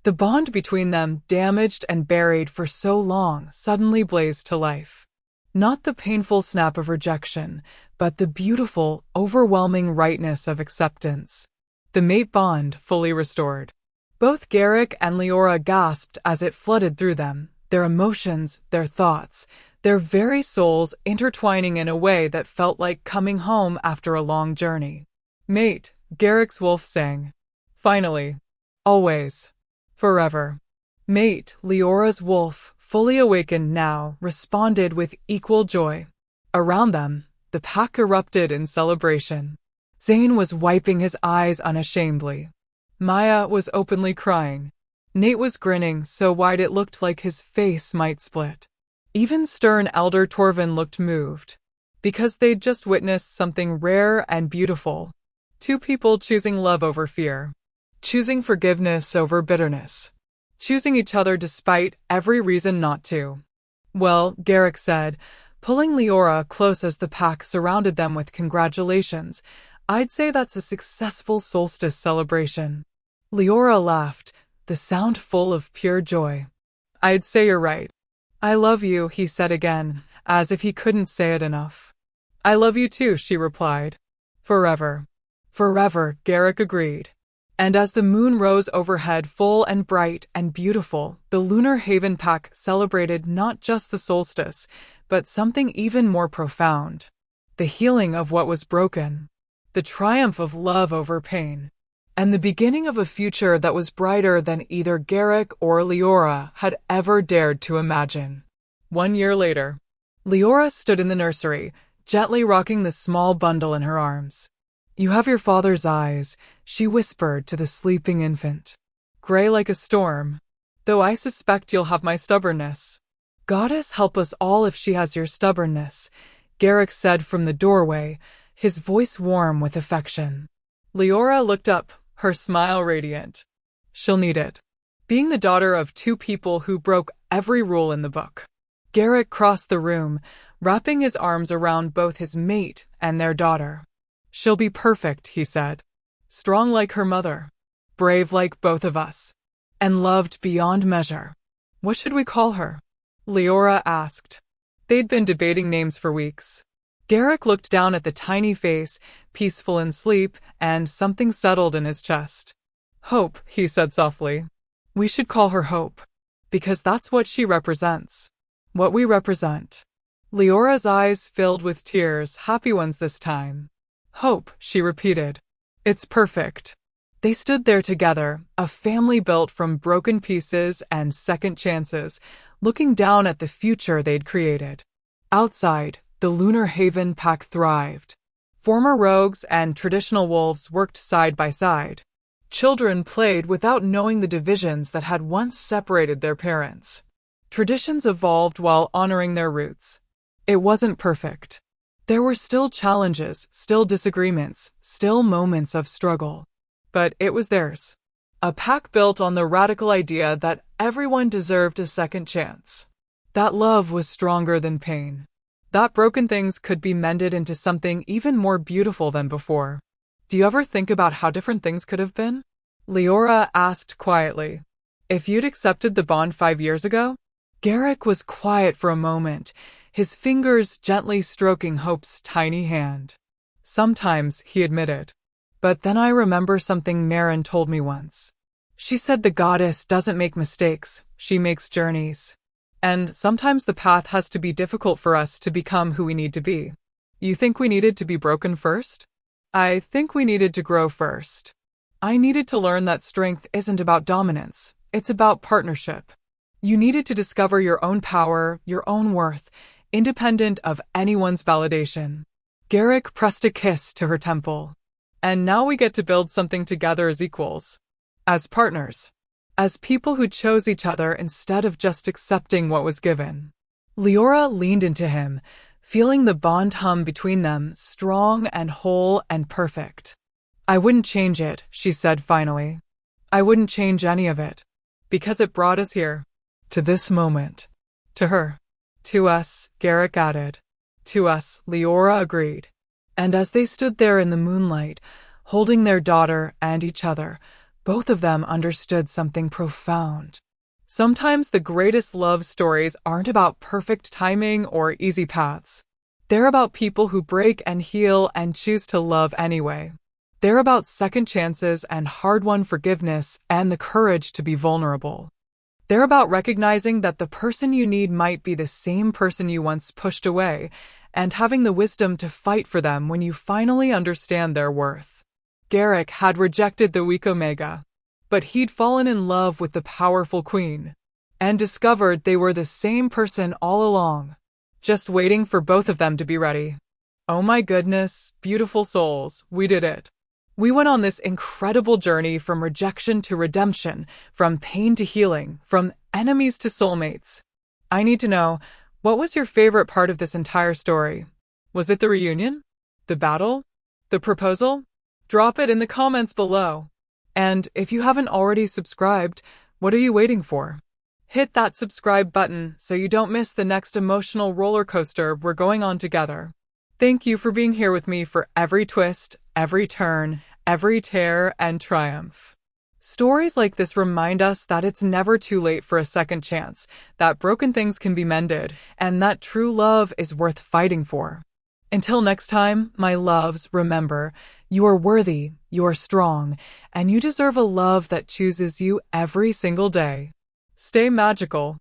The bond between them, damaged and buried for so long, suddenly blazed to life. Not the painful snap of rejection, but the beautiful, overwhelming rightness of acceptance. The mate bond fully restored. Both Garrick and Liora gasped as it flooded through them, their emotions, their thoughts, their very souls intertwining in a way that felt like coming home after a long journey. Mate, Garrick's wolf sang. Finally. Always. Forever. Mate, Leora's wolf, fully awakened now, responded with equal joy. Around them, the pack erupted in celebration. Zane was wiping his eyes unashamedly. Maya was openly crying. Nate was grinning so wide it looked like his face might split. Even stern Elder Torvin looked moved, because they'd just witnessed something rare and beautiful. Two people choosing love over fear, choosing forgiveness over bitterness, choosing each other despite every reason not to. Well, Garrick said, pulling Liora close as the pack surrounded them with congratulations, I'd say that's a successful solstice celebration. Liora laughed, the sound full of pure joy. I'd say you're right. I love you, he said again, as if he couldn't say it enough. I love you too, she replied. Forever. Forever, Garrick agreed. And as the moon rose overhead full and bright and beautiful, the Lunar Haven pack celebrated not just the solstice, but something even more profound. The healing of what was broken. The triumph of love over pain. And the beginning of a future that was brighter than either Garrick or Liora had ever dared to imagine. 1 year later, Liora stood in the nursery, gently rocking the small bundle in her arms. You have your father's eyes, she whispered to the sleeping infant. Gray like a storm, though I suspect you'll have my stubbornness. Goddess help us all if she has your stubbornness, Garrick said from the doorway, his voice warm with affection. Liora looked up, her smile radiant. She'll need it. Being the daughter of two people who broke every rule in the book. Garrick crossed the room, wrapping his arms around both his mate and their daughter. She'll be perfect, he said. Strong like her mother. Brave like both of us. And loved beyond measure. What should we call her? Liora asked. They'd been debating names for weeks. Garrick looked down at the tiny face, peaceful in sleep, and something settled in his chest. Hope, he said softly. We should call her Hope. Because that's what she represents. What we represent. Leora's eyes filled with tears, happy ones this time. Hope, she repeated. It's perfect. They stood there together, a family built from broken pieces and second chances, looking down at the future they'd created. Outside, the Lunar Haven pack thrived. Former rogues and traditional wolves worked side by side. Children played without knowing the divisions that had once separated their parents. Traditions evolved while honoring their roots. It wasn't perfect. There were still challenges, still disagreements, still moments of struggle. But it was theirs. A pack built on the radical idea that everyone deserved a second chance. That love was stronger than pain. That broken things could be mended into something even more beautiful than before. Do you ever think about how different things could have been? Liora asked quietly. If you'd accepted the bond 5 years ago? Garrick was quiet for a moment, his fingers gently stroking Hope's tiny hand. Sometimes, he admitted. But then I remember something Marin told me once. She said the goddess doesn't make mistakes, she makes journeys. And sometimes the path has to be difficult for us to become who we need to be. You think we needed to be broken first? I think we needed to grow first. I needed to learn that strength isn't about dominance, it's about partnership. You needed to discover your own power, your own worth, independent of anyone's validation. Garrick pressed a kiss to her temple. And now we get to build something together as equals. As partners. As people who chose each other instead of just accepting what was given. Liora leaned into him, feeling the bond hum between them, strong and whole and perfect. I wouldn't change it, she said finally. I wouldn't change any of it. Because it brought us here. To this moment. To her. To us, Garrick added. To us, Liora agreed. And as they stood there in the moonlight, holding their daughter and each other, both of them understood something profound. Sometimes the greatest love stories aren't about perfect timing or easy paths. They're about people who break and heal and choose to love anyway. They're about second chances and hard-won forgiveness and the courage to be vulnerable. They're about recognizing that the person you need might be the same person you once pushed away, and having the wisdom to fight for them when you finally understand their worth. Garrick had rejected the weak Omega. but he'd fallen in love with the powerful queen and discovered they were the same person all along, just waiting for both of them to be ready. Oh my goodness, beautiful souls, we did it. We went on this incredible journey from rejection to redemption, from pain to healing, from enemies to soulmates. I need to know, what was your favorite part of this entire story? Was it the reunion? The battle? The proposal? Drop it in the comments below. And if you haven't already subscribed, what are you waiting for? Hit that subscribe button so you don't miss the next emotional roller coaster we're going on together. Thank you for being here with me for every twist, every turn, every tear, and triumph. Stories like this remind us that it's never too late for a second chance, that broken things can be mended, and that true love is worth fighting for. Until next time, my loves, remember, you are worthy, you are strong, and you deserve a love that chooses you every single day. Stay magical.